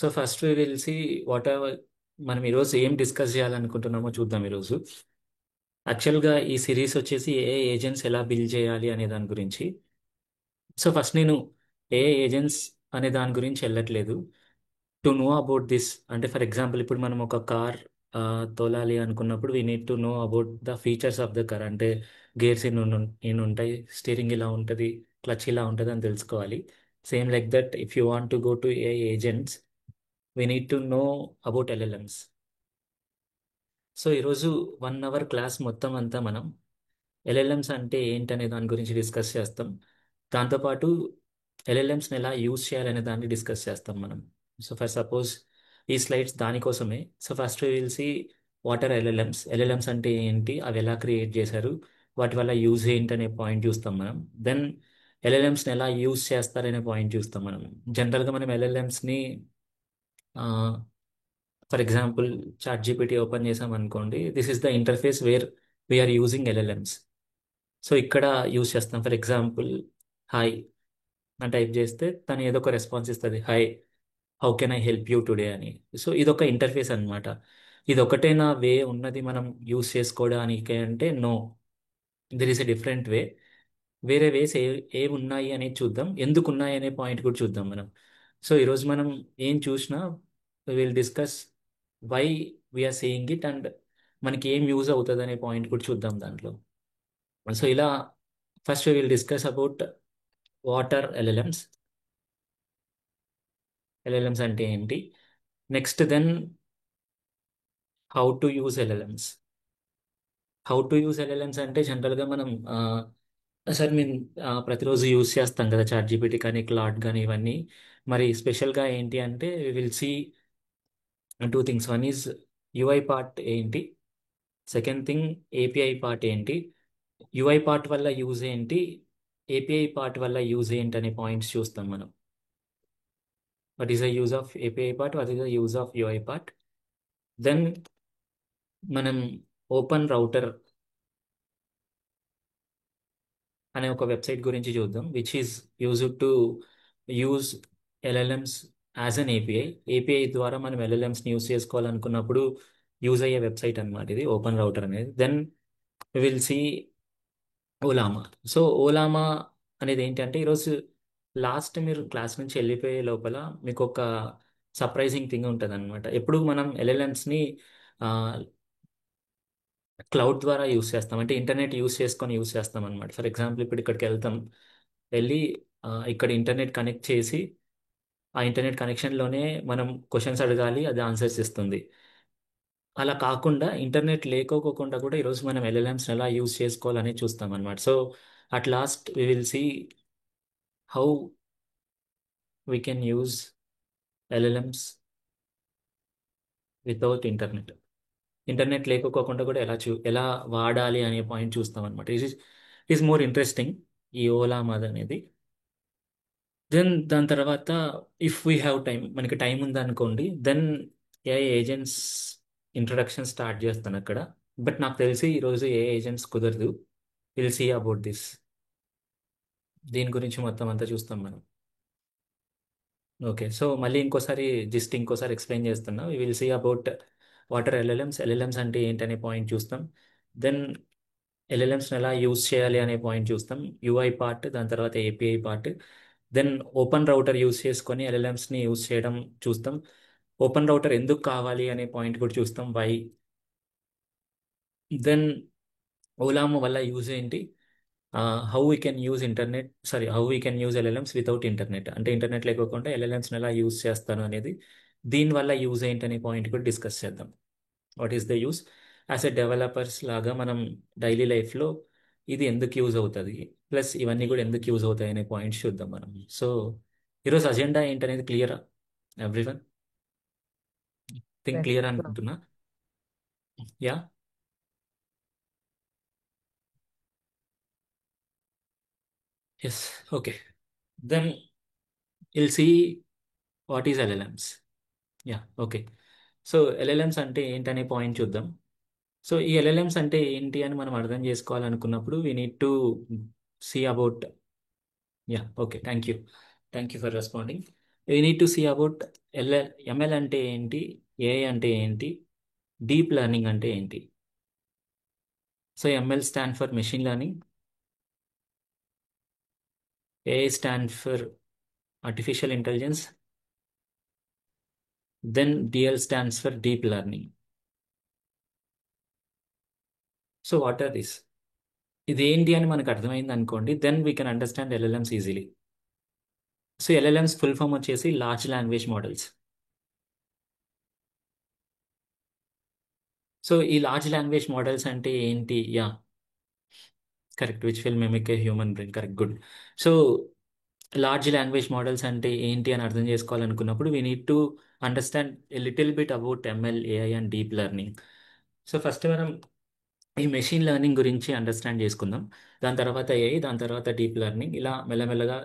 So first we will see whatever మనం ఈరోజు ఏం డిస్కస్ చేయాలనుకుంటున్నామో చూద్దాం ఈరోజు. యాక్చువల్గా ఈ సిరీస్ వచ్చేసి ఏ ఏజెంట్స్ ఎలా బిల్డ్ చేయాలి అనే దాని గురించి. సో ఫస్ట్ నేను ఏ ఏజెంట్స్ అనే దాని గురించి వెళ్ళట్లేదు. టు నో అబౌట్ దిస్ అంటే ఫర్ ఎగ్జాంపుల్ ఇప్పుడు మనం ఒక కార్ తోలాలి అనుకున్నప్పుడు we need to know about the features of the car. అంటే గేర్స్ ఇన్ని ఉంటాయి, స్టీరింగ్ ఇలా ఉంటుంది, క్లచ్ ఇలా ఉంటుంది అని తెలుసుకోవాలి. Same like that if you want to go to A agents we need to know about LLMs. So ఈరోజు 1 అవర్ క్లాస్ మొత్తం అంతా మనం ఎల్ఎల్ఎమ్స్ అంటే ఏంటనే దాని గురించి డిస్కస్ చేస్తాం. దాంతోపాటు ఎల్ఎల్ఎమ్స్ని ఎలా యూజ్ చేయాలనే దాన్ని డిస్కస్ చేస్తాం మనం. సో ఫర్ సపోజ్ ఈ స్లైడ్స్ దానికోసమే. So first will see what are LLMs, LLMs అంటే ఏంటి, అవి ఎలా క్రియేట్ చేశారు, వాటి వల్ల యూజ్ ఏంటనే పాయింట్ చూస్తాం మనం. దెన్ ఎల్ఎల్ఎమ్స్ని ఎలా యూజ్ చేస్తారనే పాయింట్ చూస్తాం మనం. జనరల్గా మనం ఎల్ఎల్ఎమ్స్ని for example Chat GPT open చేసాం అనుకోండి, this is the interface where we are using LLMs. So ఇక్కడ యూజ్ చేస్తాం. ఫర్ ఎగ్జాంపుల్ హాయ్ అని టైప్ చేస్తే తను ఏదో ఒక రెస్పాన్స్ ఇస్తుంది, hi how can I help you today అని. సో ఇదొక ఇంటర్ఫేస్ అన్నమాట. ఇది ఒకటేనా వే ఉన్నది మనం యూజ్ చేసుకోవడానికి అంటే no, there is a different way. వేరే వేస్ ఏమి ఉన్నాయి అనేది చూద్దాం, ఎందుకు ఉన్నాయి అనే పాయింట్ కూడా చూద్దాం మనం. సో ఈరోజు మనం ఏం చూసినా will discuss why we are saying it and మనకి ఏం యూజ్ అవుతుంది అనే పాయింట్ కూడా చూద్దాం దాంట్లో. సో ఇలా first will discuss about what are LLMs, LLMs అంటే ఏంటి. Next then how to use LLMs. How to use LLMs అంటే జనరల్గా మనం సార్ మేము ప్రతిరోజు యూజ్ చేస్తాం కదా చాట్ జీపీటీ కానీ క్లాడ్ కానీ ఇవన్నీ. మరి స్పెషల్గా ఏంటి అంటే will see two things. One is UI part ఏంటి, సెకండ్ థింగ్ ఏపీఐ పార్ట్ ఏంటి. యుఐ పార్ట్ వల్ల యూజ్ ఏంటి, ఏపీఐ పార్ట్ వల్ల యూజ్ ఏంటి అనే పాయింట్స్ చూస్తాం మనం. What is the use of API part, what is the use of UI part. Then మనం ఓపెన్ రౌటర్ అనే ఒక వెబ్సైట్ గురించి చూద్దాం, which is used to use LLMs as an API. API ద్వారా మనం ఎల్ఎల్ఎమ్స్ని యూజ్ చేసుకోవాలనుకున్నప్పుడు యూజ్ అయ్యే వెబ్సైట్ అనమాట ఇది ఓపెన్ రౌటర్ అనేది. Then will see Ollama. So Ollama అనేది ఏంటంటే ఈరోజు లాస్ట్ మీరు క్లాస్ నుంచి వెళ్ళిపోయే లోపల మీకు ఒక సర్ప్రైజింగ్ థింగ్ ఉంటుంది అనమాట. ఎప్పుడు మనం ఎల్ఎల్ఎమ్స్ని క్లౌడ్ ద్వారా యూస్ చేస్తాం, అంటే ఇంటర్నెట్ యూస్ చేసుకొని యూస్ చేస్తాం అనమాట. ఫర్ ఎగ్జాంపుల్ ఇప్పుడు ఇక్కడికి వెళ్తాం, వెళ్ళి ఇక్కడ ఇంటర్నెట్ కనెక్ట్ చేసి ఆ ఇంటర్నెట్ కనెక్షన్లోనే మనం క్వశ్చన్స్ అడగాలి, అది ఆన్సర్స్ ఇస్తుంది. అలా కాకుండా ఇంటర్నెట్ లేకోకుండా కూడా ఈరోజు మనం ఎల్ఎల్ఎమ్స్ ఎలా యూజ్ చేసుకోవాలని చూస్తాం అనమాట. So at last we will see how we can use LLMs without internet. Internet లేకపోకుండా కూడా ఎలా వాడాలి అనే పాయింట్ చూస్తాం అనమాట. ఇట్ ఈస్ మోర్ ఇంట్రెస్టింగ్ ఈ ఓలా మాది అనేది. దెన్ దాని తర్వాత ఇఫ్ వీ హ్యావ్ టైం, మనకి టైం ఉందనుకోండి, then AI agents introduction start చేస్తాను అక్కడ. బట్ నాకు తెలిసి ఈరోజు ఏ ఏజెంట్స్ కుదరదు. Will see about this. దీని గురించి మొత్తం అంతా చూస్తాం మనం. ఓకే, సో మళ్ళీ ఇంకోసారి ఎక్స్ప్లెయిన్ చేస్తున్నా. We will see about what are LLMs, LLMs అంటే ఏంటనే పాయింట్ చూస్తాం. దెన్ ఎల్ఎల్ఎమ్స్ని ఎలా యూజ్ చేయాలి అనే పాయింట్ చూస్తాం, యూఐ పార్ట్, దాని తర్వాత API part. Then OpenRouter use చేసుకొని ఎల్ఎల్ఎమ్స్ని యూజ్ చేయడం చూస్తాం. ఓపెన్ రౌటర్ ఎందుకు కావాలి అనే పాయింట్ కూడా చూస్తాం, వై. దెన్ ఓలామో వల్ల యూజ్ ఏంటి, how we can use how we can use LLMs without internet, అంటే ఇంటర్నెట్ లేకోకుండా ఎల్ఎల్ఎమ్స్ని ఎలా యూజ్ చేస్తాను అనేది, దీనివల్ల యూజ్ ఏంటనే పాయింట్ కూడా డిస్కస్ చేద్దాం. What is the use as a developers లాగా మనం డైలీ లైఫ్లో ఇది ఎందుకు యూజ్ అవుతుంది, ప్లస్ ఇవన్నీ కూడా ఎందుకు యూజ్ అవుతాయి అనే పాయింట్స్ చూద్దాం మనం. సో ఈరోజు అజెండా ఏంటనేది క్లియరా everyone? Think Yes, clear sir. అనుకుంటున్నా. Yeah, yes, okay. Then will see what is LLMs. Yeah, okay. So LLMs అంటే ఏంటనే పాయింట్ చూద్దాం. సో ఈ ఎల్ఎల్ఎమ్స్ అంటే ఏంటి అని మనం అర్థం చేసుకోవాలనుకున్నప్పుడు we need to see about. Yeah, okay, thank you for responding. We need to see about ML అంటే ఏంటి, ఏఐ అంటే ఏంటి, డీప్ లెర్నింగ్ అంటే ఏంటి. So ML stand for machine learning, AI stand for artificial intelligence, then DL stands for deep learning. So what are this? ఇది ఏంటి అని మనకు అర్థమైంది అనుకోండి, then we can understand LLMs easily. So LLMs full form వచ్చేసి large language models. So ఈ large language models అంటే ఏంటి? Yeah, correct, which will mimic a human brain. Correct, good. So large language models అంటే ఏంటి అని అర్థం చేసుకోవాలనుకున్నప్పుడు we need to understand a little bit about ML, AI and deep learning. So first మనం ఈ machine learning గురించి understand చేసుకుందాం. దాని తర్వాత ఏఐ, దాని తర్వాత డీప్ లెర్నింగ్, ఇలా మెల్లమెల్లగా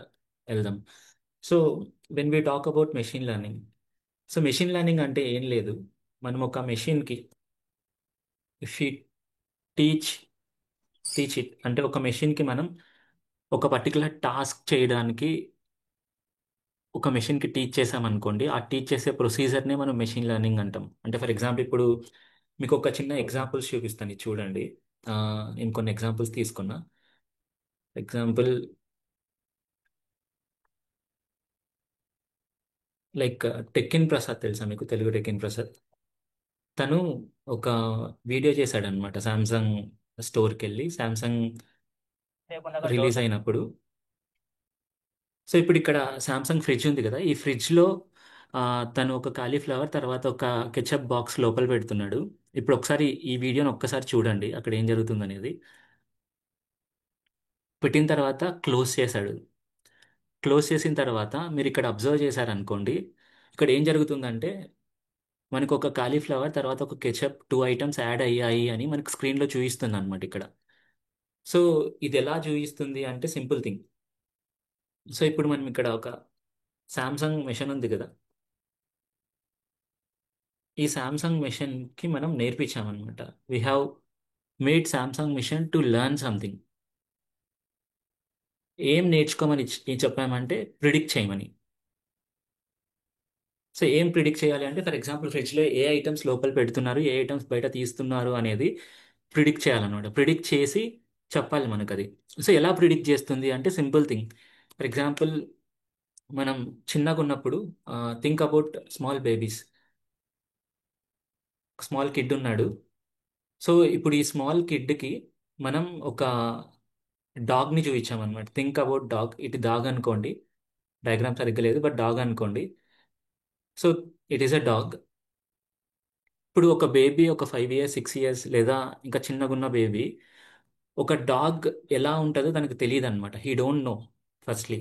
వెళ్దాం. So when we talk about machine learning, so machine learning అంటే ఏం లేదు, మనం ఒక మెషిన్కి if you teach teach it అంటే ఒక మెషిన్కి మనం ఒక పర్టికులర్ టాస్క్ చేయడానికి ఒక మెషిన్కి టీచ్ చేసామనుకోండి, ఆ టీచ్ చేసే ప్రొసీజర్నే మనం మెషిన్ లెర్నింగ్ అంటాం. అంటే ఫర్ ఎగ్జాంపుల్ ఇప్పుడు మీకు ఒక చిన్న ఎగ్జాంపుల్స్ చూపిస్తాను, ఇది చూడండి. ఆ, నేను కొన్ని ఎగ్జాంపుల్స్ తీసుకున్నా. ఎగ్జాంపుల్ లైక్ టెక్కిన్ ప్రసాద్ తెలుసా మీకు? తెలుగు టెక్కిన్ ప్రసాద్. తను ఒక వీడియో చేశాడనమాట సామ్సంగ్ స్టోర్కి వెళ్ళి, సామ్సంగ్ రిలీజ్ అయినప్పుడు. సో ఇప్పుడు ఇక్కడ సామ్సంగ్ ఫ్రిడ్జ్ ఉంది కదా, ఈ ఫ్రిడ్జ్లో తను ఒక కాలీఫ్లవర్ తర్వాత ఒక కెచప్ బాక్స్ లోపల పెడుతున్నాడు. ఇప్పుడు ఒకసారి ఈ వీడియోని ఒక్కసారి చూడండి, అక్కడ ఏం జరుగుతుంది అనేది. పెట్టిన తర్వాత క్లోజ్ చేశాడు. క్లోజ్ చేసిన తర్వాత మీరు ఇక్కడ అబ్జర్వ్ చేశారనుకోండి, ఇక్కడ ఏం జరుగుతుందంటే మనకు ఒక కాలీఫ్లవర్ తర్వాత ఒక కెచప్, టూ ఐటమ్స్ యాడ్ అయ్యాయి అని మనకు స్క్రీన్లో చూపిస్తుంది అనమాట ఇక్కడ. సో ఇది ఎలా చూపిస్తుంది అంటే సింపుల్ థింగ్. సో ఇప్పుడు మనం ఇక్కడ ఒక సామ్సంగ్ మెషిన్ ఉంది కదా, ఈ సామ్సంగ్ మెషిన్కి మనం నేర్పించామన్నమాట. We have made Samsung machine to learn something. ఏం నేర్చుకోమని ఏం చెప్పామంటే ప్రిడిక్ట్ చేయమని. సో ఏం ప్రిడిక్ట్ చేయాలి అంటే ఫర్ ఎగ్జాంపుల్ ఫ్రిడ్జ్లో ఏ ఐటమ్స్ లోపల పెడుతున్నారు, ఏ ఐటమ్స్ బయట తీస్తున్నారు అనేది ప్రిడిక్ట్ చేయాలన్నమాట. ప్రిడిక్ట్ చేసి చెప్పాలి మనకు అది. సో ఎలా ప్రిడిక్ట్ చేస్తుంది అంటే సింపుల్ థింగ్. ఫర్ ఎగ్జాంపుల్ మనం చిన్నగా ఉన్నప్పుడు think about small babies. Small kid ఉన్నాడు. సో ఇప్పుడు ఈ స్మాల్ కిడ్కి మనం ఒక డాగ్ని చూపించామన్నమాట. థింక్ అబౌట్ డాగ్, ఇటు డాగ్ అనుకోండి, డయాగ్రామ్ సరిగ్గా లేదు బట్ డాగ్ అనుకోండి. So it is a dog. ఇప్పుడు ఒక బేబీ ఒక 5 ఇయర్స్ 6 ఇయర్స్ లేదా ఇంకా చిన్నగున్న బేబీ ఒక డాగ్ ఎలా ఉంటుందో దానికి తెలియదు అనమాట. He don't know firstly.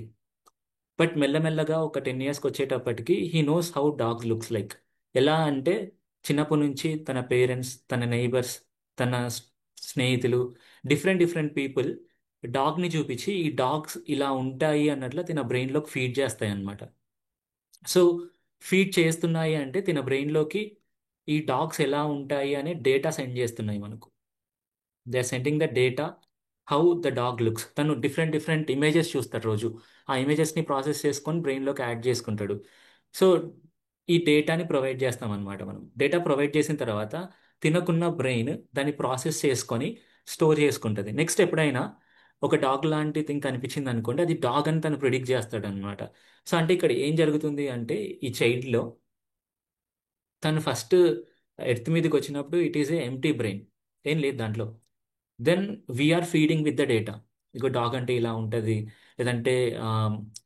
But మెల్లమెల్లగా ఒక 10 ఇయర్స్కి వచ్చేటప్పటికి he knows how dog looks like. ఎలా అంటే చిన్నప్పటి నుంచి తన పేరెంట్స్, తన నైబర్స్, తన స్నేహితులు, డిఫరెంట్ డిఫరెంట్ పీపుల్ డాగ్ని చూపించి ఈ డాగ్స్ ఇలా ఉంటాయి అన్నట్లు తన బ్రెయిన్లోకి ఫీడ్ చేస్తాయి అన్నమాట. సో ఫీడ్ చేస్తున్నాయి అంటే తన బ్రెయిన్లోకి ఈ డాగ్స్ ఎలా ఉంటాయి అనే డేటా సెండ్ చేస్తున్నాయి మనకు. They are sending the data how the dog looks. తను డిఫరెంట్ డిఫరెంట్ ఇమేజెస్ చూస్తాడు రోజు. ఆ ఇమేజెస్ని ప్రాసెస్ చేసుకొని బ్రెయిన్లోకి యాడ్ చేసుకుంటాడు. సో ఈ డేటాని ప్రొవైడ్ చేస్తాం అనమాట మనం. డేటా ప్రొవైడ్ చేసిన తర్వాత తినకున్న బ్రెయిన్ దాన్ని ప్రాసెస్ చేసుకొని స్టోర్ చేసుకుంటుంది. నెక్స్ట్ ఎప్పుడైనా ఒక డాగ్ లాంటి థింగ్ కనిపించింది అనుకోండి, అది డాగ్ అని తను ప్రిడిక్ట్ చేస్తాడు అనమాట. సో అంటే ఇక్కడ ఏం జరుగుతుంది అంటే ఈ చైల్డ్లో తను ఫస్ట్ ఎర్త్ మీదకి వచ్చినప్పుడు it is a empty brain, ఏం లేదు దాంట్లో. Then we are feeding with the data. ఇక డాగ్ అంటే ఇలా ఉంటుంది, లేదంటే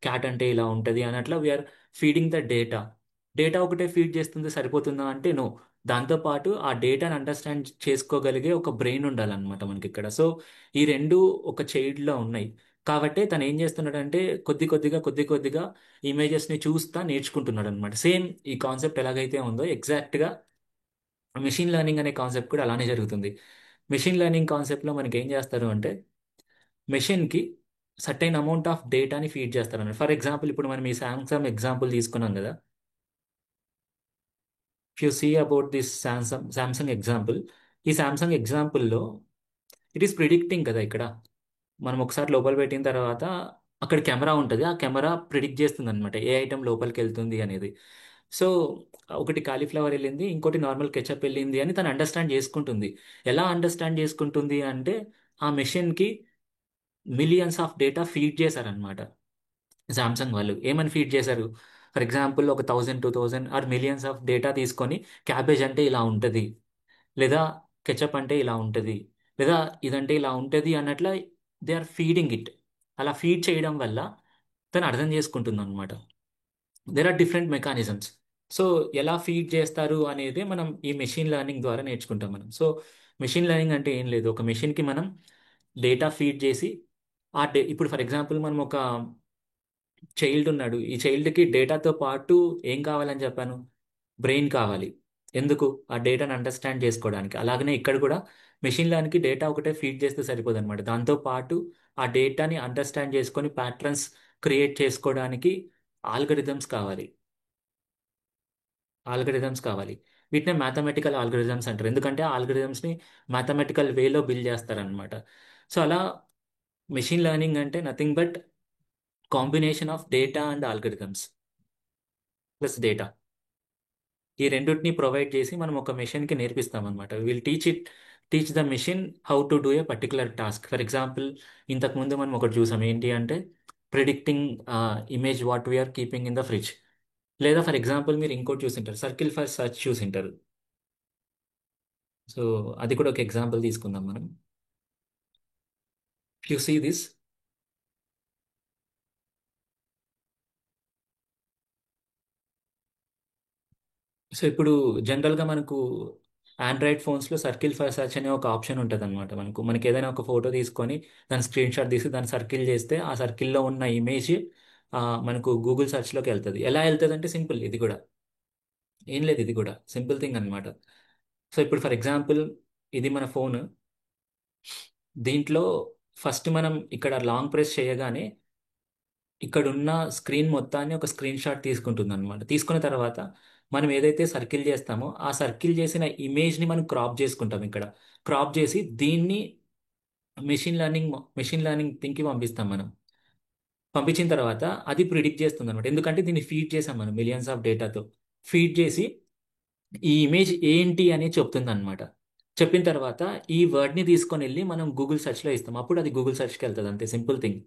క్యాట్ అంటే ఇలా ఉంటుంది అని అట్లా we are feeding the data. Data ఒకటే ఫీడ్ చేస్తుంది సరిపోతుందా అంటే నో. దాంతోపాటు ఆ డేటాని అండర్స్టాండ్ చేసుకోగలిగే ఒక బ్రెయిన్ ఉండాలన్నమాట మనకి ఇక్కడ. సో ఈ రెండు ఒక చైల్డ్లో ఉన్నాయి. కాబట్టి తను ఏం చేస్తున్నాడంటే కొద్ది కొద్దిగా ఇమేజెస్ని చూస్తా నేర్చుకుంటున్నాడు అనమాట. సేమ్ ఈ కాన్సెప్ట్ ఎలాగైతే ఉందో ఎగ్జాక్ట్గా మెషిన్ లెర్నింగ్ అనే కాన్సెప్ట్ కూడా అలానే జరుగుతుంది. మెషిన్ లెర్నింగ్ కాన్సెప్ట్లో మనకి ఏం చేస్తారు అంటే మెషిన్కి సర్టైన్ అమౌంట్ ఆఫ్ డేటాని ఫీడ్ చేస్తారు అన్నమాట. ఫర్ ఎగ్జాంపుల్ ఇప్పుడు మనం ఈ సామ్సంగ్ ఎగ్జాంపుల్ తీసుకున్నాం కదా. If you see about this Samsung example, ఈ సామ్సంగ్ ఎగ్జాంపుల్లో ఇట్ ఈస్ ప్రిడిక్టింగ్ కదా ఇక్కడ. మనం ఒకసారి లోపల పెట్టిన తర్వాత అక్కడ కెమెరా ఉంటుంది. ఆ కెమెరా ప్రిడిక్ట్ చేస్తుంది అనమాట ఏ ఐటెం లోపలికి వెళ్తుంది అనేది. సో ఒకటి కాలీఫ్లవర్ వెళ్ళింది, ఇంకోటి నార్మల్ కెచప్ వెళ్ళింది అని తను అండర్స్టాండ్ చేసుకుంటుంది. ఎలా అండర్స్టాండ్ చేసుకుంటుంది అంటే ఆ మెషిన్కి మిలియన్స్ ఆఫ్ డేటా ఫీడ్ చేశారనమాట. సామ్సంగ్ వాళ్ళు ఏమని ఫీడ్ చేశారు? ఫర్ ఎగ్జాంపుల్ ఒక 1000 2000 ఆర్ మిలియన్స్ ఆఫ్ డేటా తీసుకొని క్యాబేజ్ అంటే ఇలా ఉంటుంది, లేదా కెచప్ అంటే ఇలా ఉంటుంది, లేదా ఇదంటే ఇలా ఉంటుంది అన్నట్ల దే ఆర్ ఫీడింగ్ ఇట్. అలా ఫీడ్ చేయడం వల్ల తను అర్థం చేసుకుంటుంది అనమాట. There are different mechanisms. So ఎలా ఫీడ్ చేస్తారు అనేది మనం ఈ మెషిన్ లెర్నింగ్ ద్వారా నేర్చుకుంటాం మనం. సో మెషిన్ లెర్నింగ్ అంటే ఏం లేదు, ఒక మెషిన్కి మనం డేటా ఫీడ్ చేసి ఇప్పుడు ఫర్ ఎగ్జాంపుల్ మనం ఒక చైల్డ్ ఉన్నాడు, ఈ చైల్డ్కి డేటాతో పాటు ఏం కావాలని చెప్పాను? బ్రెయిన్ కావాలి. ఎందుకు? ఆ డేటాను అండర్స్టాండ్ చేసుకోవడానికి. అలాగనే ఇక్కడ కూడా మెషిన్ లెర్నింగ్కి డేటా ఒకటే ఫీడ్ చేస్తే సరిపోదు అనమాట. దాంతో పాటు ఆ డేటాని అండర్స్టాండ్ చేసుకొని ప్యాటర్న్స్ క్రియేట్ చేసుకోవడానికి ఆల్గరిథమ్స్ కావాలి. ఆల్గరిథమ్స్ కావాలి. వీటినే మ్యాథమెటికల్ ఆల్గరిథమ్స్ అంటారు. ఎందుకంటే ఆ ఆల్గరిథమ్స్ని మ్యాథమెటికల్ వేలో బిల్డ్ చేస్తారనమాట. సో అలా మెషిన్ లెర్నింగ్ అంటే nothing but combination of data and algorithms plus data. ఈ రెండింటిని ప్రొవైడ్ చేసి మనం ఒక మెషిన్కి నేర్పిస్తాం అనమాట. Will teach the machine how to do A particular task. For example ఇంతకుముందు మనం ఒకటి చూసాం, ఏంటి అంటే predicting image what we are keeping in the fridge. లేదా ఫర్ ఎగ్జాంపుల్ మీరు ఇంకోటి చూసింటారు, సర్కిల్ ఫర్ సర్చ్ చూసింటారు. సో అది కూడా ఒక ఎగ్జాంపుల్ తీసుకుందాం మనం. You see this. సో ఇప్పుడు జనరల్గా మనకు ఆండ్రాయిడ్ ఫోన్స్లో సర్కిల్ ఫర్ సర్చ్ అనే ఒక ఆప్షన్ ఉంటుంది అనమాట. మనకి ఏదైనా ఒక ఫోటో తీసుకొని దాని స్క్రీన్ షాట్ తీసి దాన్ని సర్కిల్ చేస్తే ఆ సర్కిల్లో ఉన్న ఇమేజ్ మనకు గూగుల్ సెర్చ్లోకి వెళ్తుంది. ఎలా వెళ్తుంది అంటే సింపుల్, ఇది కూడా ఏం లేదు, ఇది కూడా సింపుల్ థింగ్ అనమాట. సో ఇప్పుడు ఫర్ ఎగ్జాంపుల్ ఇది మన ఫోన్. దీంట్లో ఫస్ట్ మనం ఇక్కడ లాంగ్ ప్రెస్ చేయగానే ఇక్కడ ఉన్న స్క్రీన్ మొత్తాన్ని ఒక స్క్రీన్ షాట్ తీసుకుంటుంది అనమాట. తీసుకున్న తర్వాత మనం ఏదైతే సర్కిల్ చేస్తామో ఆ సర్కిల్ చేసిన ఇమేజ్ని మనం క్రాప్ చేసుకుంటాం. ఇక్కడ క్రాప్ చేసి దీన్ని మెషిన్ లెర్నింగ్ థింగ్కి పంపిస్తాం మనం. పంపించిన తర్వాత అది ప్రిడిక్ట్ చేస్తుంది అనమాట. ఎందుకంటే దీన్ని ఫీడ్ చేసాం మనం మిలియన్స్ ఆఫ్ డేటాతో. ఫీడ్ చేసి ఈ ఇమేజ్ ఏంటి అని చెప్తుంది అనమాట. చెప్పిన తర్వాత ఈ వర్డ్ని తీసుకొని వెళ్ళి మనం గూగుల్ సెర్చ్లో ఇస్తాం. అప్పుడు అది గూగుల్ సెర్చ్కి వెళ్తుంది. అంతే, సింపుల్ థింగ్.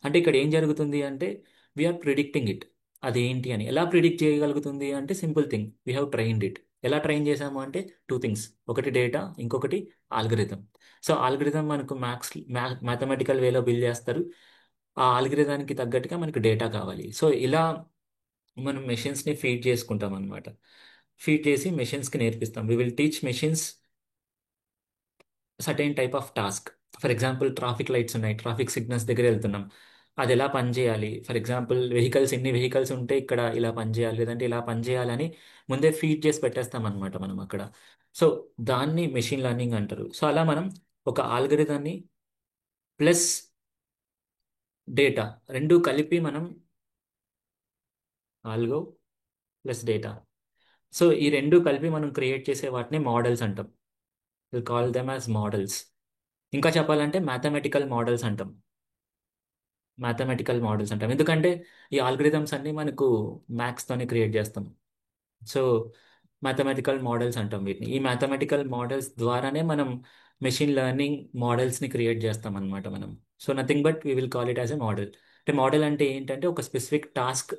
అంటే ఇక్కడ ఏం జరుగుతుంది అంటే వీఆర్ ప్రిడిక్టింగ్ ఇట్. అది ఏంటి అని ఎలా ప్రిడిక్ట్ చేయగలుగుతుంది అంటే simple thing, we have trained it. ఎలా ట్రైన్ చేసాము అంటే టూ థింగ్స్, ఒకటి డేటా, ఇంకొకటి ఆల్గరిథం. సో ఆల్గరిథం మనకు మ్యాథమెటికల్ వేలో బిల్డ్ చేస్తారు. ఆ ఆల్గరిథానికి తగ్గట్టుగా మనకు డేటా కావాలి. సో ఇలా మనం మెషిన్స్ని ఫీడ్ చేసుకుంటాం అనమాట. ఫీడ్ చేసి మెషిన్స్కి నేర్పిస్తాం. We will teach machines certain type of task. For example traffic lights ఉన్నాయి, ట్రాఫిక్ సిగ్నల్స్ దగ్గర వెళ్తున్నాం, అది ఎలా పనిచేయాలి. ఫర్ ఎగ్జాంపుల్ ఎన్ని వెహికల్స్ ఉంటే ఇక్కడ ఇలా పనిచేయాలి, లేదంటే ఇలా పనిచేయాలని ముందే ఫీడ్ చేసి పెట్టేస్తాం అనమాట మనం అక్కడ. సో దాన్ని మెషిన్ లెర్నింగ్ అంటారు. సో అలా మనం ఒక ఆల్గరిథాన్ని ప్లస్ డేటా రెండు కలిపి మనం ఆల్గో ప్లస్ డేటా, సో ఈ రెండు కలిపి మనం క్రియేట్ చేసే వాటిని మోడల్స్ అంటాం. Will call them as models. ఇంకా చెప్పాలంటే మ్యాథమెటికల్ మోడల్స్ అంటాం. ఎందుకంటే ఈ ఆల్గరిథమ్స్ అన్ని మనకు మ్యాథ్స్తోనే క్రియేట్ చేస్తాం. సో మ్యాథమెటికల్ మోడల్స్ అంటాం వీటిని. ఈ మ్యాథమెటికల్ మోడల్స్ ద్వారానే మనం మెషిన్ లెర్నింగ్ మోడల్స్ని క్రియేట్ చేస్తాం అనమాట మనం. So nothing but we will call it as a model. అంటే మోడల్ అంటే ఏంటంటే ఒక స్పెసిఫిక్ టాస్క్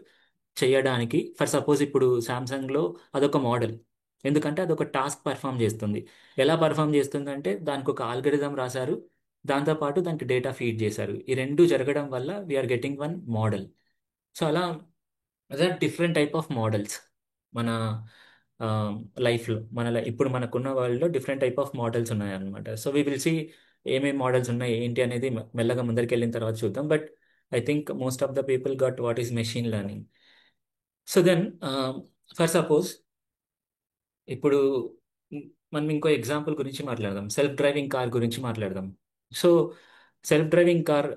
చేయడానికి, ఫర్ సపోజ్ ఇప్పుడు సామ్సంగ్లో అదొక మోడల్. ఎందుకంటే అదొక టాస్క్ పర్ఫామ్ చేస్తుంది. ఎలా పర్ఫామ్ చేస్తుంది అంటే దానికి ఒక ఆల్గరిథం రాశారు, దాంతోపాటు దానికి డేటా ఫీడ్ చేశారు. ఈ రెండు జరగడం వల్ల we are getting one model. So అలా అదే డిఫరెంట్ టైప్ ఆఫ్ మోడల్స్ మన లైఫ్లో, ఇప్పుడు మనకున్న వరల్డ్లో డిఫరెంట్ టైప్ ఆఫ్ మోడల్స్ ఉన్నాయన్నమాట. సో వీ విల్ సి ఏమేమి మోడల్స్ ఉన్నాయి ఏంటి అనేది మెల్లగా ముందరికి వెళ్ళిన తర్వాత చూద్దాం. But I think most of the people got what is machine learning. So then for suppose ఇప్పుడు మ్, మనం ఇంకో ఎగ్జాంపుల్ గురించి మాట్లాడదాం, సెల్ఫ్ డ్రైవింగ్ కార్ గురించి మాట్లాడదాం. సో సెల్ఫ్ డ్రైవింగ్ కార్,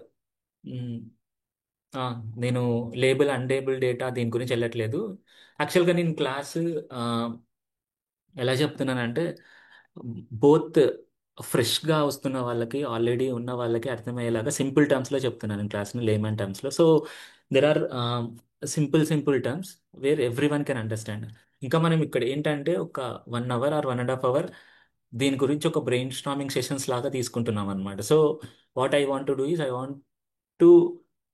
నేను లేబుల్ అన్లేబుల్ డేటా దీని గురించి వెళ్ళట్లేదు. యాక్చువల్గా నేను క్లాస్ ఎలా చెప్తున్నానంటే బోత్ ఫ్రెష్గా వస్తున్న వాళ్ళకి, ఆల్రెడీ ఉన్న వాళ్ళకి అర్థమయ్యేలాగా సింపుల్ టర్మ్స్లో చెప్తున్నాను క్లాస్ని, లేమన్ టర్మ్స్లో. So there are simple simple terms where every one can understand. ఇంకా మనం ఇక్కడ ఏంటంటే ఒక 1 అవర్ ఆర్ 1.5 అవర్ దీని గురించి ఒక బ్రెయిన్ స్టార్మింగ్ సెషన్స్ లాగా తీసుకుంటున్నాం అనమాట. So what I want to do is I want to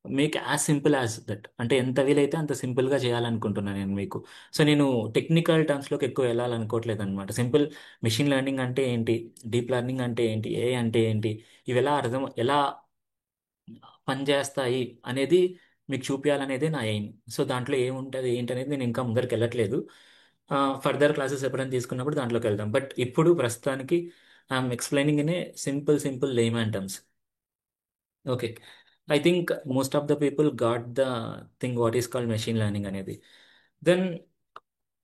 make as simple as that, అంటే ఎంత వీలైతే అంత సింపుల్గా చేయాలనుకుంటున్నాను నేను మీకు. సో నేను టెక్నికల్ టర్మ్స్లోకి ఎక్కువ వెళ్ళాలనుకోవట్లేదు అనమాట. సింపుల్ మెషిన్ లెర్నింగ్ అంటే ఏంటి, డీప్ లెర్నింగ్ అంటే ఏంటి, ఏ అంటే ఏంటి, ఇవి ఎలా పనిచేస్తాయి అనేది మీకు చూపించాలనేదే నా ఎయిమ్. సో దాంట్లో ఏముంటుంది ఏంటి అనేది నేను ఇంకా ముందరికి వెళ్ళట్లేదు. ఫర్దర్ క్లాసెస్ ఎప్పుడైనా తీసుకున్నప్పుడు దాంట్లోకి వెళ్దాం. బట్ ఇప్పుడు ప్రస్తుతానికి I'm explaining in a simple simple layman terms. Okay. I think most of the people got the thing what is called machine learning అనేది. దెన్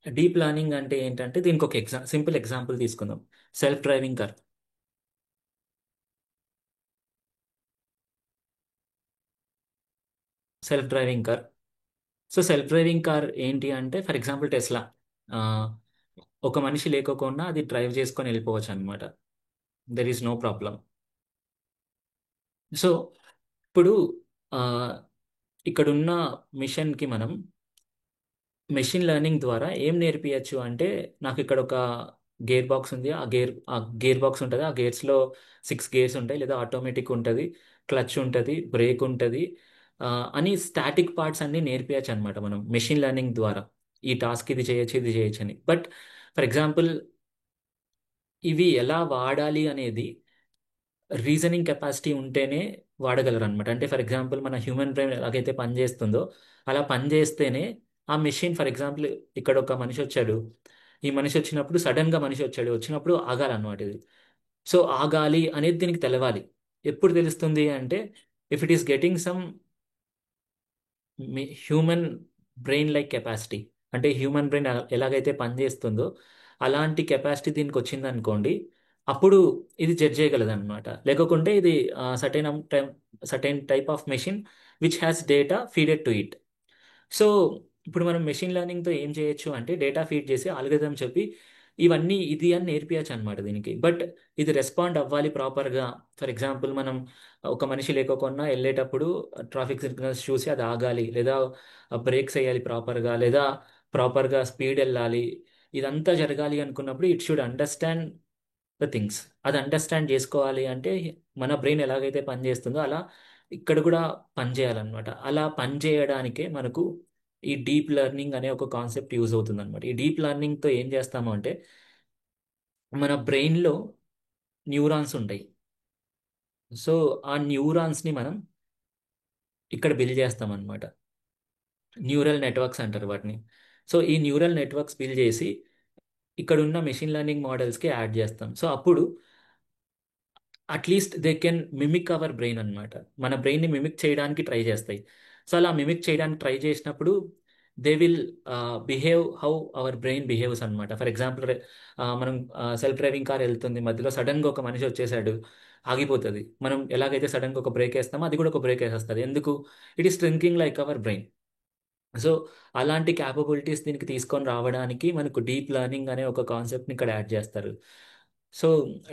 డీప్ లెర్నింగ్ అంటే ఏంటంటే దీనికి ఒక సింపుల్ ఎగ్జాంపుల్ తీసుకుందాం. Self driving car. Self driving car. So self driving car ఏంటి అంటే, for example Tesla. ఆ, ఒక మనిషి లేకోకుండా అది డ్రైవ్ చేసుకొని వెళ్ళిపోవచ్చు అనమాట. There is no problem. So ఇప్పుడు ఆ, ఇక్కడున్న మిషన్కి మనం మెషిన్ లెర్నింగ్ ద్వారా ఏం నేర్పియచ్చు అంటే, నాకు ఇక్కడ ఒక గేర్ బాక్స్ ఉంది. ఆ గేర్ బాక్స్ ఉంటుంది. ఆ గేర్స్లో 6 గేర్స్ ఉంటాయి, లేదా ఆటోమేటిక్ ఉంటుంది, క్లచ్ ఉంటుంది, బ్రేక్ ఉంటుంది, అని స్టాటిక్ పార్ట్స్ అన్ని నేర్పియచ్చు అనమాట మనం మెషిన్ లెర్నింగ్ ద్వారా. ఈ టాస్క్ ఇది చేయొచ్చు, ఇది చేయొచ్చు అని. బట్ ఫర్ ఎగ్జాంపుల్ ఇవి ఎలా వాడాలి అనేది రీజనింగ్ కెపాసిటీ ఉంటేనే వాడగలరు అనమాట. అంటే ఫర్ ఎగ్జాంపుల్ మన హ్యూమన్ బ్రెయిన్ ఎలాగైతే పనిచేస్తుందో అలా పనిచేస్తేనే ఆ మెషిన్, ఫర్ ఎగ్జాంపుల్ ఇక్కడ ఒక మనిషి వచ్చాడు, ఈ మనిషి వచ్చినప్పుడు సడన్గా మనిషి వచ్చాడు, వచ్చినప్పుడు ఆగాలన్నమాట ఇది. సో ఆగాలి అనేది దీనికి తెలవాలి. ఎప్పుడు తెలుస్తుంది అంటే, if it is getting some me human brain like capacity, అంటే హ్యూమన్ బ్రెయిన్ ఎలాగైతే పనిచేస్తుందో అలాంటి కెపాసిటీ దీనికి వచ్చింది అనుకోండి, అప్పుడు ఇది జడ్జ్ చేయగలదు అనమాట. లేకుంటే ఇది certain type of machine which has data feeded to it. So ఇప్పుడు మనం మెషిన్ లెర్నింగ్తో ఏం చేయొచ్చు అంటే, డేటా ఫీడ్ చేసి ఆల్గరిథం చెప్పి ఇవన్నీ ఇది అని నేర్పించచ్చు అనమాట దీనికి. బట్ ఇది రెస్పాండ్ అవ్వాలి ప్రాపర్గా. ఫర్ ఎగ్జాంపుల్ మనం ఒక మనిషి లేకోకుండా వెళ్ళేటప్పుడు ట్రాఫిక్ సిగ్నల్స్ చూసి అది ఆగాలి, లేదా బ్రేక్స్ వేయాలి ప్రాపర్గా, లేదా ప్రాపర్గా స్పీడ్ వెళ్ళాలి. ఇదంతా జరగాలి అనుకున్నప్పుడు it should understand the things. అది అండర్స్టాండ్ చేసుకోవాలి అంటే మన బ్రెయిన్ ఎలాగైతే పనిచేస్తుందో అలా ఇక్కడ కూడా పనిచేయాలన్నమాట. అలా పనిచేయడానికే మనకు ఈ డీప్ లెర్నింగ్ అనే ఒక కాన్సెప్ట్ యూజ్ అవుతుంది అనమాట. ఈ డీప్ లెర్నింగ్తో ఏం చేస్తాము అంటే, మన బ్రెయిన్లో న్యూరాన్స్ ఉంటాయి. సో ఆ న్యూరాన్స్ని మనం ఇక్కడ బిల్డ్ చేస్తాం అనమాట. న్యూరల్ నెట్వర్క్స్ అంటారు వాటిని. సో ఈ న్యూరల్ నెట్వర్క్స్ బిల్డ్ చేసి ఇక్కడ ఉన్న మెషిన్ లెర్నింగ్ మోడల్స్కి యాడ్ చేస్తాం. సో అప్పుడు at least they can mimic our brain అనమాట. మన బ్రెయిన్ని మిమిక్ చేయడానికి ట్రై చేస్తాయి. సో అలా మిమిక్ చేయడానికి ట్రై చేసినప్పుడు they will behave how our brain behaves అనమాట. ఫర్ ఎగ్జాంపుల్ మనం సెల్ఫ్ డ్రైవింగ్ కార్ వెళ్తుంది, మధ్యలో సడన్గా ఒక మనిషి వచ్చేసాడు, ఆగిపోతుంది. మనం ఎలాగైతే సడన్గా ఒక బ్రేక్ వేస్తామో అది కూడా ఒక బ్రేక్ వేసేస్తుంది. ఎందుకు? It is thinking like our brain. So అలాంటి క్యాపబిలిటీస్ దీనికి తీసుకొని రావడానికి మనకు డీప్ లెర్నింగ్ అనే ఒక కాన్సెప్ట్ని ఇక్కడ యాడ్ చేస్తారు. సో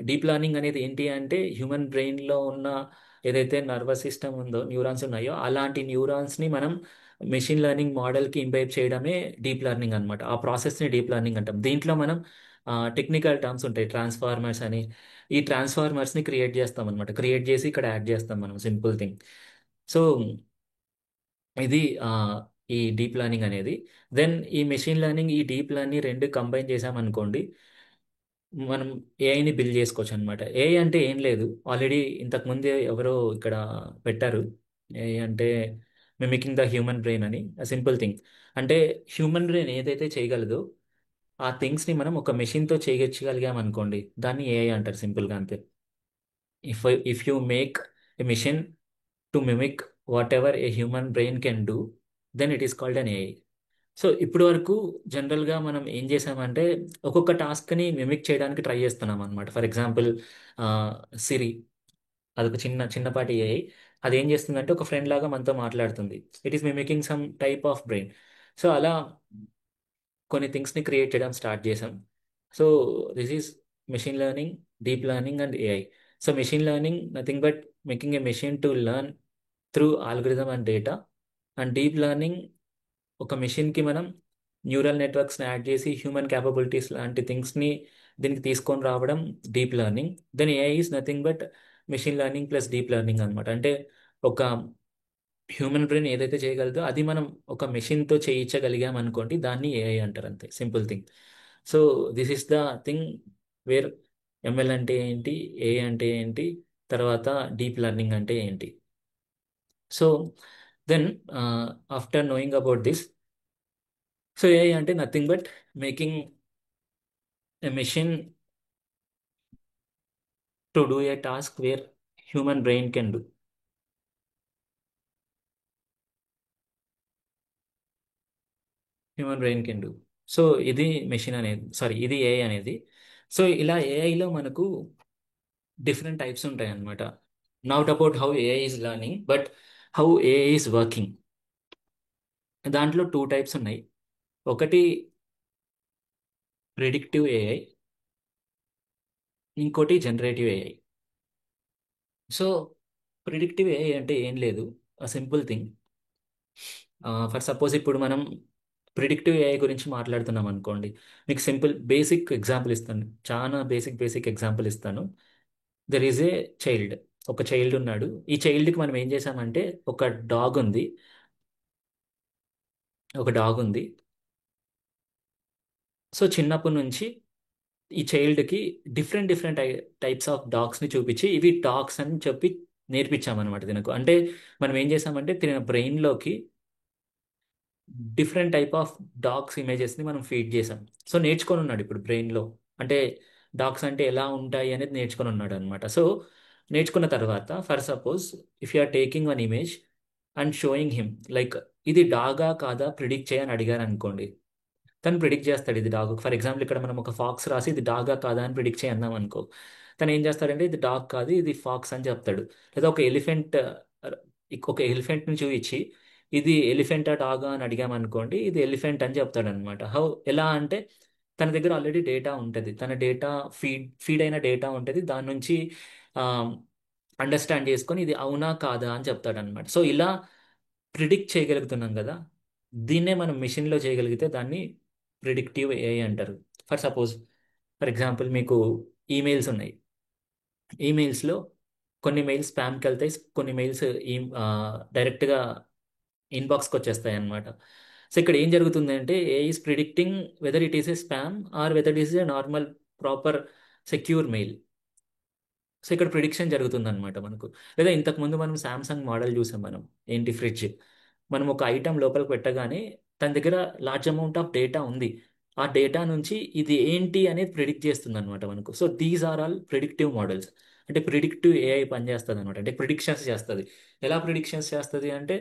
డీప్ లెర్నింగ్ అనేది ఏంటి అంటే, హ్యూమన్ బ్రెయిన్లో ఉన్న ఏదైతే నర్వస్ సిస్టమ్ ఉందో, న్యూరాన్స్ ఉన్నాయో, అలాంటి న్యూరాన్స్ని మనం మెషిన్ లెర్నింగ్ మోడల్కి ఇంపైప్ చేయడమే డీప్ లెర్నింగ్ అనమాట. ఆ ప్రాసెస్ని డీప్ లెర్నింగ్ అంటాం. దీంట్లో మనం టెక్నికల్ టర్మ్స్ ఉంటాయి, ట్రాన్స్ఫార్మర్స్ అని. ఈ ట్రాన్స్ఫార్మర్స్ని క్రియేట్ చేస్తాం అనమాట. క్రియేట్ చేసి ఇక్కడ యాడ్ చేస్తాం మనం, సింపుల్ థింగ్. సో ఇది ఈ డీప్ లెర్నింగ్ అనేది. దెన్ ఈ మెషిన్ లెర్నింగ్, ఈ డీప్ లెర్నింగ్ రెండు కంబైన్ చేసామనుకోండి, మనం ఏఐని బిల్డ్ చేసుకోవచ్చు అనమాట. ఏఐ అంటే ఏం లేదు, ఆల్రెడీ ఇంతకుముందే ఎవరో ఇక్కడ పెట్టారు. ఏఐ అంటే మిమికింగ్ ద హ్యూమన్ బ్రెయిన్ అని. Simple thing. అంటే హ్యూమన్ బ్రెయిన్ ఏదైతే చేయగలదో ఆ థింగ్స్ని మనం ఒక మెషిన్తో చేయగలిగాం అనుకోండి, దాన్ని ఏఐ అంటారు, సింపుల్గా అంతే. If you make a machine to mimic whatever a human brain can do, then it is called an AI. So ఇప్పటి వరకు జనరల్గా మనం ఏం చేసామంటే, ఒక్కొక్క టాస్క్ని మిమిక్ చేయడానికి ట్రై చేస్తున్నాం అనమాట. ఫర్ ఎగ్జాంపుల్ సిరి, అదొక చిన్నపాటి ఏఐ. అది ఏం చేస్తుందంటే ఒక ఫ్రెండ్ లాగా మనతో మాట్లాడుతుంది. It is mimicking some type of brain. So అలా కొన్ని థింగ్స్ని క్రియేట్ చేయడం స్టార్ట్ చేసాం. So this is machine learning, deep learning and AI. So machine learning nothing but making a machine to learn through algorithm and data. And deep learning ఒక మెషిన్కి మనం neural నెట్వర్క్స్ని add చేసి హ్యూమన్ క్యాపబిలిటీస్ లాంటి థింగ్స్ని దీనికి తీసుకొని రావడం deep learning. Then AI is nothing but machine learning plus deep learning అనమాట. అంటే ఒక హ్యూమన్ బ్రెయిన్ ఏదైతే చేయగలదో అది మనం ఒక మెషిన్తో చేయించగలిగాం అనుకోండి, దాన్ని ఏఐ అంటారు, అంతే simple thing. So this is the thing where ML అంటే ఏంటి, ఏఐ అంటే ఏంటి, తర్వాత డీప్ లెర్నింగ్ అంటే ఏంటి. So then after knowing about this, so AI అంటే nothing but making a machine to do a task where human brain can do. Human brain can do. So ఇది machine అనేది, sorry ఇది AI అనేది. So ఇలా ఏఐలో మనకు different types ఉంటాయి అన్నమాట. Not about how AI is learning but how AI is working. దాంట్లో టూ టైప్స్ ఉన్నాయి. ఒకటి ప్రిడిక్టివ్ ఏఐ, ఇంకోటి generative AI. So predictive AI అంటే ఏం లేదు, సింపుల్ థింగ్. ఫర్ సపోజ్ ఇప్పుడు మనం ప్రిడిక్టివ్ ఏఐ గురించి మాట్లాడుతున్నాం అనుకోండి, మీకు సింపుల్ బేసిక్ ఎగ్జాంపుల్ ఇస్తాను, చాలా బేసిక్ ఎగ్జాంపుల్ ఇస్తాను. దెర్ ఈజ్ ఏ చైల్డ్, ఒక చైల్డ్ ఉన్నాడు. ఈ చైల్డ్కి మనం ఏం చేసామంటే ఒక డాగ్ ఉంది, ఒక డాగ్ ఉంది. సో చిన్నప్పటి నుంచి ఈ చైల్డ్కి డిఫరెంట్ డిఫరెంట్ టైప్స్ ఆఫ్ డాగ్స్ని చూపించి ఇవి డాగ్స్ అని చెప్పి నేర్పించామన్నమాట తినకు. అంటే మనం ఏం చేసామంటే తిన బ్రెయిన్లోకి డిఫరెంట్ టైప్ ఆఫ్ డాగ్స్ ఇమేజెస్ని మనం ఫీడ్ చేసాం. సో నేర్చుకొని ఉన్నాడు ఇప్పుడు బ్రెయిన్లో, అంటే డాగ్స్ అంటే ఎలా ఉంటాయి అనేది నేర్చుకొని ఉన్నాడు అనమాట. సో నేర్చుకున్న తర్వాత for suppose if you are taking one image and showing him like ఇది డాగా కాదా ప్రిడిక్ట్ చేయని అడిగారు అనుకోండి, తను ప్రిడిక్ట్ చేస్తాడు ఇది డాగ్. ఫర్ ఎగ్జాంపుల్ ఇక్కడ మనం ఒక ఫాక్స్ రాసి ఇది డాగా కాదా అని ప్రిడిక్ట్ చేయి అన్నాం అనుకో, తను ఏం చేస్తాడంటే ఇది డాగ్ కాదు ఇది ఫాక్స్ అని చెప్తాడు. లేదా ఒక ఎలిఫెంట్, ఒక ఎలిఫెంట్ని చూపించి ఇది ఎలిఫెంటా డాగా అని అడిగామనుకోండి, ఇది ఎలిఫెంట్ అని చెప్తాడు అనమాట. హౌ, ఎలా అంటే తన దగ్గర ఆల్రెడీ డేటా ఉంటుంది, తన డేటా ఫీడ్ అయిన డేటా ఉంటుంది, దాని నుంచి అండర్స్టాండ్ చేసుకొని ఇది అవునా కాదా అని చెప్తాడు అనమాట. సో ఇలా ప్రిడిక్ట్ చేయగలుగుతున్నాం కదా, దీన్నే మనం మిషన్లో చేయగలిగితే దాన్ని ప్రిడిక్టివ్ ఏఐ అంటారు. ఫర్ సపోజ్, ఫర్ ఎగ్జాంపుల్ మీకు ఈమెయిల్స్ ఉన్నాయి. ఈమెయిల్స్లో కొన్ని మెయిల్స్ స్పామ్కి వెళ్తాయి, కొన్ని మెయిల్స్ ఈ డైరెక్ట్గా ఇన్బాక్స్కి వచ్చేస్తాయి అన్నమాట. సో ఇక్కడ ఏం జరుగుతుంది అంటే AI is predicting whether it is a spam or whether it is a normal proper secure mail. So ఇక్కడ ప్రిడిక్షన్ జరుగుతుంది అనమాట మనకు. లేదా ఇంతకుముందు మనం శాంసంగ్ మోడల్ చూసాం మనం, ఏంటి ఫ్రిడ్జ్. మనం ఒక ఐటమ్ లోపలికి పెట్టగానే తన దగ్గర లార్జ్ అమౌంట్ ఆఫ్ డేటా ఉంది, ఆ డేటా నుంచి ఇది ఏంటి అనేది ప్రిడిక్ట్ చేస్తుంది అనమాట మనకు. So these are all predictive models. అంటే ప్రిడిక్టివ్ ఏఐ పనిచేస్తుంది అనమాట, అంటే ప్రిడిక్షన్స్ చేస్తుంది. ఎలా ప్రిడిక్షన్స్ చేస్తుంది అంటే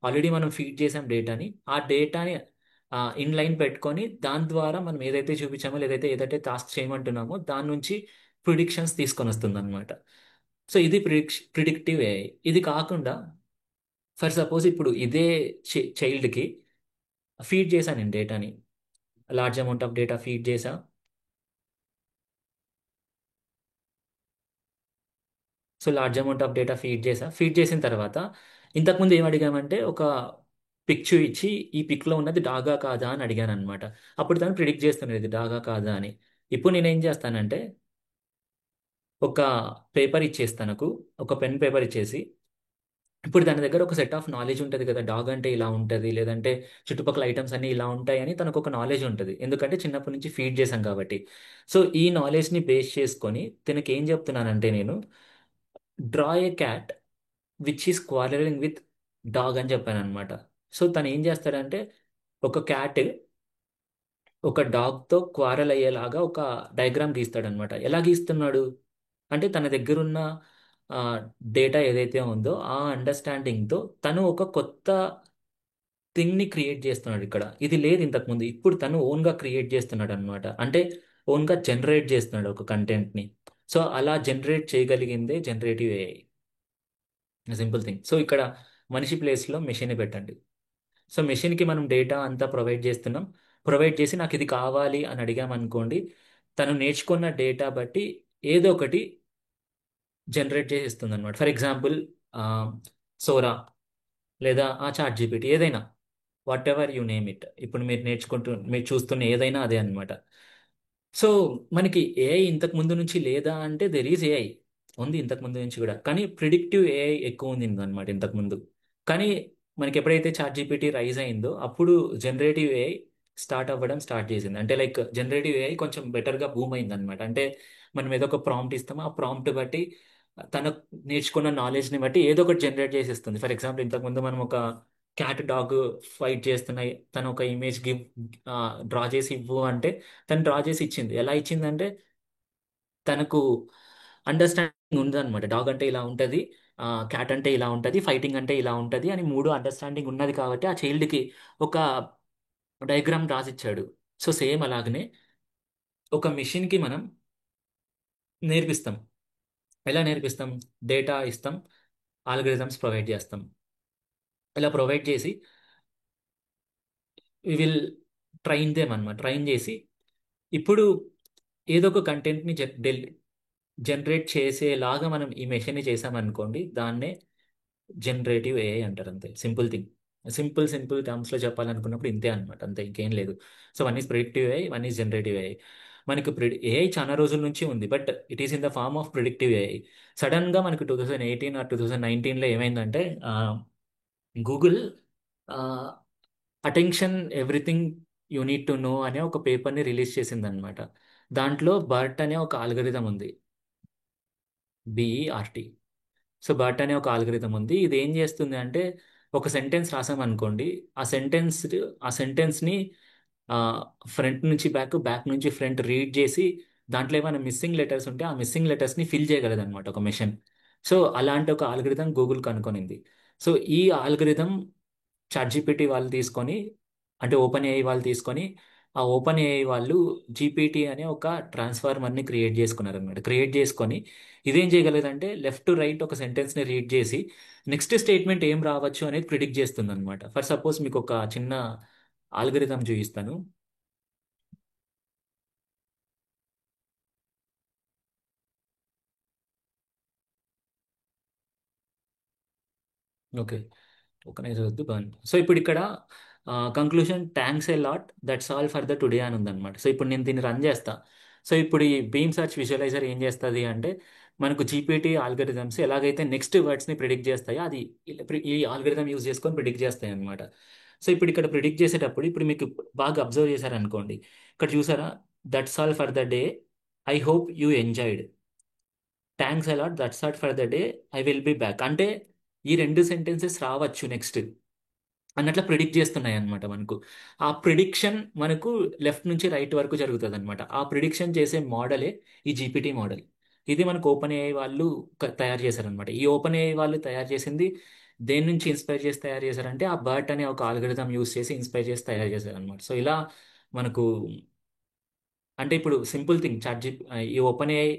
ఆల్రెడీ మనం ఫీడ్ చేసాం డేటాని, ఆ డేటాని ఇన్ లైన్ పెట్టుకొని దాని ద్వారా మనం ఏదైతే చూపించామో లేదైతే ఏదైతే టాస్క్ చేయమంటున్నామో దాని నుంచి ప్రిడిక్షన్స్ తీసుకొని వస్తుంది అనమాట. సో ఇది ప్రిడిక్టివ్ ఏఐ. ఇది కాకుండా ఫర్ సపోజ్ ఇప్పుడు ఇదే చైల్డ్కి ఫీడ్ చేశాను నేను డేటాని, large amount of data feed చేసా. So large amount of data feed చేసిన తర్వాత ఇంతకుముందు ఏం అడిగామంటే ఒక పిక్ ఇచ్చి ఈ పిక్లో ఉన్నది డాగా కాదా అని అడిగాను అనమాట. అప్పుడు తను ప్రిడిక్ట్ చేస్తున్నది ఇది డాగా కాదా అని. ఇప్పుడు నేను ఏం చేస్తానంటే ఒక పేపర్ ఇచ్చేసి తనకు, ఒక పెన్ పేపర్ ఇచ్చేసి, ఇప్పుడు దాని దగ్గర ఒక సెట్ ఆఫ్ నాలెడ్జ్ ఉంటుంది కదా, డాగ్ అంటే ఇలా ఉంటుంది, లేదంటే చుట్టుపక్కల ఐటమ్స్ అన్నీ ఇలా ఉంటాయి అని తనకు ఒక నాలెడ్జ్ ఉంటుంది, ఎందుకంటే చిన్నప్పటి నుంచి ఫీడ్ చేశాం కాబట్టి. సో ఈ నాలెడ్జ్ని బేస్ చేసుకొని తనకి ఏం చెప్తున్నానంటే నేను draw A cat which is quarrelling with dog అని చెప్పాను అనమాట. సో తను ఏం చేస్తాడంటే ఒక క్యాట్ ఒక డాగ్తో క్వారల్ అయ్యేలాగా ఒక డయాగ్రామ్ గీస్తాడనమాట. ఎలా గీస్తున్నాడు అంటే తన దగ్గరున్న డేటా ఏదైతే ఉందో ఆ అండర్స్టాండింగ్తో తను ఒక కొత్త థింగ్ని క్రియేట్ చేస్తున్నాడు. ఇక్కడ ఇది లేదు ఇంతకుముందు, ఇప్పుడు తను ఓన్గా క్రియేట్ చేస్తున్నాడు అనమాట. అంటే ఓన్గా జనరేట్ చేస్తున్నాడు ఒక కంటెంట్ని. సో అలా జనరేట్ చేయగలిగిందే generative AI, simple thing. So ఇక్కడ మనిషి ప్లేస్లో మెషిన్ పెట్టండి. సో మెషిన్కి మనం డేటా అంతా ప్రొవైడ్ చేస్తున్నాం, ప్రొవైడ్ చేసి నాకు ఇది కావాలి అని అడిగామనుకోండి, తను నేర్చుకున్న డేటా బట్టి ఏదో ఒకటి జనరేట్ చేసి ఇస్తుంది అనమాట. ఫర్ ఎగ్జాంపుల్ సోరా లేదా ఆ చాట్ జీపీటీ ఏదైనా, what ever you name it. ఇప్పుడు మీరు చూస్తున్న ఏదైనా అదే అనమాట. సో మనకి ఏఐ ఇంతకు ముందు నుంచి లేదా అంటే దెర్ ఈజ్ ఏఐ ఉంది ఇంతకు ముందు నుంచి కూడా, కానీ ప్రిడిక్టివ్ ఏఐ ఎక్కువ ఉంది అనమాట ఇంతకు ముందు. కానీ మనకి ఎప్పుడైతే చాట్ జీపీటీ రైజ్ అయిందో అప్పుడు జనరేటివ్ ఏఐ స్టార్ట్ అవ్వడం స్టార్ట్ చేసింది. అంటే లైక్ జనరేటివ్ ఏఐ కొంచెం బెటర్గా బూమ్ అయింది అనమాట. అంటే మనం ఏదో ఒక ప్రాంప్ట్ ఇస్తామో ఆ ప్రాంప్ట్ బట్టి తన నేర్చుకున్న నాలెడ్జ్ని బట్టి ఏదో ఒకటి జనరేట్ చేసేస్తుంది. ఫర్ ఎగ్జాంపుల్ ఇంతకుముందు మనం ఒక క్యాట్ డాగ్ ఫైట్ చేస్తున్నాయి, తను ఒక ఇమేజ్ డ్రా చేసి ఇవ్వు అంటే తను డ్రా చేసి ఇచ్చింది. ఎలా ఇచ్చిందంటే తనకు అండర్స్టాండింగ్ ఉందన్నమాట. డాగ్ అంటే ఇలా ఉంటుంది, క్యాట్ అంటే ఇలా ఉంటుంది, ఫైటింగ్ అంటే ఇలా ఉంటుంది అని మూడు అండర్స్టాండింగ్ ఉన్నది కాబట్టి ఆ చైల్డ్కి ఒక డయాగ్రామ్ రాసిచ్చాడు. సో సేమ్ అలాగనే ఒక మిషన్కి మనం నేర్పిస్తాం. ఎలా నేర్పిస్తాం? డేటా ఇస్తాం, ఆల్గరిథమ్స్ ప్రొవైడ్ చేస్తాం. ఇలా ప్రొవైడ్ చేసి వి విల్ ట్రైన్ దేమ్ అనమాట. ట్రైన్ చేసి ఇప్పుడు ఏదో ఒక కంటెంట్ని జనరేట్ చేసేలాగా మనం ఈ మెషిన్ని చేసామనుకోండి, దాన్నే జనరేటివ్ ఏఐ అంటారు. అంతే, సింపుల్ థింగ్. సింపుల్ టర్మ్స్లో చెప్పాలనుకున్నప్పుడు ఇంతే అనమాట, అంతే, ఇంకేం లేదు. So one is predictive AI, one is generative AI. మనకి ఏఐ చాలా రోజుల నుంచి ఉంది, but it is in the form of predictive AI. సడన్గా మనకి 2018 ఆర్ 2019లో ఏమైందంటే Google attention everything you need to know అనే ఒక పేపర్ని రిలీజ్ చేసిందనమాట. దాంట్లో బర్ట్ అనే ఒక ఆల్గరిథం ఉంది, బిఈఆర్టీ. సో బర్ట్ అనే ఒక ఆల్గరిథం ఉంది. ఇది ఏం చేస్తుంది అంటే ఒక సెంటెన్స్ రాసామనుకోండి, ఆ సెంటెన్స్ ఆ సెంటెన్స్ని ఫ్రంట్ నుంచి బ్యాక్, బ్యాక్ నుంచి ఫ్రంట్ రీడ్ చేసి దాంట్లో ఏమైనా మిస్సింగ్ లెటర్స్ ఉంటే ఆ మిస్సింగ్ లెటర్స్ని ఫిల్ చేయగలదు అనమాట ఒక మెషిన్. సో అలాంటి ఒక ఆల్గరిథం గూగుల్ కనుక్కొనింది. సో ఈ ఆల్గరిథం చాట్ జీపీటీ వాళ్ళు తీసుకొని, అంటే ఓపెన్ ఏఐ వాళ్ళు తీసుకొని, ఆ ఓపెన్ ఏఐ వాళ్ళు జీపీటీ అనే ఒక ట్రాన్స్ఫార్మర్ని క్రియేట్ చేసుకున్నారు అనమాట. క్రియేట్ చేసుకొని ఇదేం చేయగలదంటే లెఫ్ట్ టు రైట్ ఒక సెంటెన్స్ని రీడ్ చేసి నెక్స్ట్ స్టేట్మెంట్ ఏం రావచ్చు అనేది ప్రిడిక్ట్ చేస్తుంది అనమాట. ఫర్ సపోజ్ మీకు ఒక చిన్న ఆల్గరిథం చూపిస్తాను. ఓకే, టోకనైజ్ వద్దు, బర్న్. సో ఇప్పుడు ఇక్కడ conclusion thanks a lot, that's all for the today అని ఉందన్నమాట. సో ఇప్పుడు నేను దీన్ని రన్ చేస్తా. సో ఇప్పుడు ఈ బీమ్ సర్చ్ విజువలైజర్ ఏం చేస్తుంది అంటే మనకు జీపీటీ ఆల్గరిథమ్స్ ఎలాగైతే నెక్స్ట్ వర్డ్స్ని ప్రిడిక్ట్ చేస్తాయో అది ఈ ఆల్గరిథం యూజ్ చేసుకొని ప్రిడిక్ట్ చేస్తాయి అనమాట. సో ఇప్పుడు ఇక్కడ ప్రిడిక్ట్ చేసేటప్పుడు ఇప్పుడు మీకు బాగా అబ్జర్వ్ చేశారనుకోండి, ఇక్కడ చూసారా, that's all for the day, I hope you enjoyed, thanks a lot, that's all for the day, I will be back. అంటే ఈ రెండు సెంటెన్సెస్ రావచ్చు నెక్స్ట్ అన్నట్లు ప్రిడిక్ట్ చేస్తున్నాయి అనమాట మనకు. ఆ ప్రిడిక్షన్ మనకు లెఫ్ట్ నుంచి రైట్ వరకు జరుగుతుంది అనమాట. ఆ ప్రిడిక్షన్ చేసే మోడలే ఈ జీపీటీ మోడల్. ఇది మనకు ఓపెన్ ఏఐ వాళ్ళు తయారు చేశారనమాట. ఈ ఓపెన్ ఏఐ వాళ్ళు తయారు చేసింది దేని నుంచి ఇన్స్పైర్ చేసి తయారు చేశారంటే ఆ బర్ట్ అనే ఒక ఆల్గరిథం యూస్ చేసి ఇన్స్పైర్ చేసి తయారు చేశారనమాట. సో ఇలా మనకు, అంటే ఇప్పుడు సింపుల్ థింగ్, ఈ ఓపెన్ ఏఐ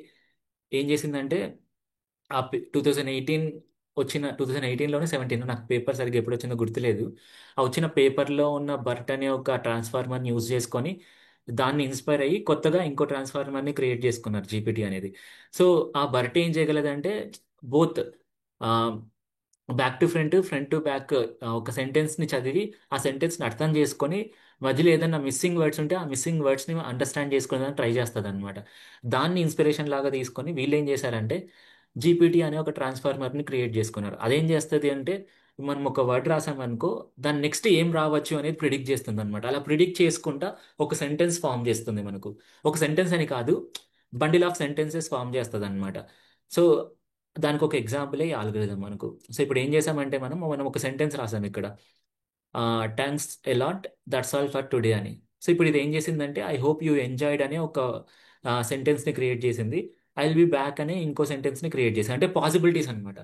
ఏం చేసిందంటే ఆ 2018 వచ్చిన 2018లోనే 17 నాకు పేపర్ సరిగ్గా ఎప్పుడు వచ్చిందో గుర్తులేదు. ఆ వచ్చిన పేపర్లో ఉన్న బర్ట్ అనే ఒక ట్రాన్స్ఫార్మర్ని యూజ్ చేసుకొని దాన్ని ఇన్స్పైర్ అయ్యి కొత్తగా ఇంకో ట్రాన్స్ఫార్మర్ని క్రియేట్ చేసుకున్నారు జీపీటీ అనేది. సో ఆ బర్ట్ ఏం చేయగలదంటే both back to front, front to back ఒక సెంటెన్స్ని చదివి ఆ సెంటెన్స్ని అర్థం చేసుకొని మధ్యలో ఏదైనా మిస్సింగ్ వర్డ్స్ ఉంటే ఆ మిస్సింగ్ వర్డ్స్ని అండర్స్టాండ్ చేసుకోవడానికి ట్రై చేస్తుంది అనమాట. దాన్ని ఇన్స్పిరేషన్ లాగా తీసుకొని వీళ్ళు ఏం చేశారంటే జీపీటీ అనే ఒక ట్రాన్స్ఫార్మర్ని క్రియేట్ చేసుకున్నారు. అదేం చేస్తుంది అంటే మనం ఒక వర్డ్ రాసామనుకో దాని నెక్స్ట్ ఏం రావచ్చు అనేది ప్రిడిక్ట్ చేస్తుంది అనమాట. అలా ప్రిడిక్ట్ చేసుకుంటా ఒక సెంటెన్స్ ఫామ్ చేస్తుంది మనకు. ఒక సెంటెన్స్ అని కాదు, బండిల్ ఆఫ్ సెంటెన్సెస్ ఫామ్ చేస్తుంది అనమాట. సో దానికి ఒక ఎగ్జాంపులే ఈ ఆల్గరిథం మనకు. సో ఇప్పుడు ఏం చేసామంటే మనం మనం ఒక సెంటెన్స్ రాసాం ఇక్కడ, thanks allot, that's all for today అని. సో ఇప్పుడు ఇది ఏం చేసిందంటే ఐ హోప్ యూ ఎంజాయ్డ్ అనే ఒక సెంటెన్స్ని క్రియేట్ చేసింది. ఐ విల్ బి బ్యాక్ అనే ఇంకో సెంటెన్స్ని క్రియేట్ చేసింది. అంటే పాసిబిలిటీస్ అనమాట.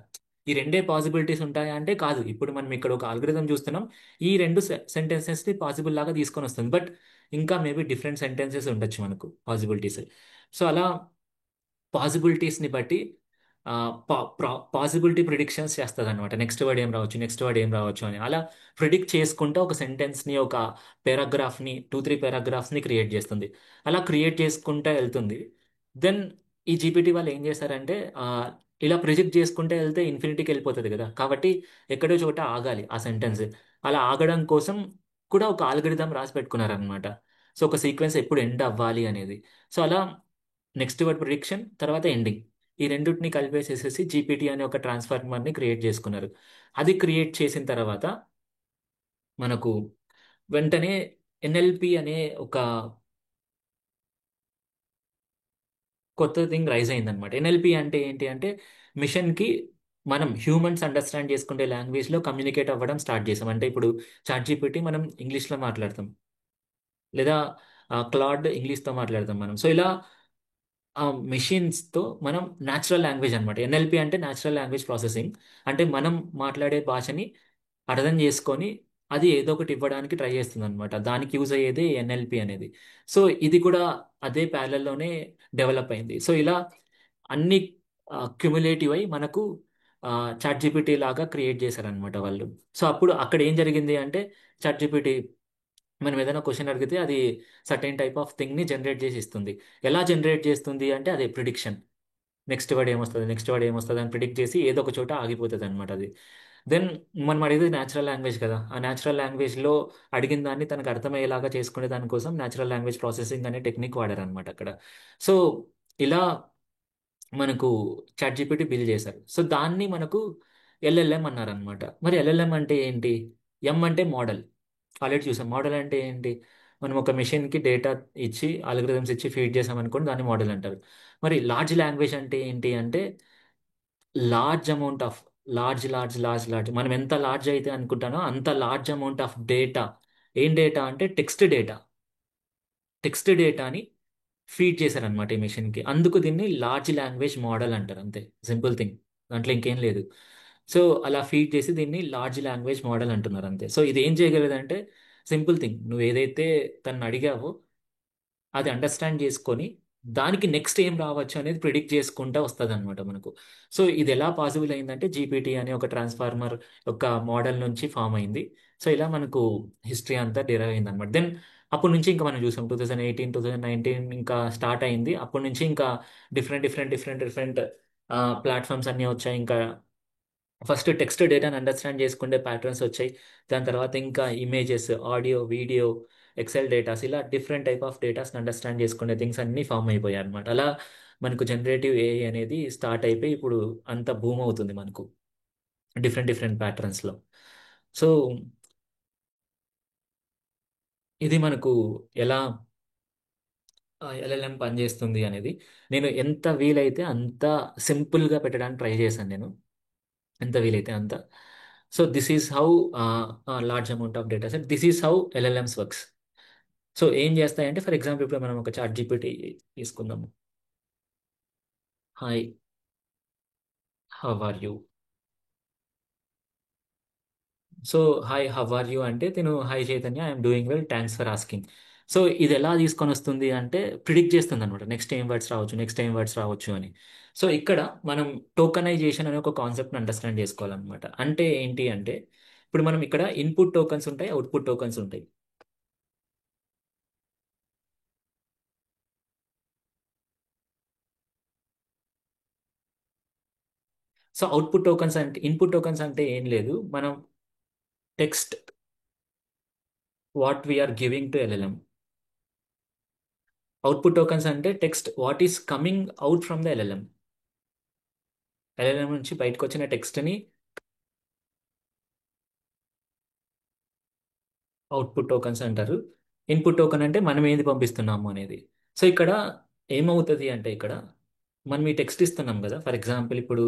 ఈ రెండే పాసిబిలిటీస్ ఉంటాయా అంటే కాదు. ఇప్పుడు మనం ఇక్కడ ఒక ఆల్గరిథం చూస్తున్నాం, ఈ రెండు సెంటెన్సెస్ని పాసిబుల్ లాగా తీసుకొని వస్తుంది. బట్ ఇంకా మేబీ డిఫరెంట్ సెంటెన్సెస్ ఉండొచ్చు మనకు పాసిబిలిటీస్. సో అలా పాసిబిలిటీస్ని బట్టి పాసిబిలిటీ ప్రిడిక్షన్స్ చేస్తుంది అనమాట. నెక్స్ట్ వర్డ్ ఏం రావచ్చు, నెక్స్ట్ వర్డ్ ఏం రావచ్చు అని అలా ప్రిడిక్ట్ చేసుకుంటూ ఒక సెంటెన్స్ని, ఒక పారాగ్రాఫ్ని, 2-3 పారాగ్రాఫ్స్ని క్రియేట్ చేస్తుంది. అలా క్రియేట్ చేసుకుంటూ వెళ్తుంది. దెన్ ఈ జీపీటీ వాళ్ళు ఏం చేస్తారంటే ఇలా ప్రిజిక్ట్ చేసుకుంటే వెళ్తే ఇన్ఫినిటీకి వెళ్ళిపోతుంది కదా, కాబట్టి ఎక్కడో చోట ఆగాలి ఆ సెంటెన్స్. అలా ఆగడం కోసం కూడా ఒక ఆల్గరిథం రాసి పెట్టుకున్నారనమాట. సో ఒక సీక్వెన్స్ ఎప్పుడు ఎండ్ అవ్వాలి అనేది. సో అలా నెక్స్ట్ వర్డ్ ప్రిడిక్షన్ తర్వాత ఎండింగ్, ఈ రెండింటిని కలిపేసేసేసి జీపీటీ అనే ఒక ట్రాన్స్ఫార్మర్ని క్రియేట్ చేసుకున్నారు. అది క్రియేట్ చేసిన తర్వాత మనకు వెంటనే ఎన్ఎల్పి అనే ఒక కొత్త థింగ్ రైజ్ అయిందనమాట. ఎన్ఎల్పి అంటే ఏంటి అంటే మిషన్కి మనం హ్యూమన్స్ అండర్స్టాండ్ చేసుకునే లాంగ్వేజ్లో కమ్యూనికేట్ అవ్వడం స్టార్ట్ చేసాం. అంటే ఇప్పుడు చాట్ జీపీటీ మనం ఇంగ్లీష్లో మాట్లాడతాం, లేదా క్లాడ్ ఇంగ్లీష్తో మాట్లాడతాం మనం. సో ఇలా ఆ మెషిన్స్తో మనం న్యాచురల్ లాంగ్వేజ్ అనమాట. ఎన్ఎల్పి అంటే న్యాచురల్ లాంగ్వేజ్ ప్రాసెసింగ్. అంటే మనం మాట్లాడే భాషని అర్థం చేసుకొని అది ఏదో ఒకటి ఇవ్వడానికి ట్రై చేస్తుంది అనమాట. దానికి యూజ్ అయ్యేది ఎన్ఎల్పి అనేది. సో ఇది కూడా అదే ప్యారలల్లోనే డెవలప్ అయింది. సో ఇలా అన్ని క్యుములేటివ్ అయి మనకు చాట్ జీపీటీ లాగా క్రియేట్ చేశారనమాట వాళ్ళు. సో అప్పుడు అక్కడ ఏం జరిగింది అంటే చాట్ జీపీటీ మనం ఏదైనా క్వశ్చన్ అడిగితే అది సర్టెన్ టైప్ ఆఫ్ థింగ్ని జనరేట్ చేసి ఇస్తుంది. ఎలా జనరేట్ చేస్తుంది అంటే అదే ప్రిడిక్షన్. నెక్స్ట్ వర్డ్ ఏమొస్తుంది, నెక్స్ట్ వర్డ్ ఏమొస్తుంది అని ప్రిడిక్ట్ చేసి ఏదో ఒక చోట ఆగిపోతుంది అనమాట అది. దెన్ మనం అడిగేది న్యాచురల్ లాంగ్వేజ్ కదా, ఆ న్యాచురల్ లాంగ్వేజ్లో అడిగిన దాన్ని తనకు అర్థమయ్యేలాగా చేసుకునే దానికోసం న్యాచురల్ లాంగ్వేజ్ ప్రాసెసింగ్ అనే టెక్నిక్ వాడారనమాట అక్కడ. సో ఇలా మనకు చాట్ జీపీటీ బిల్డ్ చేశారు. సో దాన్ని మనకు ఎల్ఎల్ఎం అన్నారనమాట. మరి ఎల్ఎల్ఎం అంటే ఏంటి? ఎం అంటే మోడల్. ఆల్రెడీ చూసాం. మోడల్ అంటే ఏంటి? మనం ఒక మెషిన్కి డేటా ఇచ్చి ఆల్గరిథమ్స్ ఇచ్చి ఫీడ్ చేసాం అనుకోండి, దాన్ని మోడల్ అంటారు. మరి లార్జ్ లాంగ్వేజ్ అంటే ఏంటి అంటే లార్జ్ అమౌంట్ ఆఫ్ లార్జ్ మనం ఎంత లార్జ్ అయితే అనుకుంటానో అంత లార్జ్ అమౌంట్ ఆఫ్ డేటా. ఏం డేటా అంటే టెక్స్ట్ డేటా. టెక్స్ట్ డేటాని ఫీడ్ చేశారనమాట ఈ మెషిన్కి. అందుకు దీన్ని లార్జ్ లాంగ్వేజ్ మోడల్ అంటారు, అంతే. సింపుల్ థింగ్, దాంట్లో ఇంకేం లేదు. సో అలా ఫీడ్ చేసి దీన్ని లార్జ్ లాంగ్వేజ్ మోడల్ అంటున్నారు, అంతే. సో ఇది ఏం చేయగలదంటే సింపుల్ థింగ్, నువ్వు ఏదైతే తను అడిగావో అది అండర్స్టాండ్ చేసుకొని దానికి నెక్స్ట్ ఏం రావచ్చు అనేది ప్రిడిక్ట్ చేసుకుంటా వస్తుంది అనమాట మనకు. సో ఇది ఎలా పాసిబుల్ అయిందంటే జీపీటీ అనే ఒక ట్రాన్స్ఫార్మర్ ఒక మోడల్ నుంచి ఫామ్ అయింది. సో ఇలా మనకు హిస్టరీ అంతా డిరైవ్ అయింది అనమాట. దెన్ అప్పటి నుంచి ఇంకా మనం చూసాం 2018 2019 ఇంకా స్టార్ట్ అయింది. అప్పటి నుంచి ఇంకా డిఫరెంట్ ప్లాట్ఫామ్స్ అన్నీ వచ్చాయి. ఇంకా ఫస్ట్ టెక్స్ట్ డేటాను అండర్స్టాండ్ చేసుకునే ప్యాటర్న్స్ వచ్చాయి. దాని తర్వాత ఇంకా images, audio, video, Excel datas, ఇలా డిఫరెంట్ టైప్ ఆఫ్ డేటాస్ని అండర్స్టాండ్ చేసుకునే థింగ్స్ అన్నీ ఫామ్ అయిపోయాయి అనమాట. అలా మనకు జనరేటివ్ ఏఐ అనేది స్టార్ట్ అయిపోయి ఇప్పుడు అంత బూమ్ అవుతుంది మనకు డిఫరెంట్ ప్యాటర్న్స్లో. సో ఇది మనకు ఎలా ఎల్ఎల్ఎం పనిచేస్తుంది అనేది నేను ఎంత వీలైతే అంత సింపుల్గా పెట్టడానికి ట్రై చేశాను నేను, ఎంత వీలైతే అంత. So this is how large amount of data set, this is how LLMs works. So ఏం చేస్తాయంటే ఫర్ ఎగ్జాంపుల్ ఇప్పుడు మనం ఒక చాట్ జీపీటీ తీసుకుందాము. Hi, how are you. So hi, how are you అంటే తిను hi Chaitanya, I'm doing well, thanks for asking. So ఇది ఎలా తీసుకొని వస్తుంది అంటే ప్రిడిక్ట్ చేస్తుంది అనమాట నెక్స్ట్ ఏం వర్డ్స్ రావచ్చు, నెక్స్ట్ ఏం వర్డ్స్ రావచ్చు అని. సో ఇక్కడ మనం టోకనైజేషన్ అనే ఒక కాన్సెప్ట్ని అండర్స్టాండ్ చేసుకోవాలన్నమాట. అంటే ఏంటి అంటే ఇప్పుడు మనం ఇక్కడ ఇన్పుట్ టోకన్స్ ఉంటాయి, అవుట్పుట్ టోకన్స్ ఉంటాయి. సో అవుట్పుట్ టోకన్స్ అంటే, ఇన్పుట్ టోకన్స్ అంటే ఏం లేదు, మనం text what we are giving to LLM. Output tokens అంటే text what is coming out from the LLM. LLM నుంచి బయటకు వచ్చిన టెక్స్ట్ని అవుట్పుట్ టోకన్స్ అంటారు. ఇన్పుట్ టోకన్ అంటే మనం ఏది పంపిస్తున్నాము అనేది. సో ఇక్కడ ఏమవుతుంది అంటే ఇక్కడ మనం ఈ టెక్స్ట్ ఇస్తున్నాం కదా, ఫర్ ఎగ్జాంపుల్ ఇప్పుడు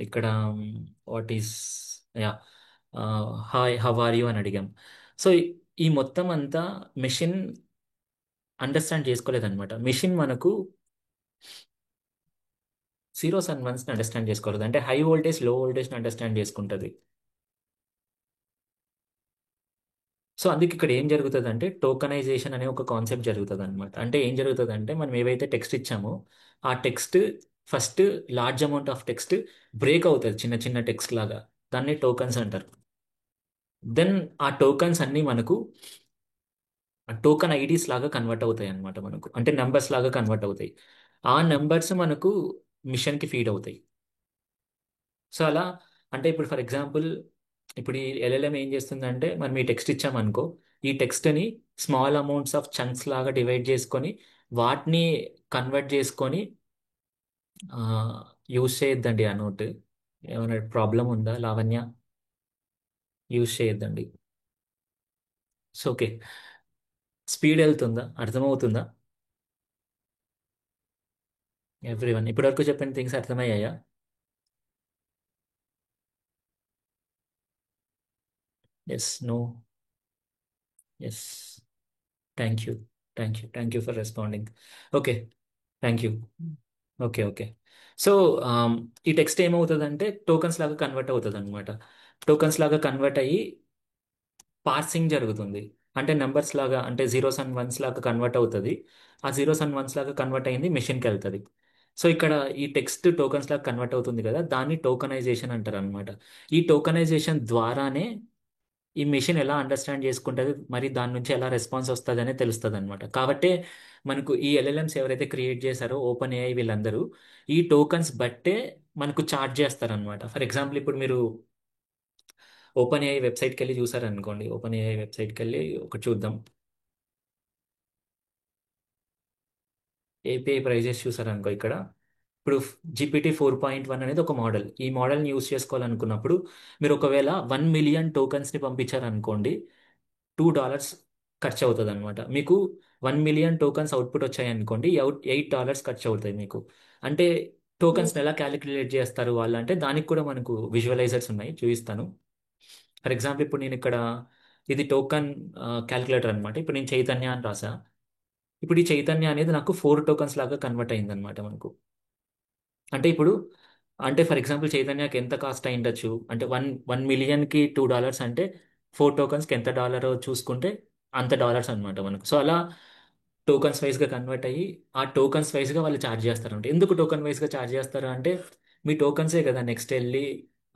ఇక్కడ what is, ya, hi how are you అని అడిగాం. సో ఈ మొత్తం అంతా మెషిన్ అండర్స్టాండ్ చేసుకోలేదన్నమాట. మెషిన్ మనకు జీరోస్ అండ్ వన్స్ని అండర్స్టాండ్ చేసుకోలేదు, అంటే హై వోల్టేజ్ లో వోల్టేజ్ని అండర్స్టాండ్ చేసుకుంటుంది. సో అందుకే ఇక్కడ ఏం జరుగుతుంది అంటే టోకనైజేషన్ అనే ఒక కాన్సెప్ట్ జరుగుతుంది అనమాట. అంటే ఏం జరుగుతుంది అంటే మనం ఏవైతే టెక్స్ట్ ఇచ్చామో ఆ text first large amount of text break అవుతుంది చిన్న చిన్న టెక్స్ట్ లాగా, దాన్ని టోకన్స్ అంటారు. దెన్ ఆ టోకన్స్ అన్నీ మనకు టోకన్ ఐడీస్ లాగా కన్వర్ట్ అవుతాయి అనమాట మనకు, అంటే నెంబర్స్ లాగా కన్వర్ట్ అవుతాయి. ఆ నెంబర్స్ మనకు మిషన్కి ఫీడ్ అవుతాయి. సో అలా అంటే ఇప్పుడు ఫర్ ఎగ్జాంపుల్ ఇప్పుడు ఈ ఎల్ఎల్ఎం ఏం చేస్తుందంటే మనం ఈ టెక్స్ట్ ఇచ్చామనుకో, ఈ టెక్స్ట్ని స్మాల్ అమౌంట్స్ ఆఫ్ చంక్స్ లాగా డివైడ్ చేసుకొని వాటిని కన్వర్ట్ చేసుకొని యూజ్ చేయొద్దండి ఆ నోట్. ఏమైనా ప్రాబ్లం ఉందా లావణ్య? యూజ్ చేయొద్దండి. సో ఓకే, స్పీడ్ వెళ్తుందా, అర్థమవుతుందా? ఎవ్రీవన్ ఇప్పటివరకు చెప్పిన థింగ్స్ అర్థమయ్యాయా? Yes, no, yes. Thank you, thank you, thank you for responding. Okay, thank you. Okay, okay. So ఈ టెక్స్ట్ ఏమవుతుందంటే టోకన్స్ లాగా కన్వర్ట్ అవుతుంది అనమాట. టోకన్స్ లాగా కన్వర్ట్ అయ్యి పార్సింగ్ జరుగుతుంది. అంటే నెంబర్స్ లాగా, అంటే జీరోస్ అండ్ వన్స్ లాగా కన్వర్ట్ అవుతుంది. ఆ జీరోస్ అండ్ వన్స్ లాగా కన్వర్ట్ అయ్యింది మెషిన్కి వెళ్తుంది. సో ఇక్కడ ఈ టెక్స్ట్ టోకన్స్ లాగా కన్వర్ట్ అవుతుంది కదా, దాన్ని టోకనైజేషన్ అంటారు అనమాట. ఈ టోకనైజేషన్ ద్వారానే ఈ మెషిన్ ఎలా అండర్స్టాండ్ చేసుకుంటుంది, మరి దాని నుంచి ఎలా రెస్పాన్స్ వస్తుంది అనేది తెలుస్తుంది అనమాట. కాబట్టి మనకు ఈ ఎల్ఎల్ఎంస్ ఎవరైతే క్రియేట్ చేశారో ఓపెన్ ఏఐ వీళ్ళందరూ ఈ టోకన్స్ బట్టే మనకు చార్జ్ చేస్తారనమాట. ఫర్ ఎగ్జాంపుల్ ఇప్పుడు మీరు ఓపెన్ ఏఐ వెబ్సైట్కి వెళ్ళి చూసారనుకోండి, ఓపెన్ ఏఐ వెబ్సైట్కి వెళ్ళి ఒకటి చూద్దాం. ఏపీఐ ప్రైజెస్ చూసారనుకో ఇక్కడ. ఇప్పుడు GPT-4.1 అనేది ఒక మోడల్. ఈ మోడల్ని యూస్ చేసుకోవాలనుకున్నప్పుడు మీరు ఒకవేళ 1 మిలియన్ టోకన్స్ని పంపించారనుకోండి, $2 ఖర్చు అవుతుంది అనమాట మీకు. 1 మిలియన్ టోకన్స్ అవుట్పుట్ వచ్చాయి అనుకోండి, $8 ఖర్చు అవుతాయి మీకు. అంటే టోకన్స్ ఎలా క్యాలిక్యులేట్ చేస్తారు వాళ్ళు అంటే దానికి కూడా మనకు విజువలైజర్స్ ఉన్నాయి, చూపిస్తాను. ఫర్ ఎగ్జాంపుల్ ఇప్పుడు నేను ఇక్కడ ఇది టోకన్ క్యాలిక్యులేటర్ అనమాట. ఇప్పుడు నేను చైతన్య అని రాసా. ఇప్పుడు ఈ చైతన్య అనేది నాకు 4 టోకన్స్ లాగా కన్వర్ట్ అయింది అనమాట మనకు. అంటే ఇప్పుడు అంటే ఫర్ ఎగ్జాంపుల్ చైతన్యకి ఎంత కాస్ట్ అయి ఉండొచ్చు అంటే వన్ మిలియన్కి $2 అంటే 4 టోకన్స్కి ఎంత డాలర్ చూసుకుంటే అంత డాలర్స్ అనమాట మనకు. సో అలా టోకన్స్ వైజ్గా కన్వర్ట్ అయ్యి ఆ టోకన్స్ వైజ్గా వాళ్ళు ఛార్జ్ చేస్తారంట. ఎందుకు టోకన్ వైజ్గా ఛార్జ్ చేస్తారు అంటే మీ టోకన్సే కదా నెక్స్ట్ వెళ్ళి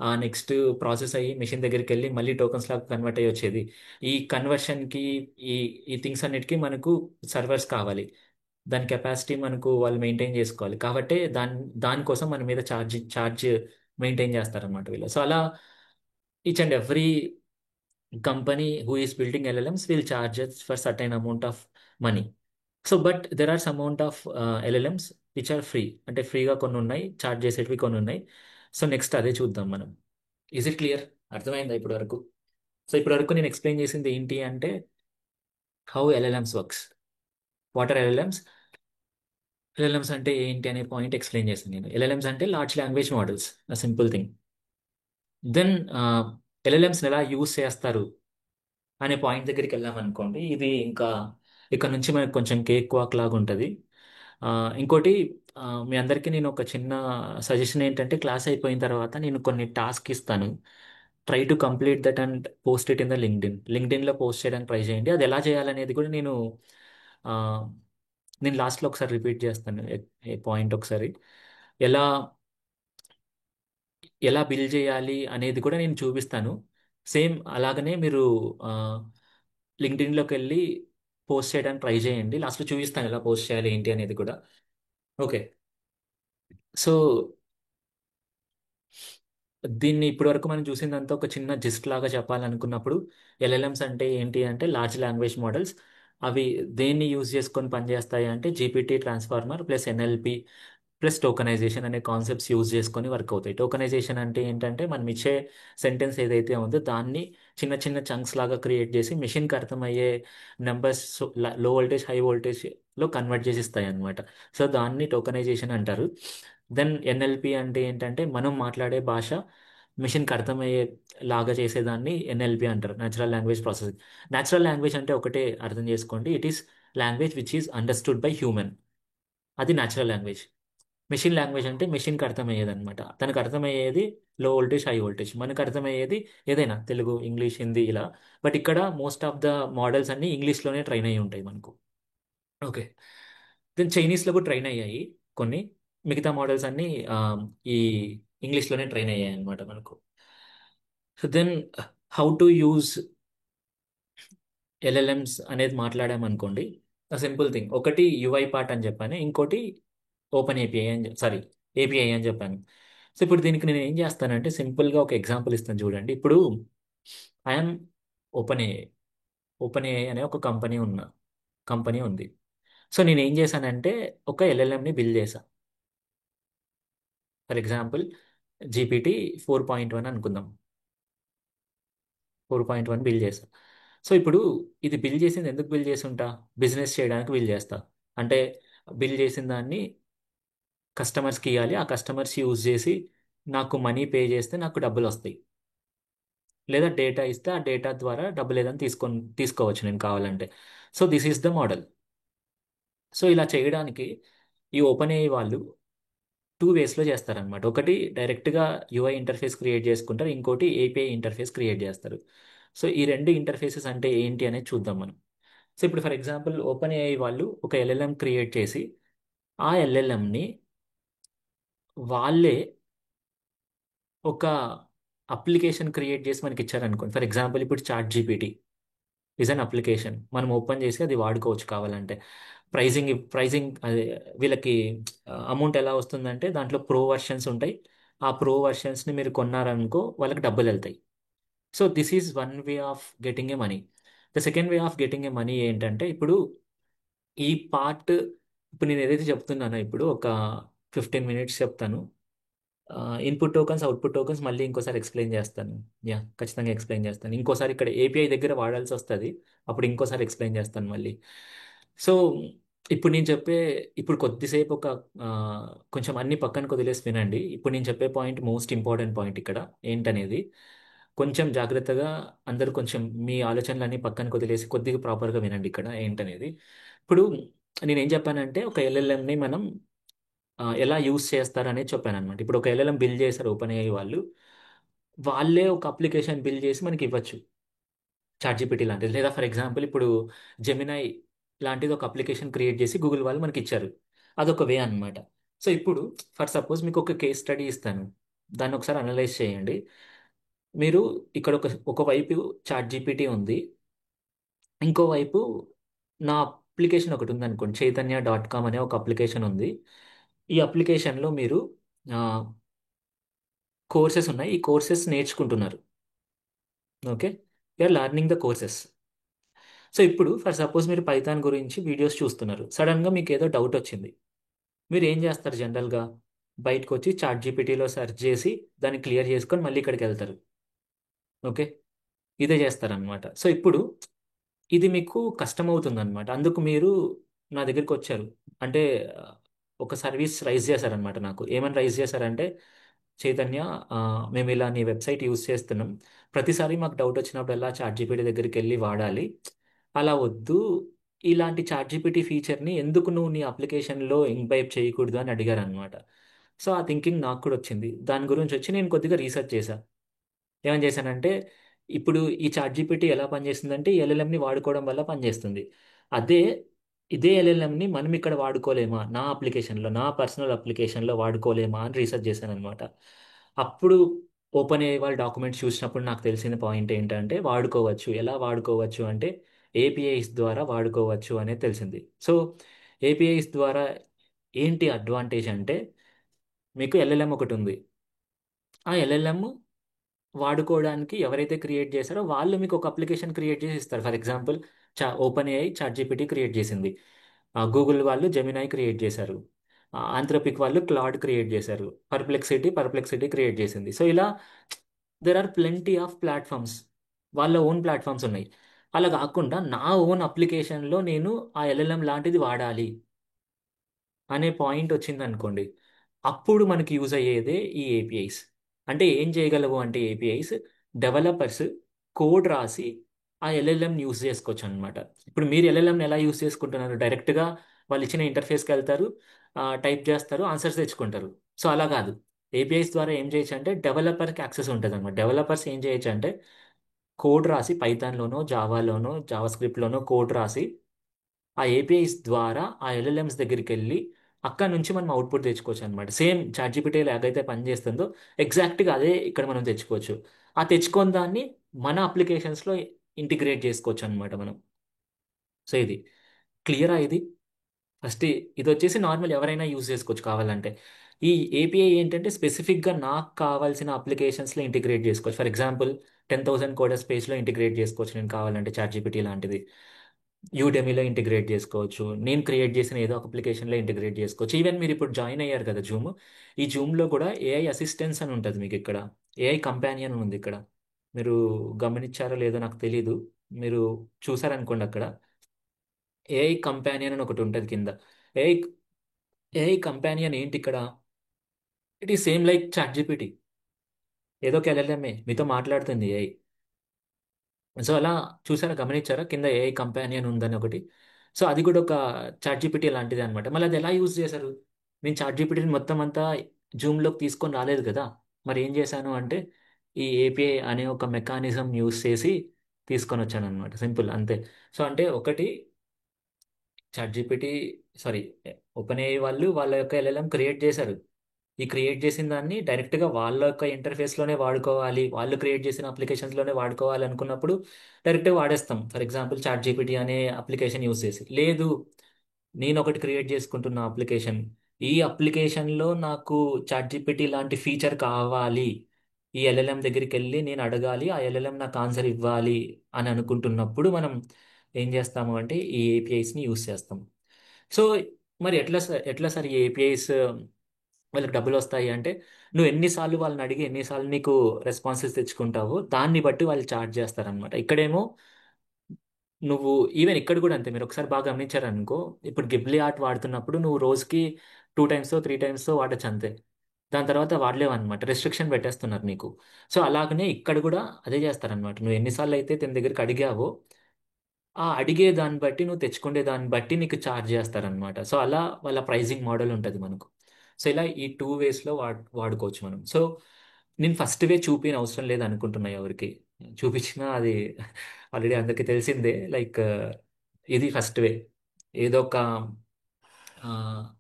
ఆ నెక్స్ట్ ప్రాసెస్ అయ్యి మెషిన్ దగ్గరికి వెళ్ళి మళ్ళీ టోకన్స్ లాగా కన్వర్ట్ అయ్యి వచ్చేది. ఈ కన్వర్షన్కి ఈ ఈ థింగ్స్ అన్నిటికీ మనకు సర్వర్స్ కావాలి. దాని కెపాసిటీ మనకు వాళ్ళు మెయింటైన్ చేసుకోవాలి. కాబట్టి దానికోసం మన మీద ఛార్జ్ మెయింటైన్ చేస్తారనమాట వీళ్ళు. సో అలా each and every company who is building LLMs will charges for certain amount of money. So but there are some amount of LLMs which are free. అంటే ఫ్రీగా కొన్ని ఉన్నాయి, చార్జ్ చేసేటివి కొన్ని ఉన్నాయి. సో నెక్స్ట్ అదే చూద్దాం మనం. Is it clear? అర్థమైందా ఇప్పటి వరకు? సో ఇప్పటి వరకు నేను ఎక్స్ప్లెయిన్ చేసింది ఏంటి అంటే how LLMs works. What are LLMs? LLMs అంటే ఏంటి అనే పాయింట్ ఎక్స్ప్లెయిన్ చేశాను నేను. ఎల్ఎల్ఎమ్స్ అంటే large language models, simple thing. Then ఎల్ఎల్ఎమ్స్ని ఎలా యూస్ చేస్తారు అనే పాయింట్ దగ్గరికి వెళ్ళామనుకోండి, ఇది ఇంకా ఇక్కడ నుంచి మనకు కొంచెం కేక్ వాక్ లాగా ఉంటుంది. ఇంకోటి మీ అందరికీ నేను ఒక చిన్న సజెషన్ ఏంటంటే క్లాస్ అయిపోయిన తర్వాత నేను కొన్ని టాస్క్ ఇస్తాను. Try to complete that and post it in the లింక్డ్ఇన్లో పోస్ట్ చేయడానికి ట్రై చేయండి. అది ఎలా చేయాలనేది కూడా ఆ, నేను లాస్ట్లో ఒకసారి రిపీట్ చేస్తాను. ఏ పాయింట్ ఒకసారి ఎలా ఎలా బిల్ చేయాలి అనేది కూడా నేను చూపిస్తాను. సేమ్ అలాగనే మీరు లింక్డ్ఇన్లోకి వెళ్ళి పోస్ట్ చేయడానికి ట్రై చేయండి. లాస్ట్లో చూపిస్తాను ఎలా పోస్ట్ చేయాలి ఏంటి అనేది కూడా. ఓకే. సో దీన్ని ఇప్పటివరకు మనం చూసిందంతా ఒక చిన్న జిస్ట్ లాగా చెప్పాలనుకున్నప్పుడు ఎల్ఎల్ఎమ్స్ అంటే ఏంటి అంటే లార్జ్ లాంగ్వేజ్ మోడల్స్. అవి దేన్ని యూజ్ చేసుకొని పనిచేస్తాయి అంటే GPT transformer plus NLP plus tokenisation అనే కాన్సెప్ట్స్ యూజ్ చేసుకొని వర్క్ అవుతాయి. టోకనైజేషన్ అంటే ఏంటంటే మనం ఇచ్చే సెంటెన్స్ ఏదైతే ఉందో దాన్ని చిన్న చిన్న చంక్స్ లాగా క్రియేట్ చేసి మెషిన్కి అర్థమయ్యే నెంబర్స్ లో వోల్టేజ్ హై వోల్టేజ్లో కన్వర్ట్ చేసి ఇస్తాయి అనమాట. సో దాన్ని టోకనైజేషన్ అంటారు. దెన్ ఎన్ఎల్పి అంటే ఏంటంటే మనం మాట్లాడే భాష మిషన్కి అర్థమయ్యే లాగా చేసేదాన్ని ఎన్ఎల్పి అంటారు, natural language processing. Natural language అంటే ఒకటే అర్థం చేసుకోండి, it is language which is understood by human. అది న్యాచురల్ లాంగ్వేజ్. మెషిన్ లాంగ్వేజ్ అంటే మెషిన్కి అర్థమయ్యేది అనమాట. తనకు అర్థమయ్యేది లో వోల్టేజ్ హై వోల్టేజ్, మనకు అర్థమయ్యేది ఏదైనా తెలుగు ఇంగ్లీష్ హిందీ ఇలా. బట్ ఇక్కడ మోస్ట్ ఆఫ్ ద మోడల్స్ అన్ని ఇంగ్లీష్లోనే ట్రైన్ అయ్యి ఉంటాయి మనకు. ఓకే. దెన్ చైనీస్లో కూడా ట్రైన్ అయ్యాయి కొన్ని. మిగతా మోడల్స్ అన్ని ఈ ఇంగ్లీష్లోనే ట్రైన్ అయ్యాయి అనమాట మనకు. So then how to use LLMs అనేది మాట్లాడామనుకోండి. సింపుల్ థింగ్, ఒకటి యుఐ పార్ట్ అని చెప్పాను, ఇంకోటి ఓపెన్ ఏపీఐ అని సారీ ఏపీఐ అని చెప్పాను. సో ఇప్పుడు దీనికి నేను ఏం చేస్తానంటే సింపుల్గా ఒక ఎగ్జాంపుల్ ఇస్తాను చూడండి. ఇప్పుడు I'm open AI. Open AI అనే ఒక కంపెనీ ఉంది. సో నేను ఏం చేశానంటే ఒక ఎల్ఎల్ఎంని బిల్డ్ చేశా. ఫర్ ఎగ్జాంపుల్ జీపీటీ 4.1 అనుకుందాం. 4.1 బిల్డ్ చేస్తా. సో ఇప్పుడు ఇది బిల్డ్ చేసింది ఎందుకు బిల్డ్ చేసి ఉంటా? బిజినెస్ చేయడానికి బిల్డ్ చేస్తా. అంటే బిల్డ్ చేసిన దాన్ని కస్టమర్స్కి ఇవ్వాలి. ఆ కస్టమర్స్ యూజ్ చేసి నాకు మనీ పే చేస్తే నాకు డబ్బులు వస్తాయి. లేదా డేటా ఇస్తే ఆ డేటా ద్వారా డబ్బులు ఏదైనా తీసుకోవచ్చు నేను కావాలంటే. So this is the model. So ఇలా చేయడానికి ఈ ఓపెన్ ఏఐ వాళ్ళు టూ వేస్లో చేస్తారనమాట. ఒకటి డైరెక్ట్గా యూఐ ఇంటర్ఫేస్ క్రియేట్ చేసుకుంటారు. ఇంకోటి ఏపీఐ ఇంటర్ఫేస్ క్రియేట్ చేస్తారు. సో ఈ రెండు ఇంటర్ఫేసెస్ అంటే ఏంటి అనేది చూద్దాం మనం. సో ఇప్పుడు ఫర్ ఎగ్జాంపుల్ ఓపెన్ ఏఐ వాళ్ళు ఒక ఎల్ఎల్ఎం క్రియేట్ చేసి ఆ ఎల్ఎల్ఎంని వాళ్ళే ఒక అప్లికేషన్ క్రియేట్ చేసి మనకి ఇచ్చారనుకోండి. ఫర్ ఎగ్జాంపుల్ ఇప్పుడు ChatGPT is an application. మనం ఓపెన్ చేసి అది వాడుకోవచ్చు కావాలంటే. ప్రైజింగ్ అదే వీళ్ళకి అమౌంట్ ఎలా వస్తుందంటే దాంట్లో ప్రో వర్షన్స్ ఉంటాయి. ఆ ప్రో వర్షన్స్ని మీరు కొన్నారనుకో వాళ్ళకి డబ్బులు వెళ్తాయి. So this is one way of getting a money. The second way of getting a money ఏంటంటే ఇప్పుడు ఈ పార్ట్ ఇప్పుడు నేను ఏదైతే చెప్తున్నానో ఇప్పుడు ఒక 15 మినిట్స్ చెప్తాను. ఇన్పుట్ టోకన్స్, అవుట్పుట్ టోకన్స్ మళ్ళీ ఇంకోసారి ఎక్స్ప్లెయిన్ చేస్తాను. యా, ఖచ్చితంగా ఎక్స్ప్లెయిన్ చేస్తాను. ఇంకోసారి ఇక్కడ ఏపీఐ దగ్గర వాడాల్సి వస్తుంది. అప్పుడు ఇంకోసారి ఎక్స్ప్లెయిన్ చేస్తాను మళ్ళీ. సో ఇప్పుడు నేను చెప్పే ఇప్పుడు కొద్దిసేపు ఒక ఆ, కొంచెం అన్ని పక్కనకు వదిలేసి వినండి. ఇప్పుడు నేను చెప్పే పాయింట్ మోస్ట్ ఇంపార్టెంట్ పాయింట్ ఇక్కడ ఏంటనేది కొంచెం జాగ్రత్తగా అందరూ కొంచెం మీ ఆలోచనలన్నీ పక్కనకు వదిలేసి కొద్దిగా ప్రాపర్గా వినండి ఇక్కడ ఏంటనేది. ఇప్పుడు నేనేం చెప్పానంటే ఒక ఎల్ఎల్ఎంని మనం ఎలా యూస్ చేస్తారనేది చెప్పాను అనమాట. ఇప్పుడు ఒక ఎల్ఎల్ఎం బిల్డ్ చేశారు ఓపెన్ ఏఐ వాళ్ళు. వాళ్ళే ఒక అప్లికేషన్ బిల్డ్ చేసి మనకి ఇవ్వచ్చు. చాట్ జీపీటీ లాంటిది, లేదా ఫర్ ఎగ్జాంపుల్ ఇప్పుడు జెమినై లాంటిది ఒక అప్లికేషన్ క్రియేట్ చేసి గూగుల్ వాళ్ళు మనకి ఇచ్చారు. అదొక వే అన్నమాట. సో ఇప్పుడు ఫర్ సపోజ్ మీకు ఒక కేస్ స్టడీ ఇస్తాను. దాన్ని ఒకసారి అనలైజ్ చేయండి. మీరు ఇక్కడ ఒకవైపు చాట్ జీపీటీ ఉంది. ఇంకోవైపు నా అప్లికేషన్ ఒకటి ఉంది అనుకోండి, చైతన్య.com అనే ఒక అప్లికేషన్ ఉంది. ఈ అప్లికేషన్లో మీరు కోర్సెస్ ఉన్నాయి. ఈ కోర్సెస్ నేర్చుకుంటున్నారు. Okay, you're learning the courses. So ఇప్పుడు ఫర్ సపోజ్ మీరు పైథాన్ గురించి వీడియోస్ చూస్తున్నారు. సడన్గా మీకు ఏదో డౌట్ వచ్చింది. మీరు ఏం చేస్తారు జనరల్గా? బయటకు వచ్చి చాట్ జీపీటీలో సెర్చ్ చేసి దాన్ని క్లియర్ చేసుకొని మళ్ళీ ఇక్కడికి వెళ్తారు. ఓకే, ఇదే చేస్తారనమాట. సో ఇప్పుడు ఇది మీకు కష్టమవుతుంది అనమాట. అందుకు మీరు నా దగ్గరికి వచ్చారు. అంటే ఆ, ఒక సర్వీస్ రైజ్ చేశారనమాట. నాకు ఏమని రైజ్ చేశారంటే, చైతన్య, ఆ, మేము ఇలా నీ వెబ్సైట్ యూజ్ చేస్తున్నాం. ప్రతిసారి మాకు డౌట్ వచ్చినప్పుడల్లా చాట్ జీపీటీ దగ్గరికి వెళ్ళి వాడాలి. అలా వద్దు. ఇలాంటి చాట్ జీపీటీ ఫీచర్ని ఎందుకు నువ్వు నీ అప్లికేషన్లో ఇంపైప్ చేయకూడదు అని అడిగారు అనమాట. సో ఆ థింకింగ్ నాకు కూడా వచ్చింది. దాని గురించి వచ్చి నేను కొద్దిగా రీసెర్చ్ చేశాను. ఏమని చేశానంటే ఇప్పుడు ఈ చాట్ జీపీటీ ఎలా పనిచేస్తుందంటే ఈ ఎల్ఎల్ఎంని వాడుకోవడం వల్ల పనిచేస్తుంది. అదే ఇదే ఎల్ఎల్ఎంని మనం ఇక్కడ వాడుకోలేమా, నా అప్లికేషన్లో, నా పర్సనల్ అప్లికేషన్లో వాడుకోలేమా అని రీసెర్చ్ చేశాను అనమాట. అప్పుడు ఓపెన్ ఏఐ వాళ్ళ డాక్యుమెంట్స్ చూసినప్పుడు నాకు తెలిసిన పాయింట్ ఏంటంటే వాడుకోవచ్చు. ఎలా వాడుకోవచ్చు అంటే ఏపీఐస్ ద్వారా వాడుకోవచ్చు అనేది తెలిసింది. సో ఏపీఐస్ ద్వారా ఏంటి అడ్వాంటేజ్ అంటే మీకు ఎల్ఎల్ఎం ఒకటి ఉంది. ఆ ఎల్ఎల్ఎం వాడుకోవడానికి ఎవరైతే క్రియేట్ చేశారో వాళ్ళు మీకు ఒక అప్లికేషన్ క్రియేట్ చేసి ఇస్తారు. For example OpenAI ChatGPT create చేసింది. గూగుల్ వాళ్ళు జెమినై క్రియేట్ చేశారు. ఆంథ్రోపిక్ వాళ్ళు క్లాడ్ క్రియేట్ చేశారు. పర్ప్లెక్సిటీ క్రియేట్ చేసింది. సో ఇలా there are plenty of platforms. వాళ్ళ ఓన్ ప్లాట్ఫామ్స్ ఉన్నాయి. అలా కాకుండా నా ఓన్ అప్లికేషన్లో నేను ఆ ఎల్ఎల్ఎం లాంటిది వాడాలి అనే పాయింట్ వచ్చింది అనుకోండి, అప్పుడు మనకి యూజ్ అయ్యేదే ఈ ఏపీఐస్. అంటే ఏం చేయగలవు అంటే ఏపీఐస్ డెవలపర్స్ కోడ్ రాసి ఆ ఎల్ఎల్ఎం యూజ్ చేసుకోవచ్చు అనమాట. ఇప్పుడు మీరు ఎల్ఎల్ఎంని ఎలా యూజ్ చేసుకుంటున్నారు? డైరెక్ట్గా వాళ్ళు ఇచ్చిన ఇంటర్ఫేస్కి వెళ్తారు, టైప్ చేస్తారు, ఆన్సర్స్ తెచ్చుకుంటారు. సో అలా కాదు. ఏపీఐస్ ద్వారా ఏం చేయొచ్చు అంటే డెవలపర్కి యాక్సెస్ ఉంటుంది అనమాట. డెవలపర్స్ ఏం చేయొచ్చు అంటే కోడ్ రాసి పైథాన్లోనో జావాలోనో జావాస్క్రిప్ట్లోనో కోడ్ రాసి ఆ ఏపీఐస్ ద్వారా ఆ ఎల్ఎల్ఎంస్ దగ్గరికి వెళ్ళి అక్కడ నుంచి మనం అవుట్పుట్ తెచ్చుకోవచ్చు అనమాట. సేమ్ చాట్జీపీటీ ఎలాగైతే పనిచేస్తుందో ఎగ్జాక్ట్గా అదే ఇక్కడ మనం తెచ్చుకోవచ్చు. ఆ తెచ్చుకొని దాన్ని మన అప్లికేషన్స్లో ఇంటిగ్రేట్ చేసుకోవచ్చు అనమాట మనం. సో ఇది క్లియరా ఇది? ఫస్ట్ ఇది వచ్చేసి నార్మల్ ఎవరైనా యూజ్ చేసుకోవచ్చు కావాలంటే. ఈ ఏపీఐ ఏంటంటే స్పెసిఫిక్గా నాకు కావాల్సిన అప్లికేషన్స్లో ఇంటిగ్రేట్ చేసుకోవచ్చు. ఫర్ ఎగ్జాంపుల్ 10,000 కోడర్ స్పేస్లో ఇంటిగ్రేట్ చేసుకోవచ్చు నేను కావాలంటే చాట్ జీపీటీ లాంటిది. యూడెమీలో ఇంటిగ్రేట్ చేసుకోవచ్చు. నేను క్రియేట్ చేసిన ఏదో ఒక అప్లికేషన్లో ఇంటిగ్రేట్ చేసుకోవచ్చు. ఈవెన్ మీరు ఇప్పుడు జాయిన్ అయ్యారు కదా జూమ్, ఈ జూమ్లో కూడా ఏఐ అసిస్టెన్స్ అని ఉంటుంది మీకు ఇక్కడ. ఏఐ కంపానియన్ ఉంది ఇక్కడ. మీరు గమనించారో లేదో నాకు తెలీదు. మీరు చూసారనుకోండి అక్కడ ఏఐ కంపానియన్ అని ఒకటి ఉంటుంది కింద. ఏఐ ఏఐ కంపానియన్ ఏంటి ఇక్కడ? ఇట్ ఈ సేమ్ లైక్ చాట్ జీపీటీ. ఏదో ఒక ఎల్ఎల్ఎంఏ మీతో మాట్లాడుతుంది ఏఐ. సో అలా చూసారా, గమనించారా కింద ఏఐ కంపానియన్ ఉందని ఒకటి. సో అది కూడా ఒక చాట్ జీపీటీ లాంటిది అనమాట. మళ్ళీ అది ఎలా యూజ్ చేశారు? నేను చాట్ జీపీటీని మొత్తం అంతా జూమ్లోకి తీసుకొని రాలేదు కదా. మరి ఏం చేశాను అంటే ఈ ఏపీఐ అనే ఒక మెకానిజం యూజ్ చేసి తీసుకొని వచ్చాను అనమాట. సింపుల్ అంతే. సో అంటే ఒకటి ChatGPT, sorry, OpenAI వాళ్ళు వాళ్ళ యొక్క ఎల్ఎల్ఎం క్రియేట్ చేశారు. ఈ క్రియేట్ చేసిన దాన్ని డైరెక్ట్గా వాళ్ళ యొక్క ఇంటర్ఫేస్లోనే వాడుకోవాలి, వాళ్ళు క్రియేట్ చేసిన అప్లికేషన్స్లోనే వాడుకోవాలి అనుకున్నప్పుడు డైరెక్ట్గా వాడేస్తాం. ఫర్ ఎగ్జాంపుల్ చాట్ జీపీటీ అనే అప్లికేషన్ యూస్ చేసి. లేదు, నేను ఒకటి క్రియేట్ చేసుకుంటున్న అప్లికేషన్, ఈ అప్లికేషన్లో నాకు చాట్ జీపీటీ లాంటి ఫీచర్ కావాలి, ఈ ఎల్ఎల్ఎం దగ్గరికి వెళ్ళి నేను అడగాలి, ఆ ఎల్ఎల్ఎం నాకు ఆన్సర్ ఇవ్వాలి అని అనుకుంటున్నప్పుడు మనం ఏం చేస్తాము అంటే ఈ ఏపీఐస్ని యూస్ చేస్తాం. సో మరి ఎట్లా సార్ ఈ ఏపీఐస్ వాళ్ళకి డబ్బులు వస్తాయి అంటే, నువ్వు ఎన్నిసార్లు వాళ్ళని అడిగి ఎన్నిసార్లు నీకు రెస్పాన్సెస్ తెచ్చుకుంటావో దాన్ని బట్టి వాళ్ళు చార్జ్ చేస్తారనమాట. ఇక్కడేమో నువ్వు ఈవెన్ ఇక్కడ కూడా అంతే. మీరు ఒకసారి బాగా గమనించారనుకో, ఇప్పుడు గిబ్లీ ఆర్ట్ వాడుతున్నప్పుడు నువ్వు రోజుకి 2 టైమ్స్ 3 టైమ్స్ వాడచ్చు అంతే. దాని తర్వాత వాడలేవన్నమాట, రెస్ట్రిక్షన్ పెట్టేస్తున్నారు నీకు. సో అలాగనే ఇక్కడ కూడా అదే చేస్తారనమాట. నువ్వు ఎన్నిసార్లు అయితే తన దగ్గరికి అడిగావో ఆ అడిగే దాన్ని బట్టి నువ్వు తెచ్చుకునే దాన్ని బట్టి నీకు ఛార్జ్ చేస్తారనమాట. సో అలా వాళ్ళ ప్రైజింగ్ మోడల్ ఉంటుంది మనకు. సో ఇలా ఈ టూ వేస్లో వాడుకోవచ్చు మనం. సో నేను ఫస్ట్ వే చూపిన అవసరం లేదు అనుకుంటున్నా ఎవరికి. చూపించినా అది ఆల్రెడీ అందరికీ తెలిసిందే. లైక్ ఇది ఫస్ట్ వే. ఏదో ఒక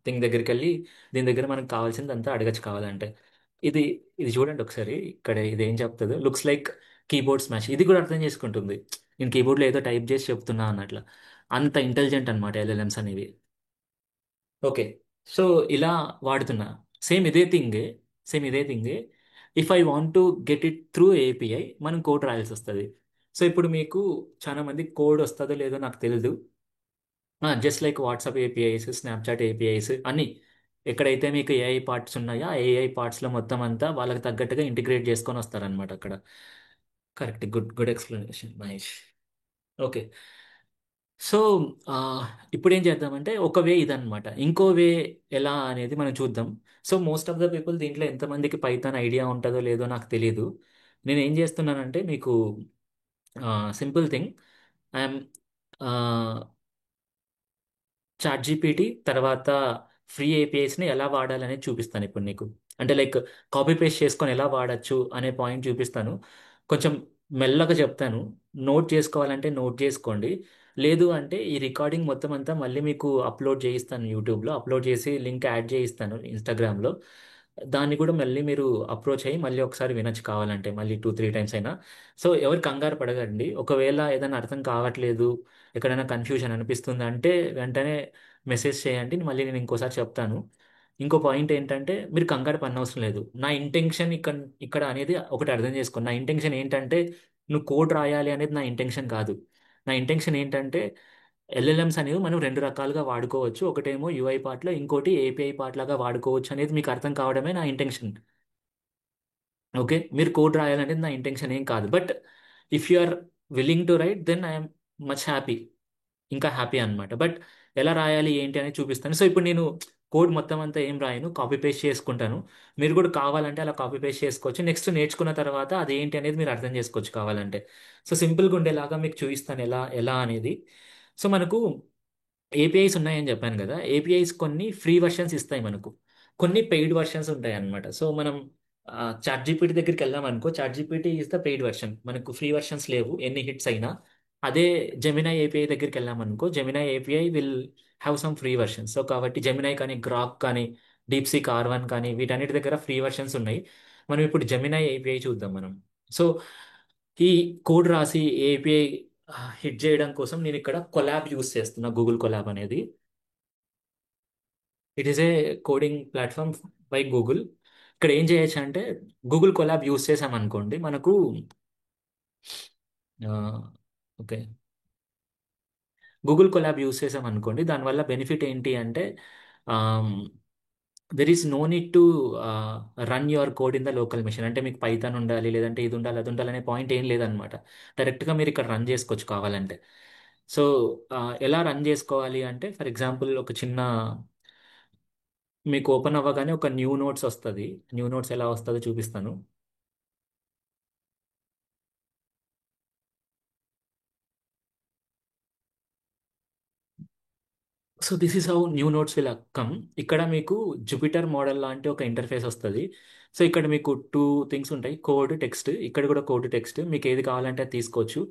థింగ్ దగ్గరికి వెళ్ళి దీని దగ్గర మనకు కావాల్సింది అంతా అడగచ్చు కావాలంటే. ఇది ఇది చూడండి ఒకసారి, ఇక్కడ ఇది ఏం చెప్తుందో. Looks like keyboard smash. ఇది కూడా అర్థం చేసుకుంటుంది నేను కీబోర్డ్లో ఏదో టైప్ చేసి చెప్తున్నా అన్నట్ల. అంత ఇంటెలిజెంట్ అనమాట ఎల్ఎల్ఎమ్స్ అనేవి. ఓకే. సో ఇలా వాడుతున్నా. సేమ్ ఇదే థింగే సేమ్ ఇదే థింగే if I want to get it through API మనం కోడ్ రాయాల్సి వస్తుంది. సో ఇప్పుడు మీకు చాలా మంది కోడ్ వస్తుందో లేదో నాకు తెలియదు. Just like WhatsApp APIs, Snapchat APIs అన్నీ ఎక్కడైతే మీకు ఏఐ పార్ట్స్ ఉన్నాయో ఆ ఏఐ పార్ట్స్లో మొత్తం అంతా వాళ్ళకి తగ్గట్టుగా ఇంటిగ్రేట్ చేసుకొని వస్తారనమాట అక్కడ. Correct. Good good explanation Mahesh. Okay. So ఆ, ఇప్పుడు ఏం చేద్దామంటే ఒక వే ఇదన్నమాట. ఇంకో వే ఎలా అనేది మనం చూద్దాం. So most of the people దీంట్లో ఎంతమందికి పైథాన్ ఐడియా ఉంటుందో లేదో నాకు తెలియదు. నేను ఏం చేస్తున్నానంటే మీకు simple thing, I'm ChatGPT తర్వాత ఫ్రీ ఏపీఐస్ని ఎలా వాడాలనేది చూపిస్తాను ఇప్పుడు నీకు. అంటే లైక్ కాపీ పేస్ట్ చేసుకొని ఎలా వాడచ్చు అనే పాయింట్ చూపిస్తాను. కొంచెం మెల్లగా చెప్తాను. నోట్ చేసుకోవాలంటే నోట్ చేసుకోండి. లేదు అంటే ఈ రికార్డింగ్ మొత్తం అంతా మళ్ళీ మీకు అప్లోడ్ చేయిస్తాను యూట్యూబ్లో. అప్లోడ్ చేసి లింక్ యాడ్ చేయిస్తాను ఇన్స్టాగ్రామ్లో. దాన్ని కూడా మళ్ళీ మీరు అప్రోచ్ అయ్యి మళ్ళీ ఒకసారి వినొచ్చు కావాలంటే, మళ్ళీ 2 3 టైమ్స్ అయినా. సో ఎవరు కంగారు పడగండి. ఒకవేళ ఏదైనా అర్థం కావట్లేదు, ఎక్కడైనా కన్ఫ్యూజన్ అనిపిస్తుంది అంటే వెంటనే మెసేజ్ చేయండి, మళ్ళీ నేను ఇంకోసారి చెప్తాను. ఇంకో పాయింట్ ఏంటంటే మీరు కంగారు పడనవసరం లేదు. నా ఇంటెన్షన్ ఇక్కడ ఇక్కడ అనేది ఒకటి అర్థం చేసుకోండి. నా ఇంటెన్షన్ ఏంటంటే నువ్వు కోడ్ రాయాలి అనేది నా ఇంటెన్షన్ కాదు. నా ఇంటెన్షన్ ఏంటంటే ఎల్ఎల్ఎమ్స్ అనేవి మనం రెండు రకాలుగా వాడుకోవచ్చు. ఒకటేమో యూఐ పార్ట్లో, ఇంకోటి ఏపీఐ పార్ట్ లాగా వాడుకోవచ్చు అనేది మీకు అర్థం కావడమే నా ఇంటెన్షన్. ఓకే, మీరు కోడ్ రాయాలనేది నా ఇంటెన్షన్ ఏం కాదు. But if you are willing to write then I'm much happy, ఇంకా హ్యాపీ అనమాట. బట్ ఎలా రాయాలి ఏంటి అనేది చూపిస్తాను. సో ఇప్పుడు నేను కోడ్ మొత్తం అంతా ఏం రాయను, కాపీ పేస్ట్ చేసుకుంటాను. మీరు కూడా కావాలంటే అలా కాపీ పేస్ట్ చేసుకోవచ్చు. నెక్స్ట్ నేర్చుకున్న తర్వాత అది ఏంటి అనేది మీరు అర్థం చేసుకోవచ్చు కావాలంటే. సో సింపుల్గా ఉండేలాగా మీకు చూపిస్తాను ఎలా ఎలా అనేది. సో మనకు ఏపీఐస్ ఉన్నాయని చెప్పాను కదా. ఏపీఐస్ కొన్ని ఫ్రీ వర్షన్స్ ఇస్తాయి మనకు, కొన్ని పెయిడ్ వర్షన్స్ ఉంటాయి అన్నమాట. సో మనం చాట్ జీపీటీ దగ్గరికి వెళ్ళాం అనుకో, ChatGPT is the paid version, మనకు ఫ్రీ వర్షన్స్ లేవు ఎన్ని హిట్స్ అయినా. అదే జెమినై ఏపీఐ దగ్గరికి వెళ్ళాం అనుకో, Gemini API will have some free versions. So కాబట్టి జెమినై కానీ, గ్రాక్ కానీ, డీప్సీక్ R1 కానీ వీటన్నిటి దగ్గర ఫ్రీ వర్షన్స్ ఉన్నాయి. మనం ఇప్పుడు జెమినై ఏపీఐ చూద్దాం మనం. సో ఈ కోడ్ రాసి ఏపీఐ హిట్ చేయడం కోసం నేను ఇక్కడ కొలాబ్ యూస్ చేస్తున్నా, గూగుల్ కొలాబ్ అనేది. It is A coding platform by Google. ఇక్కడ ఏం చేయొచ్చు అంటే గూగుల్ కొలాబ్ యూస్ చేసాం అనుకోండి మనకు ఓకే, గూగుల్ కొలాబ్ యూస్ చేసాం అనుకోండి దానివల్ల బెనిఫిట్ ఏంటి అంటే there is no need to run your code in the local machine. అంటే మీకు పైథాన్ ఉండాలి, లేదంటే ఇది ఉండాలి అది ఉండాలి అనే పాయింట్ ఏం లేదనమాట. డైరెక్ట్గా మీరు ఇక్కడ రన్ చేసుకోవచ్చు కావాలంటే. సో ఎలా రన్ చేసుకోవాలి అంటే ఫర్ ఎగ్జాంపుల్ ఒక చిన్న మీకు ఓపెన్ అవ్వగానే ఒక న్యూ నోట్స్ వస్తుంది. న్యూ నోట్స్ ఎలా వస్తుందో చూపిస్తాను. So this is how new notes will come. ఇక్కడ మీకు జూపిటర్ మోడల్ లాంటి ఒక ఇంటర్ఫేస్ వస్తుంది. సో ఇక్కడ మీకు టూ థింగ్స్ ఉంటాయి, కోడ్ టెక్స్ట్. ఇక్కడ కూడా కోడ్ టెక్స్ట్, మీకు ఏది కావాలంటే అది తీసుకోవచ్చు.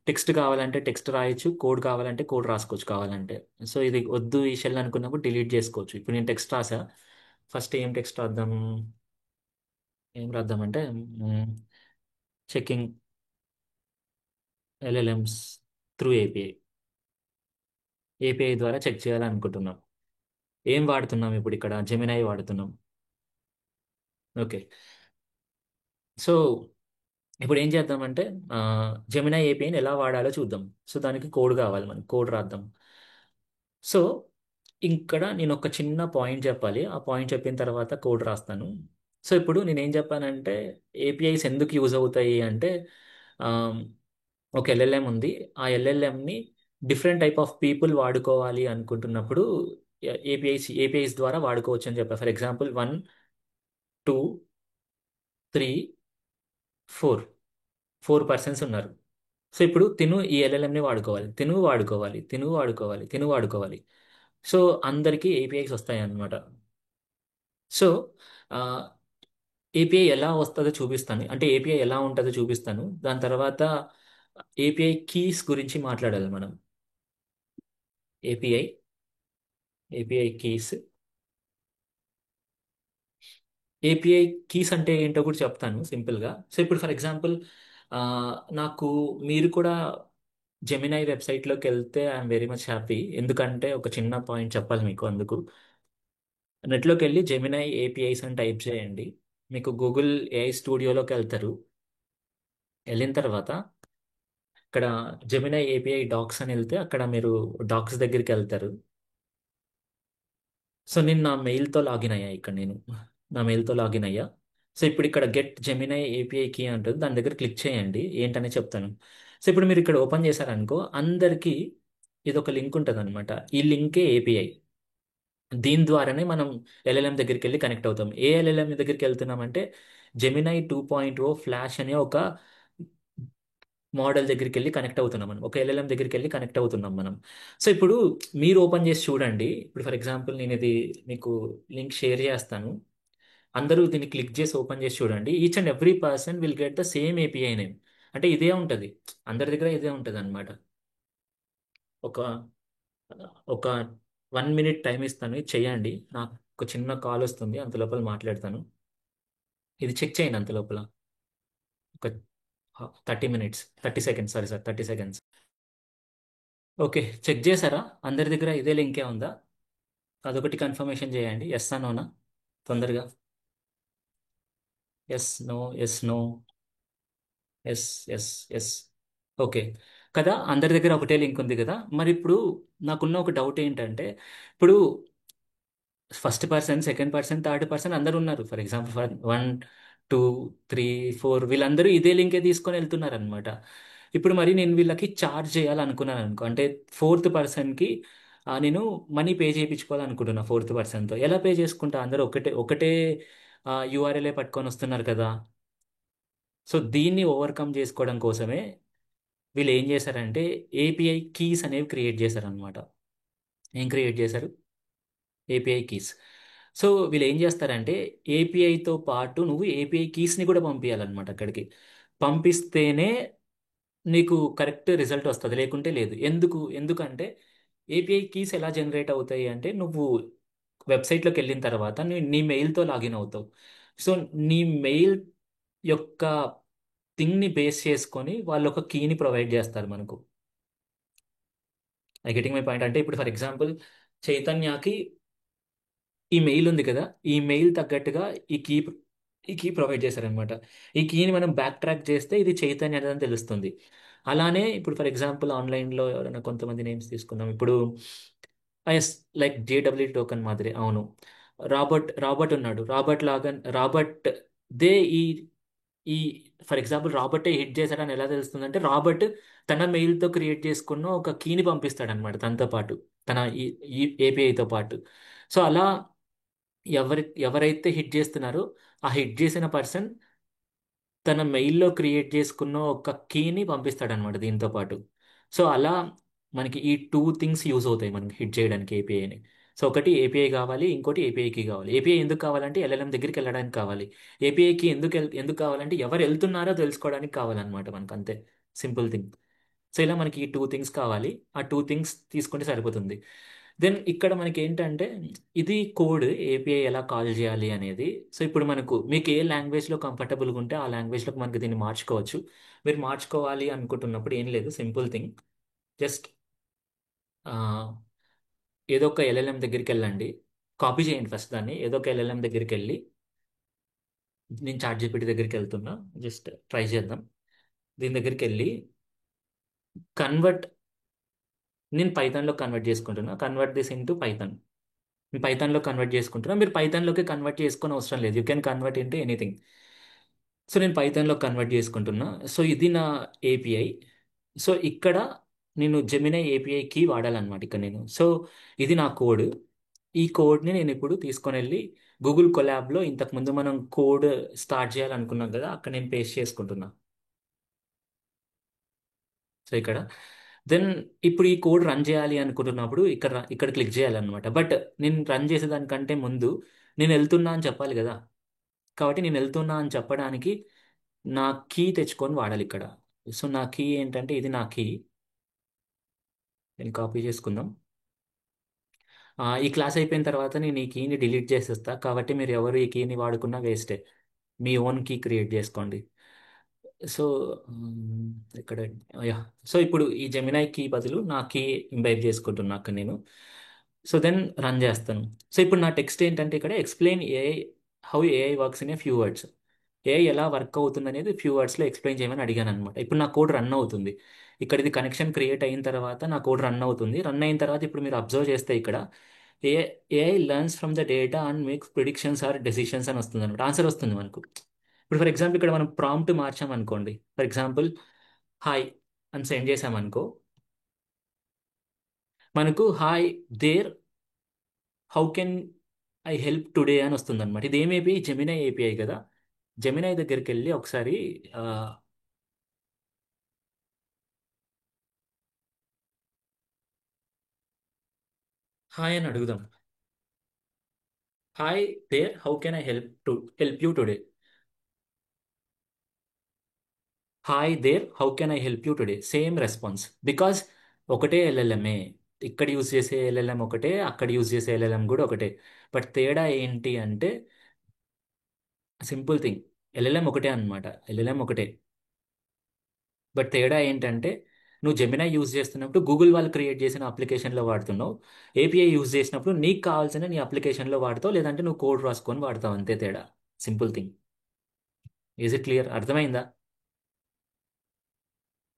టెక్స్ట్ కావాలంటే టెక్స్ట్ రాయొచ్చు, కోడ్ కావాలంటే కోడ్ రాసుకోవచ్చు కావాలంటే. సో ఇది వద్దు ఈ షెల్ అనుకున్నప్పుడు డిలీట్ చేసుకోవచ్చు. ఇప్పుడు నేను టెక్స్ట్ రాసా. ఫస్ట్ ఏం టెక్స్ట్ రాద్దాం, ఏం రాద్దామంటే checking LLMs through API. API ద్వారా చెక్ చేయాలనుకుంటున్నాం. ఏం వాడుతున్నాం ఇప్పుడు, ఇక్కడ జెమినై వాడుతున్నాం. ఓకే. సో ఇప్పుడు ఏం చేద్దామంటే జెమినై ఏపీఐని ఎలా వాడాలో చూద్దాం. సో దానికి కోడ్ కావాలి, మనకి కోడ్ రాద్దాం. సో ఇక్కడ నేను ఒక చిన్న పాయింట్ చెప్పాలి, ఆ పాయింట్ చెప్పిన తర్వాత కోడ్ రాస్తాను. సో ఇప్పుడు నేను ఏం చెప్పానంటే ఏపీఐస్ ఎందుకు యూజ్ అవుతాయి అంటే ఆమ్, ఒక ఎల్ఎల్ఎం ఉంది. ఆ ఎల్ఎల్ఎంని డిఫరెంట్ టైప్ ఆఫ్ పీపుల్ వాడుకోవాలి అనుకుంటున్నప్పుడు ఏపీఐస్ ద్వారా వాడుకోవచ్చు అని చెప్పాను. ఫర్ ఎగ్జాంపుల్ 1, 2, 3, 4, 4 పర్సన్స్ ఉన్నారు. సో ఇప్పుడు తిను ఈ ఎల్ఎల్ఎంని వాడుకోవాలి, తిను వాడుకోవాలి, తిను వాడుకోవాలి, తిను వాడుకోవాలి. సో అందరికీ ఏపీఐస్ వస్తాయి అన్నమాట. సో ఏపీఐ ఎలా వస్తుందో చూపిస్తాను, అంటే ఏపీఐ ఎలా ఉంటుందో చూపిస్తాను. దాని తర్వాత ఏపీఐ కీస్ గురించి మాట్లాడాలి మనం. API API keys. API keys అంటే ఏంటో కూడా చెప్తాను సింపుల్గా. సో ఇప్పుడు ఫర్ ఎగ్జాంపుల్ నాకు మీరు కూడా జెమినై వెబ్సైట్లోకి వెళ్తే ఐఎమ్ వెరీ మచ్ హ్యాపీ. ఎందుకంటే ఒక చిన్న పాయింట్ చెప్పాలి మీకు. అందుకు నెట్లోకి వెళ్ళి జెమినై ఏపీఐస్ అని టైప్ చేయండి. మీకు గూగుల్ ఏఐ స్టూడియోలోకి వెళ్తారు. వెళ్ళిన తర్వాత ఇక్కడ జెమినై ఏపీఐ డాక్స్ అని వెళ్తే అక్కడ మీరు డాక్స్ దగ్గరికి వెళ్తారు. సో నేను నా మెయిల్తో లాగిన్ అయ్యా. ఇక్కడ నేను నా మెయిల్తో లాగిన్ అయ్యా. సో ఇప్పుడు ఇక్కడ గెట్ జెమినై ఏపీఐ కీ అంటుంది, దాని దగ్గర క్లిక్ చేయండి. ఏంటనే చెప్తాను. సో ఇప్పుడు మీరు ఇక్కడ ఓపెన్ చేశారనుకో అందరికీ ఇది ఒక లింక్ ఉంటుంది అనమాట. ఈ లింకే ఏపీఐ. దీని ద్వారానే మనం ఎల్ఎల్ఎం దగ్గరికి వెళ్ళి కనెక్ట్ అవుతాం. ఏ ఎల్ఎల్ఎం దగ్గరికి వెళ్తున్నామంటే జెమినై 2.0 ఫ్లాష్ అనే ఒక మోడల్ దగ్గరికి వెళ్ళి కనెక్ట్ అవుతున్నాం మనం. ఒక ఎల్ఎల్ఎం దగ్గరికి వెళ్ళి కనెక్ట్ అవుతున్నాం మనం. సో ఇప్పుడు మీరు ఓపెన్ చేసి చూడండి. ఇప్పుడు ఫర్ ఎగ్జాంపుల్ నేను ఇది మీకు లింక్ షేర్ చేస్తాను. అందరూ దీన్ని క్లిక్ చేసి ఓపెన్ చేసి చూడండి. Each and every person will get the same API name. అంటే ఇదే ఉంటుంది, అందరి దగ్గర ఇదే ఉంటుంది అనమాట. ఒక ఒక 1 మినిట్ టైం ఇస్తాను, ఇది చేయండి. నాకు ఒక చిన్న కాల్ వస్తుంది, అంత లోపల మాట్లాడతాను. ఇది చెక్ చేయండి అంత లోపల. ఒక 30 minutes, 30 seconds, sorry sir, 30 seconds. Okay, check చేశారా? అందరి దగ్గర ఇదే లింకే ఉందా? అదొకటి కన్ఫర్మేషన్ చేయండి, ఎస్ నోనా తొందరగా. Yes no, yes no, yes, yes, yes. Okay కదా, అందరి దగ్గర ఒకటే లింక్ ఉంది కదా. మరి ఇప్పుడు నాకున్న ఒక డౌట్ ఏంటంటే ఇప్పుడు first person, second person, third person అందరూ ఉన్నారు. ఫర్ ఎగ్జాంపుల్ 1, 2, 3, 4 వీళ్ళందరూ ఇదే లింకే తీసుకొని వెళ్తున్నారు అనమాట. ఇప్పుడు మరి నేను వీళ్ళకి చార్జ్ చేయాలనుకున్నాను అనుకో, అంటే ఫోర్త్ పర్సన్కి నేను మనీ పే చేయించుకోవాలనుకుంటున్నా. ఫోర్త్ పర్సన్తో ఎలా పే చేసుకుంటా? అందరూ ఒకటే ఒకటే యూఆర్ఎల్ఏ పట్టుకొని వస్తున్నారు కదా. సో దీన్ని ఓవర్కమ్ చేసుకోవడం కోసమే వీళ్ళు ఏం చేశారంటే ఏపీఐ కీస్ అనేవి క్రియేట్ చేశారనమాట. ఏం క్రియేట్ చేశారు? API keys. సో వీళ్ళు ఏం చేస్తారంటే ఏపీఐతో పాటు నువ్వు ఏపీఐ కీస్ని కూడా పంపించాలన్నమాట అక్కడికి. పంపిస్తేనే నీకు కరెక్ట్ రిజల్ట్ వస్తుంది, లేకుంటే లేదు. ఎందుకంటే ఏపీఐ కీస్ ఎలా జనరేట్ అవుతాయి అంటే నువ్వు వెబ్సైట్లోకి వెళ్ళిన తర్వాత నీ మెయిల్తో లాగిన్ అవుతావు. సో నీ మెయిల్ యొక్క థింగ్ని బేస్ చేసుకొని వాళ్ళు ఒక కీని ప్రొవైడ్ చేస్తారు మనకు. I getting my point. అంటే ఇప్పుడు ఫర్ ఎగ్జాంపుల్ చైతన్యకి ఈ మెయిల్ ఉంది కదా, ఈ మెయిల్ తగ్గట్టుగా ఈ కీ ఈ కీ ప్రొవైడ్ చేశారనమాట. ఈ కీని మనం బ్యాక్ ట్రాక్ చేస్తే ఇది చైతన్య అని తెలుస్తుంది. అలానే ఇప్పుడు ఫర్ ఎగ్జాంపుల్ ఆన్లైన్లో ఎవరైనా కొంతమంది నేమ్స్ తీసుకున్నాం ఇప్పుడు. ఎస్, లైక్ జేడబ్ల్యూ టోకెన్ మాదిరి, అవును. రాబర్ట్ ఉన్నాడు, రాబర్ట్ దే ఈ ఫర్ ఎగ్జాంపుల్ రాబర్టే హిట్ చేశాడని ఎలా తెలుస్తుందంటే, రాబర్ట్ తన మెయిల్తో క్రియేట్ చేసుకున్న ఒక కీని పంపిస్తాడనమాట తనతో పాటు, తన ఈ ఏపీఐతో పాటు. సో అలా ఎవరైతే హిట్ చేస్తున్నారో ఆ హిట్ చేసిన పర్సన్ తన మెయిల్లో క్రియేట్ చేసుకున్న ఒక కీని పంపిస్తాడనమాట దీంతో పాటు. సో అలా మనకి ఈ టూ థింగ్స్ యూజ్ అవుతాయి మనకి హిట్ చేయడానికి ఏపీఐని. సో ఒకటి ఏపీఐ కావాలి, ఇంకోటి ఏపీఐకి కావాలి. ఏపీఐ ఎందుకు కావాలంటే ఎల్ఎల్ఎం దగ్గరికి వెళ్ళడానికి కావాలి. ఏపీఐకి ఎందుకు కావాలంటే ఎవరు వెళ్తున్నారో తెలుసుకోవడానికి కావాలన్నమాట మనకు, అంతే. Simple thing. సో ఇలా మనకి ఈ టూ థింగ్స్ కావాలి. ఆ టూ థింగ్స్ తీసుకుంటే సరిపోతుంది. దెన్ ఇక్కడ మనకి ఏంటంటే, ఇది కోడ్ ఏపీఐ ఎలా కాల్ చేయాలి అనేది. సో ఇప్పుడు మీకు ఏ లాంగ్వేజ్లో కంఫర్టబుల్గా ఉంటే ఆ లాంగ్వేజ్లోకి మనకి దీన్ని మార్చుకోవచ్చు. మీరు మార్చుకోవాలి అనుకుంటున్నప్పుడు ఏం లేదు, సింపుల్ థింగ్. జస్ట్ ఏదో ఒక ఎల్ఎల్ఎం దగ్గరికి వెళ్ళండి. కాపీ చేయండి ఫస్ట్ దాన్ని. ఏదో ఒక ఎల్ఎల్ఎం దగ్గరికి వెళ్ళి, నేను చాట్ జీపీటీ దగ్గరికి వెళ్తున్నా, జస్ట్ ట్రై చేద్దాం. దీని దగ్గరికి వెళ్ళి కన్వర్ట్ నేను పైథాన్లో కన్వర్ట్ చేసుకుంటున్నా. Convert this into Python. పైథాన్లో కన్వర్ట్ చేసుకుంటున్నా. మీరు పైథాన్లోకి కన్వర్ట్ చేసుకొని అవసరం లేదు, you can convert into anything. So నేను పైథాన్లో కన్వర్ట్ చేసుకుంటున్నా. సో ఇది నా ఏపీఐ. సో ఇక్కడ నేను జెమినై ఏపీఐకి వాడాలన్నమాట ఇక్కడ నేను. సో ఇది నా కోడ్. ఈ కోడ్ని నేను ఇప్పుడు తీసుకొని వెళ్ళి గూగుల్ కొలాబ్లో ఇంతకుముందు మనం కోడ్ స్టార్ట్ చేయాలనుకున్నాం కదా, అక్కడ నేను పేస్ట్ చేసుకుంటున్నా. సో ఇక్కడ దెన్ ఇప్పుడు ఈ కోడ్ రన్ చేయాలి అనుకుంటున్నప్పుడు ఇక్కడ క్లిక్ చేయాలన్నమాట. బట్ నేను రన్ చేసేదానికంటే ముందు నేను వెళ్తున్నా అని చెప్పాలి కదా. కాబట్టి నేను వెళ్తున్నా అని చెప్పడానికి నా కీ తెచ్చుకొని వాడాలి ఇక్కడ. సో నా కీ ఏంటంటే, ఇది నా కీ. నేను కాపీ చేసుకుందాం. ఈ క్లాస్ అయిపోయిన తర్వాత నేను ఈ కీని డిలీట్ చేసేస్తా. కాబట్టి మీరు ఎవరు ఈ కీని వాడుకున్నా వేస్టే. మీ ఓన్ కీ క్రియేట్ చేసుకోండి. సో ఇక్కడ యా సో ఇప్పుడు ఈ జెమినై కీ బదులు నా కీ ఇంబైబ్ చేసుకుంటున్నా అక్కడ నేను. సో దెన్ రన్ చేస్తాను. సో ఇప్పుడు నా టెక్స్ట్ ఏంటంటే, ఇక్కడ explain AI, how AI works in a few words. AI ఎలా వర్క్ అవుతుంది అనేది ఫ్యూ వర్డ్స్లో ఎక్స్ప్లెయిన్ చేయమని అడిగాను అనమాట. ఇప్పుడు నా కోడ్ రన్ అవుతుంది. ఇక్కడ ఇది కనెక్షన్ క్రియేట్ అయిన తర్వాత నా కోడ్ రన్ అవుతుంది. రన్ అయిన తర్వాత ఇప్పుడు మీరు అబ్జర్వ్ చేస్తే ఇక్కడ AI AI learns from the data and makes predictions or decisions అని వస్తుంది అనమాట. ఆన్సర్ వస్తుంది మనకు. ఇప్పుడు ఫర్ ఎగ్జాంపుల్ ఇక్కడ మనం ప్రాంప్ట్ మార్చామనుకోండి. ఫర్ ఎగ్జాంపుల్ హాయ్ అని సెండ్ చేసామనుకో, మనకు hi there, how can I help today అని వస్తుంది అనమాట. ఇది ఏం ఏపీఐ? జెమినై ఏపీఐ కదా. జెమినై దగ్గరికి వెళ్ళి ఒకసారి హాయ్ అని అడుగుదాం. Hi there, how can I help you today. Hi there, how can I help you today. Same response. Because ఒకటే ఎల్ఎల్ఎంఏ. ఇక్కడ యూజ్ చేసే ఎల్ఎల్ఎం ఒకటే, అక్కడ యూజ్ చేసే ఎల్ఎల్ఎం కూడా ఒకటే. బట్ తేడా ఏంటి అంటే, సింపుల్ థింగ్. ఎల్ఎల్ఎం ఒకటే అన్నమాట. ఎల్ఎల్ఎం ఒకటే. బట్ తేడా ఏంటంటే, నువ్వు జెమినై యూజ్ చేస్తున్నప్పుడు గూగుల్ వాళ్ళు క్రియేట్ చేసిన అప్లికేషన్లో వాడుతున్నావు. ఏపీఐ యూజ్ చేసినప్పుడు నీకు కావాల్సిన నీ అప్లికేషన్లో వాడతావు, లేదంటే నువ్వు కోడ్ రాసుకొని వాడతావు, అంతే తేడా. Simple thing. Is it clear? అర్థమైందా?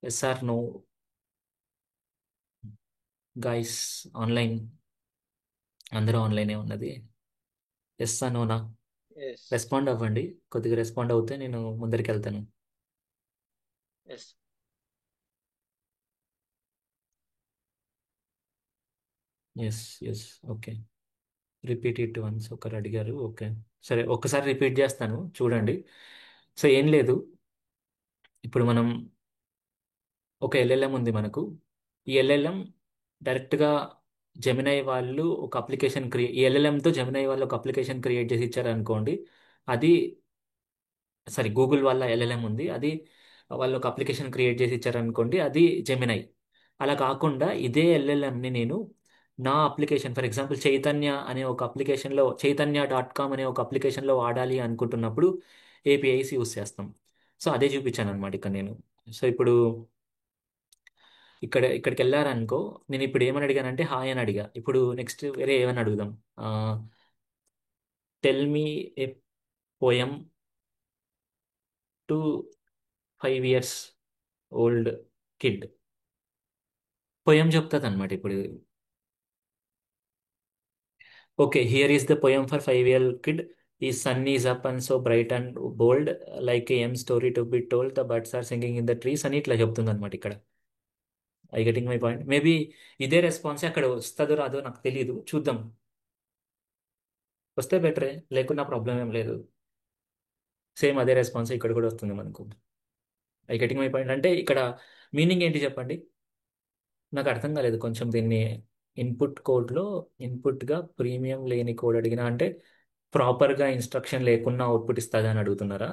Yes or no guys? Online, అందరూ ఆన్లైనే ఉన్నది. ఎస్ ఆ నోనా? ఎస్. రెస్పాండ్ అవ్వండి. కొద్దిగా రెస్పాండ్ అవుతే నేను ముందరికి వెళ్తాను. Yes. Yes. Yes. Okay. Repeat it once ఒకరు అడిగారు. ఓకే, సరే ఒక్కసారి రిపీట్ చేస్తాను చూడండి. సో ఏం లేదు, ఇప్పుడు మనం ఒక ఎల్ఎల్ఎం ఉంది మనకు. ఈ ఎల్ఎల్ఎం డైరెక్ట్గా జెమినై వాళ్ళు ఒక అప్లికేషన్ ఈ ఎల్ఎల్ఎంతో జెమినై వాళ్ళు ఒక అప్లికేషన్ క్రియేట్ చేసి ఇచ్చారనుకోండి. అది సరే, గూగుల్ వాళ్ళ ఎల్ఎల్ఎం ఉంది, అది వాళ్ళు ఒక అప్లికేషన్ క్రియేట్ చేసి ఇచ్చారనుకోండి, అది జెమినై. అలా కాకుండా ఇదే ఎల్ఎల్ఎంని నేను నా అప్లికేషన్, ఫర్ ఎగ్జాంపుల్ చైతన్య అనే ఒక అప్లికేషన్లో, చైతన్య.com అనే ఒక అప్లికేషన్లో వాడాలి అనుకుంటున్నప్పుడు ఏపీఐస్ యూస్ చేస్తాం. సో అదే చూపించాను అనమాట ఇక్కడ నేను. సో ఇప్పుడు ఇక్కడికి వెళ్ళారనుకో, నేను ఇప్పుడు ఏమని అడిగానంటే హాయ్ అని అడిగా. ఇప్పుడు నెక్స్ట్ వేరే ఏమని అడుగుదాం. Tell me a poem to 5 years old kid. Poem చెప్తుంది అనమాట ఇప్పుడు. Okay, here is the poem for 5 year kid. ఈ sun is up and so bright and bold, like ఎం story to be told, the birds are singing in the trees అని ఇట్లా చెప్తుంది అనమాట ఇక్కడ. I getting my point? Maybe ఇదే response అక్కడ వస్తుందో రాదో నాకు తెలియదు, చూద్దాం. వస్తే బెటరే, లేకున్నా ప్రాబ్లం ఏం లేదు. సేమ్ అదే రెస్పాన్స్ ఇక్కడ కూడా వస్తుంది మనకు. ఐ గెటింగ్ మై పాయింట్ అంటే ఇక్కడ మీనింగ్ ఏంటి చెప్పండి? నాకు అర్థం కాలేదు కొంచెం దీన్ని. ఇన్పుట్ కోడ్లో ఇన్పుట్గా ప్రీమియం లేని కోడ్ అడిగినా అంటే ప్రాపర్గా ఇన్స్ట్రక్షన్ లేకుండా అవుట్పుట్ ఇస్తుంది అని అడుగుతున్నారా?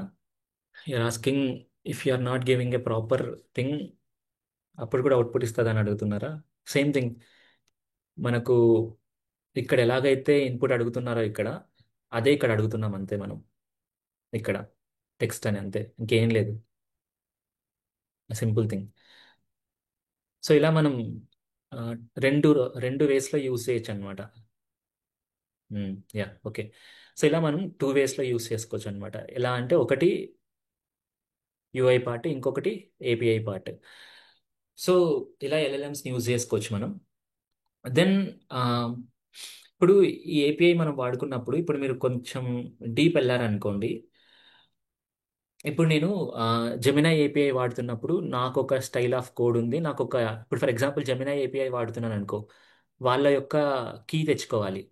You are asking if you are not giving a proper thing, అప్పుడు కూడా అవుట్పుట్ ఇస్తుంది అని అడుగుతున్నారా? Same thing. మనకు ఇక్కడ ఎలాగైతే ఇన్పుట్ అడుగుతున్నారో ఇక్కడ, అదే ఇక్కడ అడుగుతున్నాం అంతే మనం. ఇక్కడ టెక్స్ట్ అని అంతే, ఇంకేం లేదు. Simple thing. సో ఇలా మనం ఆ, రెండు రెండు వేస్లో యూజ్ చేయొచ్చు అనమాట. Yeah, okay. సో ఇలా మనం 2 waysలో యూజ్ చేసుకోవచ్చు అనమాట. ఎలా అంటే ఒకటి యూఐ పార్ట్, ఇంకొకటి ఏపీఐ పార్ట్. సో ఇలా ఎల్ఎల్ఎంస్ని యూజ్ చేసుకోవచ్చు మనం. దెన్ ఇప్పుడు ఈ ఏపీఐ మనం వాడుకున్నప్పుడు, ఇప్పుడు మీరు కొంచెం డీప్ వెళ్ళారనుకోండి. ఇప్పుడు నేను జెమినై ఏపీఐ వాడుతున్నప్పుడు నాకు ఒక స్టైల్ ఆఫ్ కోడ్ ఉంది. నాకు ఒక, ఇప్పుడు ఫర్ ఎగ్జాంపుల్ జెమినై ఏపీఐ వాడుతున్నాను అనుకో, వాళ్ళ యొక్క కీ తెచ్చుకోవాలి.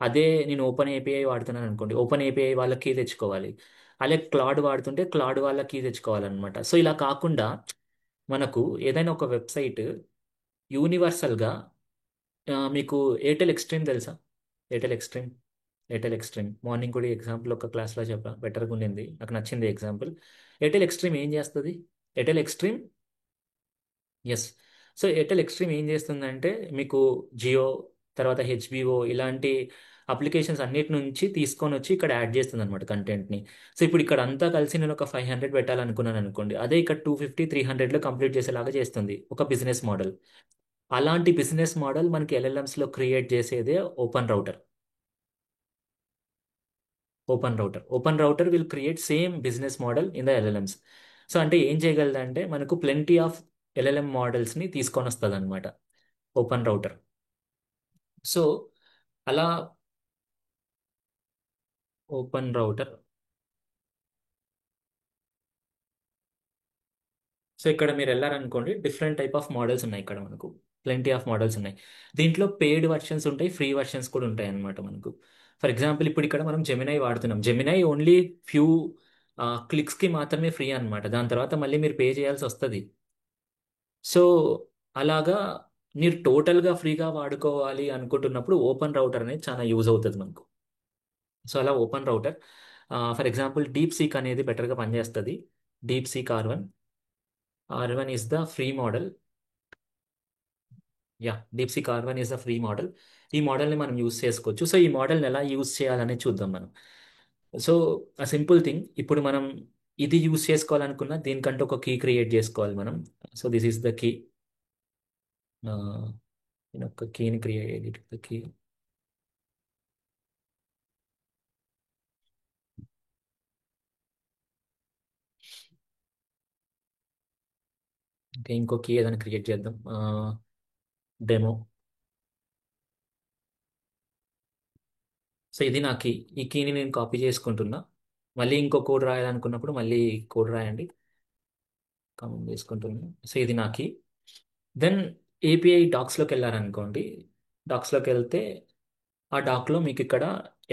అదే నేను ఓపెన్ ఏపీఐ వాడుతున్నాను అనుకోండి, ఓపెన్ ఏపీఐ వాళ్ళ కీ తెచ్చుకోవాలి. అలాగే క్లాడ్ వాడుతుంటే క్లాడ్ వాళ్ళ కీ తెచ్చుకోవాలన్నమాట. సో ఇలా కాకుండా మనకు ఏదైనా ఒక వెబ్సైట్ యూనివర్సల్గా, మీకు ఎయిర్టెల్ ఎక్స్ట్రీమ్ తెలుసా? Airtel extreme. Airtel extreme morning కూడా ఎగ్జాంపుల్ ఒక క్లాస్లో చెప్పా, బెటర్గా ఉండింది, నాకు నచ్చింది ఎగ్జాంపుల్. ఎయిర్టెల్ ఎక్స్ట్రీమ్ ఏం చేస్తుంది? Airtel extreme, yes. So Airtel extreme ఏం చేస్తుందంటే మీకు జియో, తర్వాత హెచ్బిఓ ఇలాంటి అప్లికేషన్స్ అన్నిటి నుంచి తీసుకొని వచ్చి ఇక్కడ యాడ్ చేస్తుంది అనమాట కంటెంట్ని. సో ఇప్పుడు ఇక్కడ అంతా కలిసి నేను ఒక 500 పెట్టాలనుకున్నాను అనుకోండి, అదే ఇక్కడ 250 300లో కంప్లీట్ చేసేలాగా చేస్తుంది ఒక బిజినెస్ మోడల్. అలాంటి బిజినెస్ మోడల్ మనకి ఎల్ఎల్ఎంస్లో క్రియేట్ చేసేదే open router. Open router will create same business model in the LLMs. So అంటే ఏం చేయగలదంటే మనకు ప్లెంటీ ఆఫ్ ఎల్ఎల్ఎం మోడల్స్ని తీసుకొని వస్తుంది అనమాట ఓపెన్ రౌటర్. సో అలా ఓపెన్ రౌటర్. సో ఇక్కడ మీరు వెళ్ళారనుకోండి, డిఫరెంట్ టైప్ ఆఫ్ మోడల్స్ ఉన్నాయి ఇక్కడ మనకు. ప్లెంటీ ఆఫ్ మోడల్స్ ఉన్నాయి. దీంట్లో పెయిడ్ వర్షన్స్ ఉంటాయి, ఫ్రీ వర్షన్స్ కూడా ఉంటాయి అన్నమాట మనకు. ఫర్ ఎగ్జాంపుల్ ఇప్పుడు ఇక్కడ మనం జెమినై వాడుతున్నాం. జెమినై ఓన్లీ ఫ్యూ క్లిక్స్కి మాత్రమే ఫ్రీ అన్నమాట, దాని తర్వాత మళ్ళీ మీరు పే చేయాల్సి వస్తుంది. సో అలాగా మీరు టోటల్గా ఫ్రీగా వాడుకోవాలి అనుకుంటున్నప్పుడు ఓపెన్ రౌటర్ అనేది చాలా యూజ్ అవుతుంది మనకు. సో అలా open router, for example deep seek అనేది బెటర్గా పనిచేస్తుంది. Deep seek R1 is the free model. Yeah, DeepSeek R1 is the free model. ఈ మోడల్ని మనం యూజ్ చేసుకోవచ్చు. సో ఈ మోడల్ని ఎలా యూజ్ చేయాలని చూద్దాం మనం. సో ఆ సింపుల్ థింగ్, ఇప్పుడు మనం ఇది యూజ్ చేసుకోవాలనుకున్నా దీనికంటే ఒక కీ క్రియేట్ చేసుకోవాలి మనం. So this is the key. నేను ఒక కీని క్రియేట్ కీ. ఇంకా ఇంకో కీ ఏదైనా క్రియేట్ చేద్దాం, డెమో. సో ఇది నా కీ. ఈ కీని నేను కాపీ చేసుకుంటున్నా. మళ్ళీ ఇంకో కోడ్ రాయాలనుకున్నప్పుడు మళ్ళీ కోడ్ రాయండి, కామెంట్ చేసుకుంటున్నా. సో ఇది నా కీ. దెన్ ఏపీఐ డాక్స్లోకి వెళ్ళారనుకోండి, డాక్స్లోకి వెళ్తే ఆ డాక్లో మీకు ఇక్కడ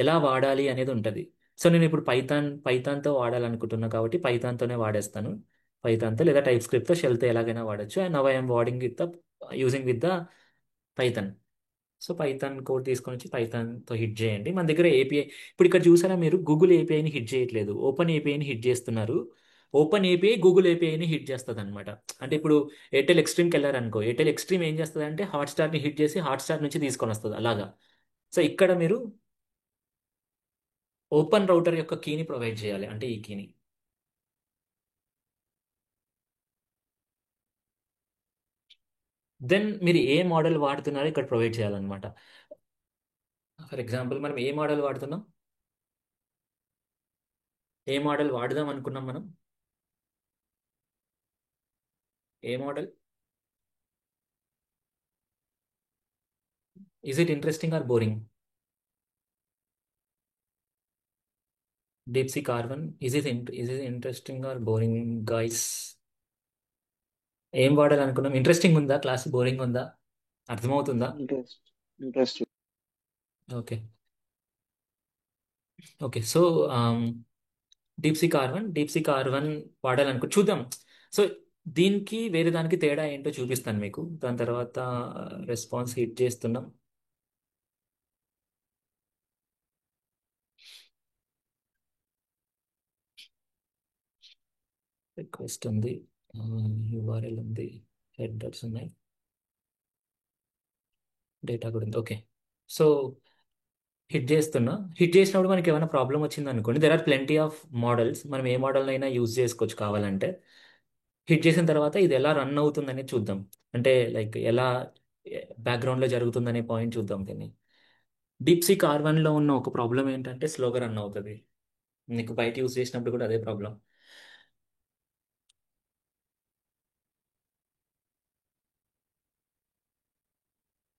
ఎలా వాడాలి అనేది ఉంటుంది. సో నేను ఇప్పుడు పైథాన్తో వాడాలనుకుంటున్నా కాబట్టి పైథాన్తోనే వాడేస్తాను. పైథాన్తో లేదా టైప్ స్క్రిప్ట్తో, షెల్తో ఎలాగైనా వాడచ్చు. అండ్ నవ్ ఐఎమ్ వాడింగ్ with the using with the Python. So Python code తీసుకొని వచ్చి పైథాన్తో హిట్ చేయండి. మన దగ్గర ఏపీఐ, ఇప్పుడు ఇక్కడ చూసారా మీరు, గూగుల్ ఏపీఐని హిట్ చేయట్లేదు, ఓపెన్ ఏపీఐని హిట్ చేస్తున్నారు. ఓపెన్ ఏపీఐ గూగుల్ ఏపీఐని హిట్ చేస్తుంది అనమాట. అంటే ఇప్పుడు ఎయిర్టెల్ ఎక్స్ట్రీమ్కి వెళ్ళారనుకో, ఎయిర్టెల్ ఎక్స్ట్రీమ్ ఏం చేస్తుంది అంటే హాట్స్టార్ని హిట్ చేసి హాట్స్టార్ నుంచి తీసుకొని వస్తుంది అలాగా. సో ఇక్కడ మీరు ఓపెన్ రౌటర్ యొక్క కీని ప్రొవైడ్ చేయాలి, అంటే ఈ కీని. దెన్ మీరు ఏ మోడల్ వాడుతున్నారో ఇక్కడ ప్రొవైడ్ చేయాలన్నమాట. ఫర్ ఎగ్జాంపుల్ మనం ఏ మోడల్ వాడుతున్నాం? ఏ మోడల్ వాడదాం అనుకున్నాం మనం? ఏ model? Is it interesting or boring? డీప్సీ కార్బన్, is it interesting or boring guys? ఏం వాడాలనుకున్నాం? ఇంట్రెస్టింగ్ ఉందా క్లాస్, బోరింగ్ ఉందా, అర్థమవుతుందా? Interest interest. Okay. Okay. So డీప్సీ కార్బన్ వాడాలనుకో, చూద్దాం. సో దీనికి వేరే దానికి తేడా ఏంటో చూపిస్తాను మీకు. దాని తర్వాత రెస్పాన్స్ హిట్ చేస్తున్నాం. రిక్వెస్ట్ ఉంది, యూఆర్ఎల్ ఉంది, హెడర్స్ ఉన్నాయి, డేటా కూడా ఉంది. ఓకే. సో హిట్ చేసినప్పుడు మనకి ఏమైనా ప్రాబ్లం వచ్చింది అనుకోండి, there are plenty of models, మనం ఏ మోడల్ అయినా యూజ్ చేసుకోవచ్చు కావాలంటే. హిట్ చేసిన తర్వాత ఇది ఎలా రన్ అవుతుందనే చూద్దాం. అంటే లైక్ ఎలా బ్యాక్గ్రౌండ్లో జరుగుతుందనే పాయింట్ చూద్దాం దీన్ని. డీప్సీ కార్బన్లో ఉన్న ఒక ప్రాబ్లం ఏంటంటే స్లోగా రన్ అవుతుంది. నీకు బయట యూజ్ చేసినప్పుడు కూడా అదే ప్రాబ్లం.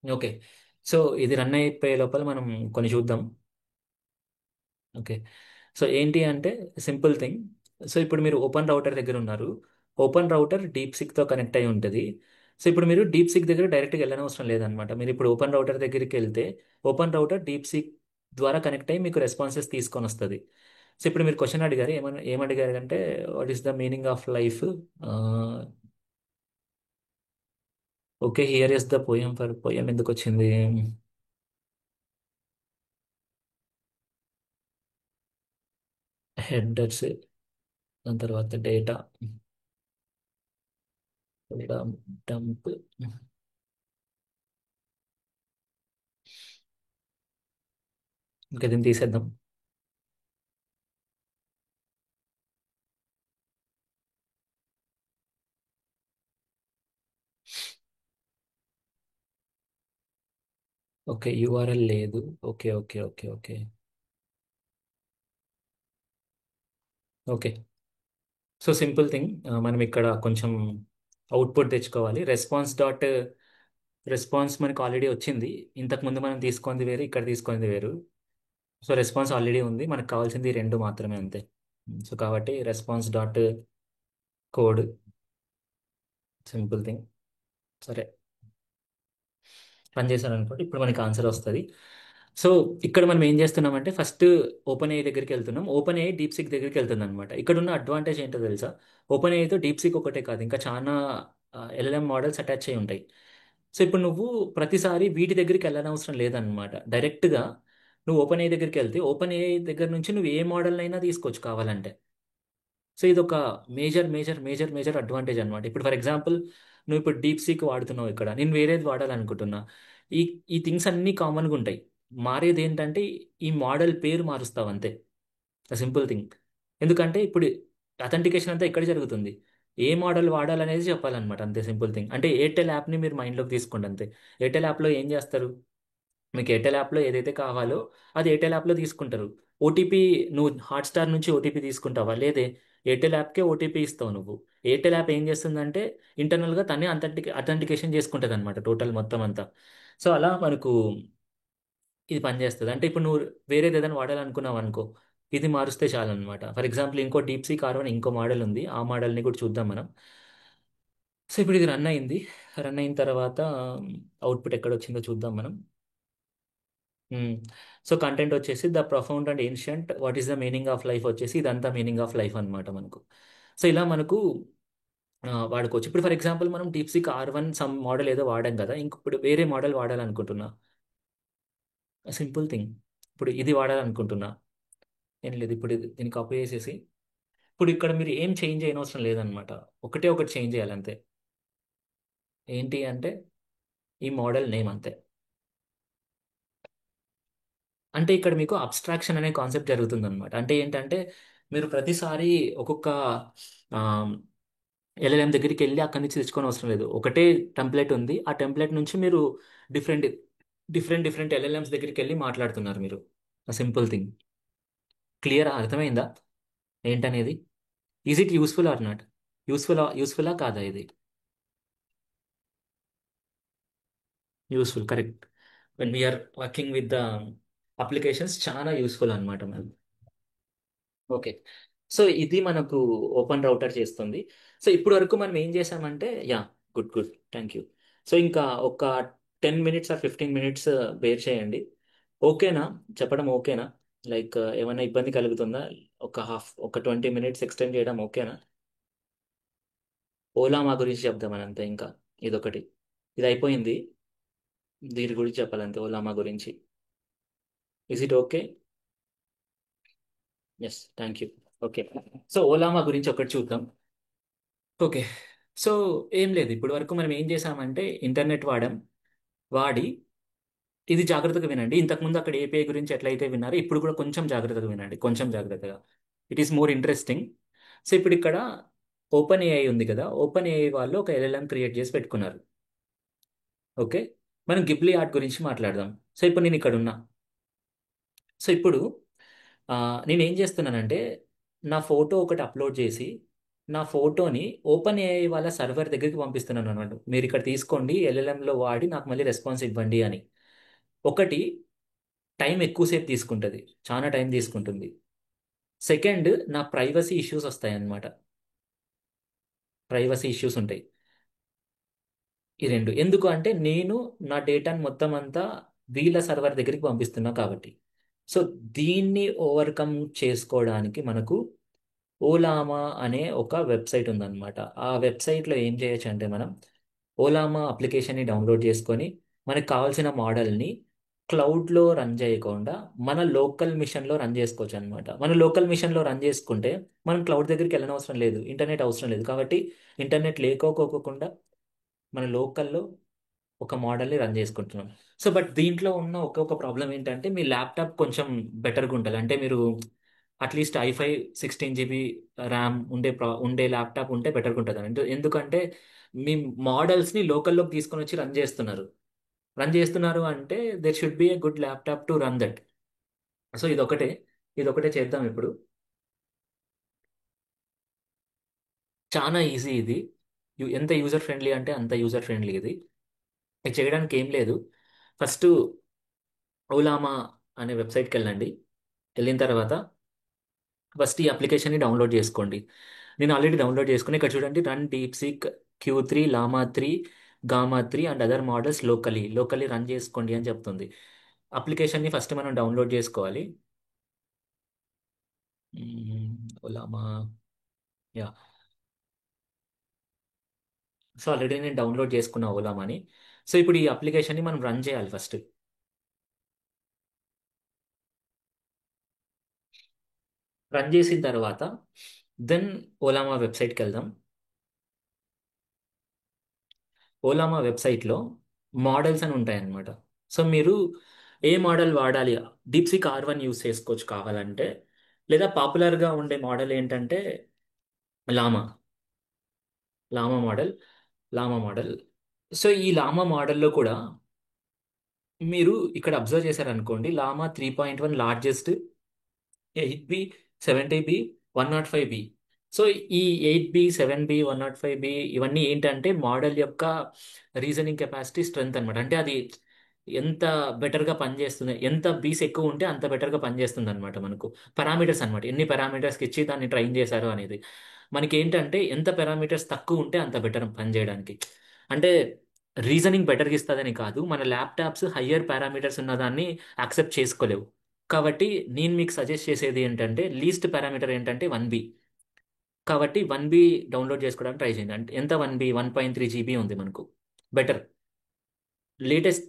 ఓకే. సో ఇది రన్ అయిపోయే లోపల మనం కొన్ని చూద్దాం. ఓకే. సో ఏంటి అంటే సింపుల్ థింగ్. సో ఇప్పుడు మీరు ఓపెన్ రౌటర్ దగ్గర ఉన్నారు. ఓపెన్ రౌటర్ డీప్సిక్తో కనెక్ట్ అయి ఉంటుంది. సో ఇప్పుడు మీరు డీప్సిక్ దగ్గర డైరెక్ట్గా వెళ్ళనవసరం లేదనమాట. మీరు ఇప్పుడు ఓపెన్ రౌటర్ దగ్గరికి వెళ్తే ఓపెన్ రౌటర్ డీప్సిక్ ద్వారా కనెక్ట్ అయ్యి మీకు రెస్పాన్సెస్ తీసుకొని వస్తుంది. సో ఇప్పుడు మీరు క్వశ్చన్ అడిగారు, ఏమడిగారు అంటే what is the meaning of life. Okay, here is the poem. For poem ఎందుకు వచ్చింది? హెడర్స్, దాని తర్వాత డేటా, డంప్. ఇంకా దీన్ని తీసేద్దాం. ఓకే, యూఆర్ఎల్ లేదు. Okay okay okay okay okay. So simple thing, మనం ఇక్కడ కొంచెం అవుట్పుట్ తెచ్చుకోవాలి. రెస్పాన్స్ మనకు ఆల్రెడీ వచ్చింది. ఇంతకుముందు మనం తీసుకుంది వేరు, ఇక్కడ తీసుకుంది వేరు. సో రెస్పాన్స్ ఆల్రెడీ ఉంది, మనకు కావాల్సింది ఈ రెండు మాత్రమే, అంతే. సో కాబట్టి response dot code, simple thing. సరే, రన్ చేశాను అనుకోండి, ఇప్పుడు మనకి ఆన్సర్ వస్తుంది. సో ఇక్కడ మనం ఏం చేస్తున్నామంటే ఫస్ట్ ఓపెన్ ఏఐ దగ్గరికి వెళ్తున్నాం. ఓపెన్ ఏఐ డీప్సిక్ దగ్గరికి వెళ్తుంది అనమాట. ఇక్కడ ఉన్న అడ్వాంటేజ్ ఏంటో తెలుసా? ఓపెన్ ఏఐతో డీప్సిక్ ఒకటే కాదు, ఇంకా చాలా ఎల్ఎల్ఎం మోడల్స్ అటాచ్ అయి ఉంటాయి. సో ఇప్పుడు నువ్వు ప్రతిసారి వీటి దగ్గరికి వెళ్ళనవసరం లేదనమాట. డైరెక్ట్గా నువ్వు ఓపెన్ ఏఐ దగ్గరికి వెళ్తే ఓపెన్ ఏఐ దగ్గర నుంచి నువ్వు ఏ మోడల్ అయినా తీసుకోవచ్చు కావాలంటే. సో ఇది ఒక major major major major advantage అనమాట. ఇప్పుడు ఫర్ ఎగ్జాంపుల్ నువ్వు ఇప్పుడు డీప్ సీక్ వాడుతున్నావు, ఇక్కడ నేను వేరేది వాడాలనుకుంటున్నా. ఈ ఈ థింగ్స్ అన్నీ కామన్గా ఉంటాయి. మారేది ఏంటంటే ఈ మోడల్ పేరు మారుస్తావు అంతే, సింపుల్ థింగ్. ఎందుకంటే ఇప్పుడు అథెంటికేషన్ అంతా ఎక్కడ జరుగుతుంది, ఏ మోడల్ వాడాలనేది చెప్పాలన్నమాట, అంతే సింపుల్ థింగ్. అంటే ఎయిర్టెల్ యాప్ని మీరు మైండ్లోకి తీసుకోండి అంతే. ఎయిర్టెల్ యాప్లో ఏం చేస్తారు, మీకు ఎయిర్టెల్ యాప్లో ఏదైతే కావాలో అది ఎయిర్టెల్ యాప్లో తీసుకుంటారు. ఓటీపీ, నువ్వు హాట్స్టార్ నుంచి ఓటీపీ తీసుకుంటావా? లేదే, ఎయిర్టెల్ యాప్కే ఓటీపీ ఇస్తావు నువ్వు. ఎయిర్టెల్ యాప్ ఏం చేస్తుందంటే ఇంటర్నల్గా తనే అథెంటికేషన్ చేసుకుంటుంది అనమాట, టోటల్ మొత్తం అంతా. సో అలా మనకు ఇది పనిచేస్తుంది. అంటే ఇప్పుడు నువ్వు వేరేది ఏదైనా వాడాలనుకున్నావు అనుకో, ఇది మారుస్తే చాలన్నమాట. ఫర్ ఎగ్జాంపుల్ ఇంకో డీప్సీ కార్బన్ ఇంకో మోడల్ ఉంది, ఆ మోడల్ని కూడా చూద్దాం మనం. సో ఇప్పుడు ఇది రన్ అయింది. రన్ అయిన తర్వాత అవుట్పుట్ ఎక్కడ వచ్చిందో చూద్దాం మనం. సో కంటెంట్ వచ్చేసి the profound and ancient what is the meaning of life వచ్చేసి ఇదంతా మీనింగ్ ఆఫ్ లైఫ్ అనమాట మనకు. సో ఇలా మనకు వాడుకోవచ్చు. ఇప్పుడు ఫర్ ఎగ్జాంపుల్ మనం డీప్సీక్ R1 సమ్ మోడల్ ఏదో వాడాం కదా, ఇంకొకటి వేరే మోడల్ వాడాలనుకుంటున్నా. సింపుల్ థింగ్, ఇప్పుడు ఇది వాడాలనుకుంటున్నా. ఏం లేదు, ఇప్పుడు దీన్ని కాపీ చేసేసి ఇప్పుడు ఇక్కడ మీరు ఏం చేంజ్ చేయనవసరం లేదనమాట. ఒకటే ఒకటి చేంజ్ చేయాలంతే. ఏంటి అంటే ఈ మోడల్ నేమ్ అంతే. అంటే ఇక్కడ మీకు అబ్స్ట్రాక్షన్ అనే కాన్సెప్ట్ జరుగుతుంది అనమాట. అంటే ఏంటంటే మీరు ప్రతిసారి ఒక్కొక్క ఎల్ఎల్ఎం దగ్గరికి వెళ్ళి అక్కడి నుంచి తెచ్చుకొని అవసరం లేదు. ఒకటే టెంప్లెట్ ఉంది, ఆ టెంప్లెట్ నుంచి మీరు డిఫరెంట్ డిఫరెంట్ డిఫరెంట్ ఎల్ఎల్ఎంస్ దగ్గరికి వెళ్ళి మాట్లాడుతున్నారు మీరు. Simple thing. క్లియర్, అర్థమైందా? ఏంటనేది? Is it useful or not? యూస్ఫుల్లా కాదా ఇది? Useful, correct. When we're working with the applications చాలా యూస్ఫుల్ అనమాట మనం. ఓకే. సో ఇది మనకు ఓపెన్ రౌటర్ చేస్తుంది. సో ఇప్పుడు వరకు మనం ఏం చేసామంటే, yeah, good good, thank you. So ఇంకా ఒక 10 మినిట్స్ ఆర్ 15 మినిట్స్ బేర్ చేయండి. ఓకేనా? చెప్పడం ఓకేనా? లైక్ ఏమైనా ఇబ్బంది కలుగుతుందా? ఒక 20 మినిట్స్ ఎక్స్టెండ్ చేయడం ఓకేనా? ఓలా మా గురించి చెప్దామని అంతే, ఇంకా ఇదొకటి. ఇది అయిపోయింది. దీని గురించి చెప్పాలంతే, ఓలా మా గురించి. Is it okay? Yes, thank you. Okay. So Ollama గురించి ఒకటి చూద్దాం. ఓకే. సో ఏం లేదు, ఇప్పటి వరకు మనం ఏం చేసామంటే ఇంటర్నెట్ వాడి ఇది జాగ్రత్తగా వినండి. ఇంతకుముందు అక్కడ ఏపీఐ గురించి ఎట్లయితే విన్నారో ఇప్పుడు కూడా కొంచెం జాగ్రత్తగా వినండి, కొంచెం జాగ్రత్తగా. It is more interesting. So ఇప్పుడు ఇక్కడ ఓపెన్ ఏఐ ఉంది కదా, ఓపెన్ ఏఐ వాళ్ళు ఒక ఎల్ఎల్ఎం క్రియేట్ చేసి పెట్టుకున్నారు. ఓకే. మనం గిబ్లీ ఆర్ట్ గురించి మాట్లాడదాం. సో ఇప్పుడు నేను ఇక్కడ ఉన్నా. సో ఇప్పుడు ఆ, నేను ఏం చేస్తున్నానంటే నా ఫోటో ఒకటి అప్లోడ్ చేసి నా ఫోటోని ఓపెన్ ఏఐ వాళ్ళ సర్వర్ దగ్గరికి పంపిస్తున్నాను అన్నమాట. మీరు ఇక్కడ తీసుకోండి, ఎల్ఎల్ఎంలో వాడి నాకు మళ్ళీ రెస్పాన్స్ ఇవ్వండి అని. ఒకటి, టైం ఎక్కువసేపు తీసుకుంటుంది, చాలా టైం తీసుకుంటుంది. సెకండ్, నా ప్రైవసీ ఇష్యూస్ వస్తాయి అన్నమాట. ప్రైవసీ ఇష్యూస్ ఉంటాయి. ఈ రెండు ఎందుకు అంటే నేను నా డేటాను మొత్తం అంతా వీళ్ళ సర్వర్ దగ్గరికి పంపిస్తున్నా కాబట్టి. సో దీన్ని ఓవర్కమ్ చేసుకోవడానికి మనకు ఓలామా అనే ఒక వెబ్సైట్ ఉందన్నమాట. ఆ వెబ్సైట్లో ఏం చేయొచ్చు అంటే మనం ఓలామా అప్లికేషన్ని డౌన్లోడ్ చేసుకొని మనకు కావాల్సిన మోడల్ని క్లౌడ్లో రన్ చేయకుండా మన లోకల్ మిషన్లో రన్ చేసుకోవచ్చు అనమాట. మన లోకల్ మిషన్లో రన్ చేసుకుంటే మనం క్లౌడ్ దగ్గరికి వెళ్ళనవసరం లేదు, ఇంటర్నెట్ అవసరం లేదు. కాబట్టి ఇంటర్నెట్ లేకోకోకుండా మన లోకల్లో ఒక మోడల్ని రన్ చేసుకుంటున్నాం. సో బట్ దీంట్లో ఉన్న ఒక్కొక్క ప్రాబ్లం ఏంటంటే మీ ల్యాప్టాప్ కొంచెం బెటర్గా ఉంటుంది. అంటే మీరు అట్లీస్ట్ i5 16 GB ర్యామ్ ఉండే ల్యాప్టాప్ ఉంటే బెటర్గా ఉంటుంది. అంటే ఎందుకంటే మీ మోడల్స్ని లోకల్లోకి తీసుకొని వచ్చి రన్ చేస్తున్నారు అంటే there should be a good laptop to run that. So ఇదొకటే చేద్దాం ఇప్పుడు. చాలా ఈజీ ఇది. ఎంత యూజర్ ఫ్రెండ్లీ అంటే అంత యూజర్ ఫ్రెండ్లీ ఇది. ఇది చేయడానికి ఏం లేదు. ఫస్ట్ ఓలామా అనే వెబ్సైట్కి వెళ్ళండి. వెళ్ళిన తర్వాత ఫస్ట్ ఈ అప్లికేషన్ని డౌన్లోడ్ చేసుకోండి. నేను ఆల్రెడీ డౌన్లోడ్ చేసుకుని ఇక్కడ చూడండి, రన్ డీప్సీక్ Q3 లామా 3 gamma 3 and other models locally run చేసుకోండి అని చెప్తుంది. అప్లికేషన్ని ఫస్ట్ మనం డౌన్లోడ్ చేసుకోవాలి. ఓలామా, యా. సో ఆల్రెడీ నేను డౌన్లోడ్ చేసుకున్నా ఓలామాని. సో ఇప్పుడు ఈ అప్లికేషన్ని మనం రన్ చేయాలి ఫస్ట్. రన్ చేసిన తర్వాత దెన్ ఓలామా వెబ్సైట్కి వెళ్దాం. ఓలామా వెబ్సైట్లో మోడల్స్ అని ఉంటాయన్నమాట. సో మీరు ఏ మోడల్ వాడాలి? డీప్సీక్ R1 యూస్ చేసుకోవచ్చు కావాలంటే, లేదా పాపులర్గా ఉండే మోడల్ ఏంటంటే లామా లామా మోడల్ లామా మోడల్. సో ఈ లామా మోడల్లో కూడా మీరు ఇక్కడ అబ్జర్వ్ చేశారనుకోండి, Llama 3.1 largest, 8 B, 70 B, 105 B. So ఈ 8 బి, 7 బి, 105 బి ఇవన్నీ ఏంటంటే మోడల్ యొక్క రీజనింగ్ కెపాసిటీ స్ట్రెంగ్త్ అనమాట. అంటే అది ఎంత బెటర్గా పనిచేస్తుంది, ఎంత బీస్ ఎక్కువ ఉంటే అంత బెటర్గా పనిచేస్తుంది అనమాట. మనకు పారామీటర్స్ అనమాట, ఎన్ని పారామీటర్స్కి ఇచ్చి దాన్ని ట్రైన్ చేశారు అనేది. మనకి ఏంటంటే ఎంత పారామీటర్స్ తక్కువ ఉంటే అంత బెటర్ పనిచేయడానికి. అంటే రీజనింగ్ బెటర్గా ఇస్తుందని కాదు, మన ల్యాప్టాప్స్ హయ్యర్ పారామీటర్స్ ఉన్నదాన్ని యాక్సెప్ట్ చేసుకోలేవు. కాబట్టి నేను మీకు సజెస్ట్ చేసేది ఏంటంటే లీస్ట్ పారామీటర్ ఏంటంటే 1 బి. కాబట్టి 1 బి డౌన్లోడ్ చేసుకోవడానికి ట్రై చేయండి. అంటే ఎంత? 1 బి, 1.3 GB ఉంది మనకు. Better, latest.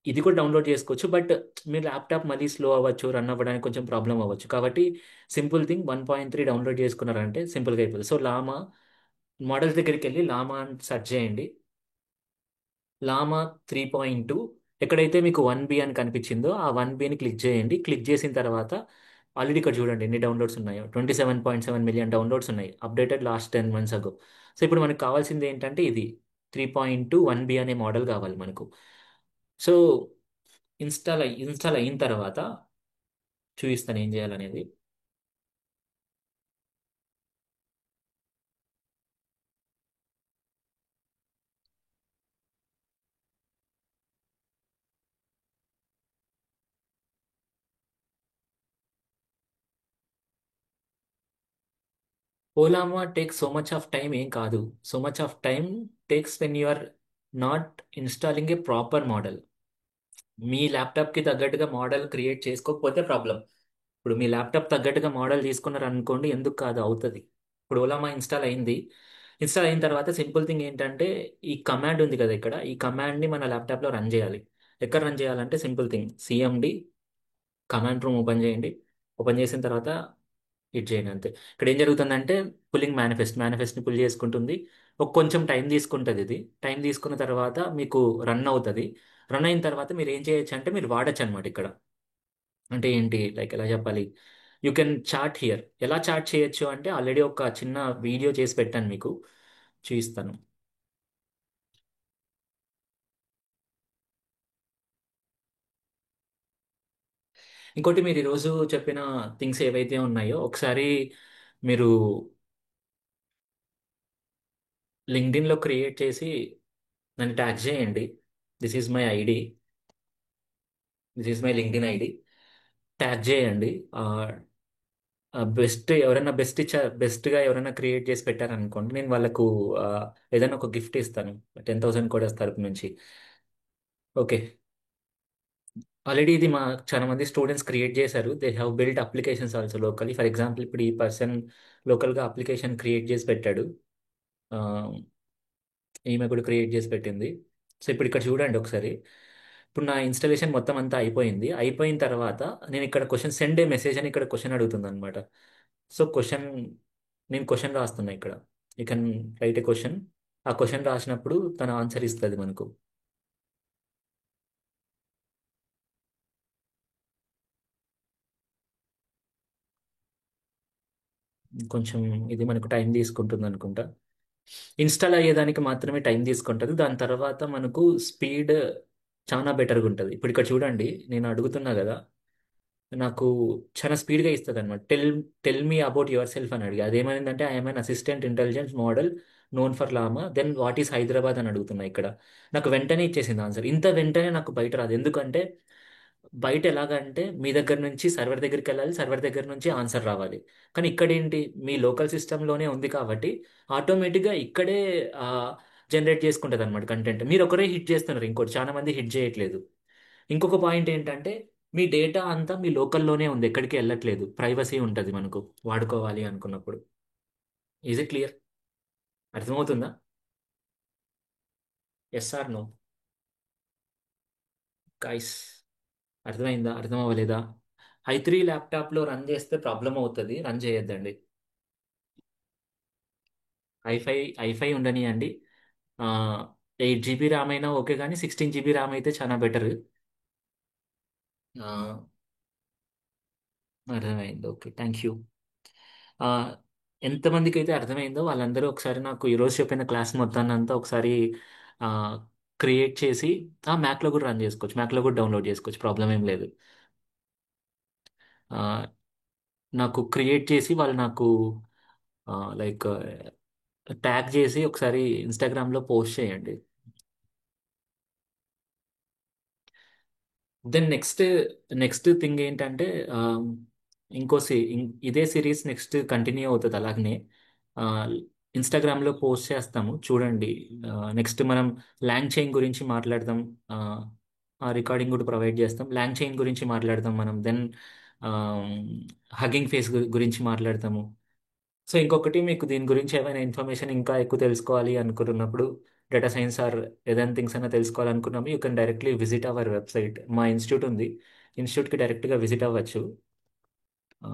ఇది కూడా డౌన్లోడ్ చేసుకోవచ్చు, బట్ మీ ల్యాప్టాప్ మళ్ళీ స్లో అవ్వచ్చు, రన్ అవ్వడానికి కొంచెం ప్రాబ్లం అవ్వచ్చు. కాబట్టి సింపుల్ థింగ్, 1.3 డౌన్లోడ్ చేసుకున్నారంటే సింపుల్గా అయిపోతుంది. సో లామా మోడల్స్ దగ్గరికి వెళ్ళి లామా అని సెర్చ్ చేయండి. లామా 3.2, ఎక్కడైతే మీకు 1 బి అని కనిపించిందో ఆ 1 బిని క్లిక్ చేయండి. క్లిక్ చేసిన తర్వాత ఆల్రెడీ ఇక్కడ చూడండి ఎన్ని డౌన్లోడ్స్ ఉన్నాయో, 27.7 మిలియన్ డౌన్లోడ్స్ ఉన్నాయి, అప్డేటెడ్ లాస్ట్ 10 months అగో. సో ఇప్పుడు మనకు కావాల్సింది ఏంటంటే ఇది 3.2 1 బి అనే మోడల్ కావాలి మనకు. సో ఇన్స్టాల్ అయిన తర్వాత చూపిస్తాను ఏం చేయాలనేది. Ollama takes so much of time ఏం కాదు. So much of time takes when you are not installing a proper model. మీ ల్యాప్టాప్కి తగ్గట్టుగా మోడల్ క్రియేట్ చేసుకోకపోతే ప్రాబ్లం. ఇప్పుడు మీ ల్యాప్టాప్ తగ్గట్టుగా మోడల్ తీసుకున్నారు అనుకోండి, ఎందుకు కాదు, అవుతుంది. ఇప్పుడు ఓలామా ఇన్స్టాల్ అయింది. ఇన్స్టాల్ అయిన తర్వాత సింపుల్ థింగ్ ఏంటంటే, ఈ కమాండ్ ఉంది కదా ఇక్కడ, ఈ కమాండ్ని మన ల్యాప్టాప్లో రన్ చేయాలి. ఎక్కడ రన్ చేయాలంటే simple thing, CMD command room open చేయండి. ఓపెన్ చేసిన తర్వాత హిట్ చేయండి అంతే. ఇక్కడ ఏం జరుగుతుందంటే, పుల్లింగ్ మేనిఫెస్ట్ని పుల్ చేసుకుంటుంది. ఒక కొంచెం టైం తీసుకుంటుంది. ఇది టైం తీసుకున్న తర్వాత మీకు రన్ అవుతుంది. రన్ అయిన తర్వాత మీరు ఏం చేయొచ్చు అంటే, మీరు వాడచ్చు అనమాట ఇక్కడ. అంటే ఏంటి, లైక్ ఎలా చెప్పాలి, యూ కెన్ చాట్ హియర్. ఎలా చాట్ చేయొచ్చు అంటే, ఆల్రెడీ ఒక చిన్న వీడియో చేసి పెట్టాను మీకు, చూపిస్తాను. ఇంకోటి, మీరు ఈరోజు చెప్పిన థింగ్స్ ఏవైతే ఉన్నాయో ఒకసారి మీరు లింక్డ్ఇన్లో క్రియేట్ చేసి నన్ను ట్యాగ్ చేయండి. This is my ID, this is my LinkedIn ID. Tag చేయండి. బెస్ట్ ఎవరైనా బెస్ట్గా ఎవరైనా క్రియేట్ చేసి పెట్టారనుకోండి, నేను వాళ్ళకు ఆ, ఏదైనా ఒక గిఫ్ట్ ఇస్తాను, 10,000 కూడా తరపు నుంచి. ఓకే. ఆల్రెడీ ఇది మా చాలా మంది స్టూడెంట్స్ క్రియేట్ చేశారు. They have built applications also locally. For example, ఇప్పుడు ఈ పర్సన్ లోకల్గా అప్లికేషన్ క్రియేట్ చేసి పెట్టాడు. ఆ, ఈమె కూడా క్రియేట్ చేసి పెట్టింది. సో ఇప్పుడు ఇక్కడ చూడండి ఒకసారి. ఇప్పుడు నా ఇన్స్టాలేషన్ మొత్తం అంతా అయిపోయింది. అయిపోయిన తర్వాత నేను ఇక్కడ క్వశ్చన్ సెండ్ ఏ మెసేజ్ అని ఇక్కడ క్వశ్చన్ అడుగుతుంది అనమాట. సో నేను క్వశ్చన్ రాస్తున్నా ఇక్కడ. You can write A question. ఆ క్వశ్చన్ రాసినప్పుడు తన ఆన్సర్ ఇస్తుంది మనకు. కొంచెం ఇది మనకు టైం తీసుకుంటుంది అనుకుంటా. ఇన్స్టాల్ అయ్యేదానికి మాత్రమే టైం తీసుకుంటుంది. దాని తర్వాత మనకు స్పీడ్ చాలా బెటర్గా ఉంటుంది. ఇప్పుడు ఇక్కడ చూడండి, నేను అడుగుతున్నా కదా, నాకు చాలా స్పీడ్గా ఇస్తుంది అనమాట. Tell me about yourself అని అడిగి, అదేమైందంటే, I'm an assistant intelligence model known for Llama, then what is Hyderabad అని అడుగుతున్నా ఇక్కడ. నాకు వెంటనే ఇచ్చేసింది ఆన్సర్. ఇంత వెంటనే నాకు బయట రాదు. ఎందుకంటే బయట ఎలాగంటే, మీ దగ్గర నుంచి సర్వర్ దగ్గరికి వెళ్ళాలి, సర్వర్ దగ్గర నుంచి ఆన్సర్ రావాలి. కానీ ఇక్కడ ఏంటి, మీ లోకల్ సిస్టంలోనే ఉంది కాబట్టి ఆటోమేటిక్గా ఇక్కడే జనరేట్ చేసుకుంటుంది అనమాట కంటెంట్. మీరు ఒకరే హిట్ చేస్తున్నారు, ఇంకోటి చాలా మంది హిట్ చేయట్లేదు. ఇంకొక పాయింట్ ఏంటంటే, మీ డేటా అంతా మీ లోకల్లోనే ఉంది, ఎక్కడికి వెళ్ళట్లేదు. ప్రైవసీ ఉంటుంది మనకు వాడుకోవాలి అనుకున్నప్పుడు. Is it clear? అర్థమవుతుందా? Yes or no guys? అర్థమైందా, అర్థం అవ్వలేదా? i3 ల్యాప్టాప్లో రన్ చేస్తే ప్రాబ్లం అవుతుంది, రన్ చేయొద్దండి. ఐఫై ఐఫై ఉండనియండి. 8 GB ర్యామ్ అయినా ఓకే, కానీ 16 GB ర్యామ్ అయితే చాలా బెటర్. అర్థమైంది, ఓకే, థ్యాంక్ యూ. ఆ, ఎంతమందికి అయితే అర్థమైందో వాళ్ళందరూ ఒకసారి నాకు ఈరోజు చెప్పిన క్లాస్ మొత్తాన్ని అంతా ఒకసారి క్రియేట్ చేసి, మ్యాక్లో కూడా రన్ చేసుకోవచ్చు, మ్యాక్లో కూడా డౌన్లోడ్ చేసుకోవచ్చు, ప్రాబ్లం ఏం లేదు. ఆ, నాకు క్రియేట్ చేసి వాళ్ళు నాకు లైక్ ట్యాగ్ చేసి ఒకసారి ఇన్స్టాగ్రామ్లో పోస్ట్ చేయండి. దెన్ నెక్స్ట్ థింగ్ ఏంటంటే, ఇంకో ఇదే సిరీస్ నెక్స్ట్ కంటిన్యూ అవుతుంది అలాగనే. ఇన్స్టాగ్రామ్లో పోస్ట్ చేస్తాము చూడండి. నెక్స్ట్ మనం లాంగ్ చైన్ గురించి మాట్లాడదాం. ఆ రికార్డింగ్ కూడా ప్రొవైడ్ చేస్తాం. లాంగ్ చైన్ గురించి మాట్లాడతాం మనం. దెన్ హగ్గింగ్ ఫేస్ గురించి మాట్లాడతాము. సో ఇంకొకటి, మీకు దీని గురించి ఏమైనా ఇన్ఫర్మేషన్ ఇంకా ఎక్కువ తెలుసుకోవాలి అనుకుంటున్నప్పుడు, డేటా సైన్స్ ఆర్ ఏదైనా థింగ్స్ అయినా తెలుసుకోవాలనుకున్నాము, you can directly visit our website. మా ఇన్స్టిట్యూట్ ఉంది, ఇన్స్టిట్యూట్కి డైరెక్ట్గా విజిట్ అవ్వచ్చు. ఆ,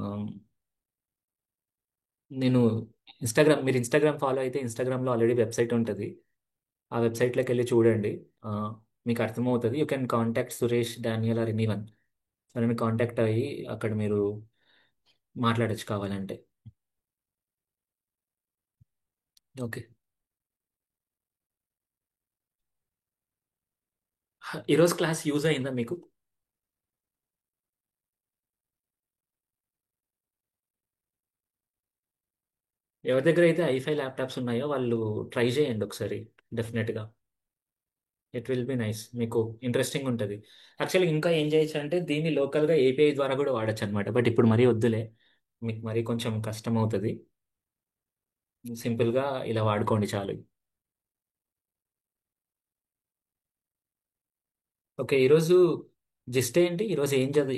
నేను మీరు ఇన్స్టాగ్రామ్ ఫాలో అయితే ఇన్స్టాగ్రామ్లో ఆల్రెడీ వెబ్సైట్ ఉంటుంది. ఆ వెబ్సైట్లోకి వెళ్ళి చూడండి. ఆ, మీకు అర్థమవుతుంది. You can contact Suresh, Daniel or anyone. వాళ్ళని కాంటాక్ట్ అయ్యి అక్కడ మీరు మాట్లాడచ్చు కావాలంటే. ఓకే. ఈరోజు క్లాస్ యూజ్ అయిందా మీకు? ఎవరి దగ్గర అయితే i5 ల్యాప్టాప్స్ ఉన్నాయో వాళ్ళు ట్రై చేయండి ఒకసారి, డెఫినెట్గా. ఇట్ విల్ బి నైస్, మీకు ఇంట్రెస్టింగ్ ఉంటుంది. యాక్చువల్గా ఇంకా ఏం చేయొచ్చు అంటే, దీన్ని లోకల్గా ఏపీఐ ద్వారా కూడా వాడచ్చు అనమాట. బట్ ఇప్పుడు మరీ వద్దులే, మీకు మరీ కొంచెం కష్టం అవుతుంది. సింపుల్గా ఇలా వాడుకోండి చాలు. ఓకే, ఈరోజు జస్ట్ ఏంటి ఈరోజు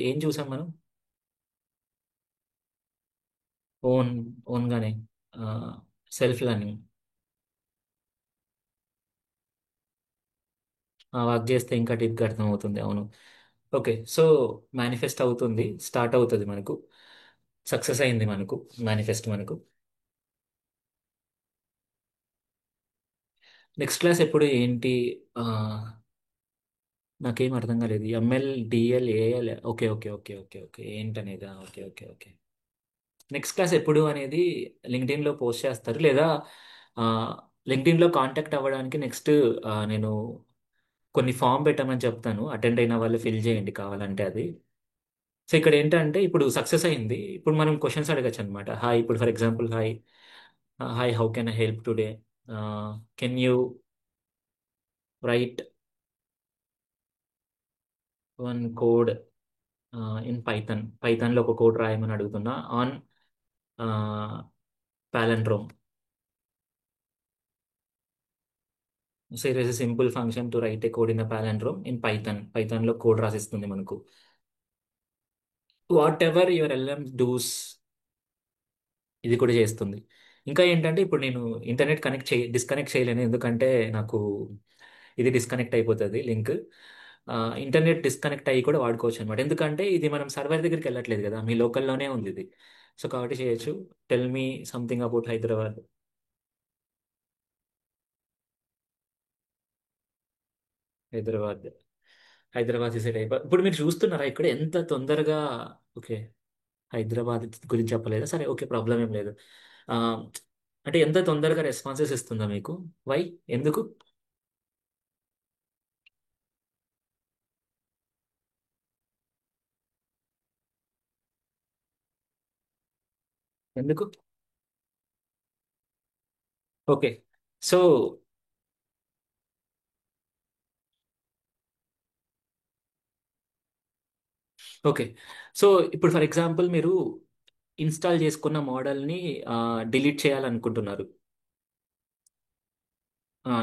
ఏం చూసాం మనం? ఓన్ ఓన్గానే సెల్ఫ్ లర్నింగ్. వర్క్ చేస్తే ఇంకా డీప్గా అర్థం అవుతుంది, అవును. ఓకే, సో మేనిఫెస్ట్ అవుతుంది, స్టార్ట్ అవుతుంది మనకు. సక్సెస్ అయింది మనకు, మేనిఫెస్ట్ మనకు. నెక్స్ట్ క్లాస్ ఎప్పుడు ఏంటి? ఆ, నాకేం అర్థం కాలేదు. ML DL AL, okay okay okay okay okay ఏంటనేదా? Okay okay okay. Next class ఎప్పుడు అనేది లింక్డ్ఇన్లో పోస్ట్ చేస్తారు, లేదా లింక్డ్ఇన్లో కాంటాక్ట్ అవ్వడానికి నెక్స్ట్ నేను కొన్ని ఫామ్ పెట్టమని చెప్తాను, అటెండ్ అయిన వాళ్ళు ఫిల్ చేయండి కావాలంటే అది. సో ఇక్కడ ఏంటంటే ఇప్పుడు సక్సెస్ అయింది, ఇప్పుడు మనం క్వశ్చన్స్ అడగచ్చు అనమాట. హాయ్, ఇప్పుడు for example hi, hi how can I help today, can you write one code in Python. పైథాన్లో ఒక కోడ్ రాయమని అడుగుతున్నా on palindrome. So it is a simple function to write a code in palindrome in Python. పైథాన్లో code రాసిస్తుంది మనకు. Whatever your LM does, ఇది కూడా చేస్తుంది. ఇంకా ఏంటంటే ఇప్పుడు నేను ఇంటర్నెట్ డిస్కనెక్ట్ చేయలేను, ఎందుకంటే నాకు ఇది డిస్కనెక్ట్ అయిపోతుంది లింక్. ఇంటర్నెట్ డిస్కనెక్ట్ అయ్యి కూడా వాడుకోవచ్చు అనమాట, ఎందుకంటే ఇది మనం సర్వర్ దగ్గరికి వెళ్ళట్లేదు కదా, మీ లోకల్లోనే ఉంది ఇది. సో కాబట్టి చేయొచ్చు. Tell me something about Hyderabad. Hyderabad, Hyderabad decide అయిపో ఇప్పుడు మీరు చూస్తున్నారా ఇక్కడ ఎంత తొందరగా? ఓకే, హైదరాబాద్ గురించి చెప్పలేదా? సరే ఓకే, ప్రాబ్లం ఏం లేదు. ఆ, అంటే ఎంత తొందరగా రెస్పాన్సెస్ ఇస్తుందా మీకు? వై? ఎందుకు? ఎందుకు? ఓకే, సో ఓకే, సో ఇప్పుడు ఫర్ ఎగ్జాంపుల్ మీరు ఇన్స్టాల్ చేసుకున్న మోడల్ని డిలీట్ చేయాలనుకుంటున్నారు.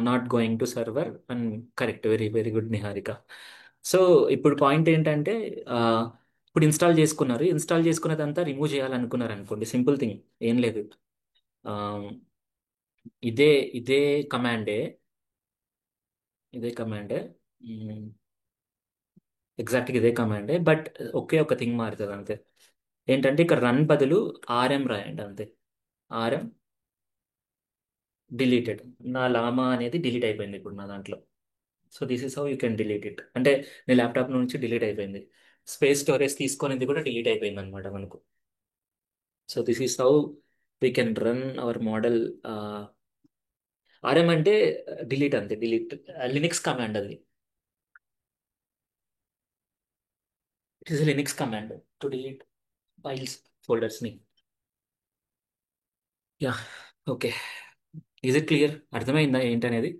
Not going to server and correct, very very good Niharika. So ఇప్పుడు పాయింట్ ఏంటంటే, ఆ, ఇప్పుడు ఇన్స్టాల్ చేసుకున్నదంతా రిమూవ్ చేయాలనుకున్నారు అనుకోండి, సింపుల్ థింగ్, ఏం లేదు. ఆ, ఇదే ఇదే కమాండే, ఇదే కమాండే, ఎగ్జాక్ట్గా ఇదే కమాండే, బట్ ఒకే ఒక థింగ్ మారుతుంది అంతే. ఏంటంటే ఇక్కడ రన్ బదులు ఆర్ఎం రాయండి అంతే. RM deleted. నా లామా అనేది డిలీట్ అయిపోయింది ఇప్పుడు నా దాంట్లో. So this is how you can delete it. అంటే నీ ల్యాప్టాప్ నుంచి డిలీట్ అయిపోయింది, స్పేస్ స్టోరేజ్ తీసుకునేది కూడా డిలీట్ అయిపోయింది అనమాట మనకు. So this is how we can run our model. RM అంటే డిలీట్ అంతే, డిలీట్. లినిక్స్ కమాండ్ అది. It is Linux command to delete files, ఫోల్డర్స్ని. Yeah, okay. Is it clear? అర్థమైందా ఏంటనేది?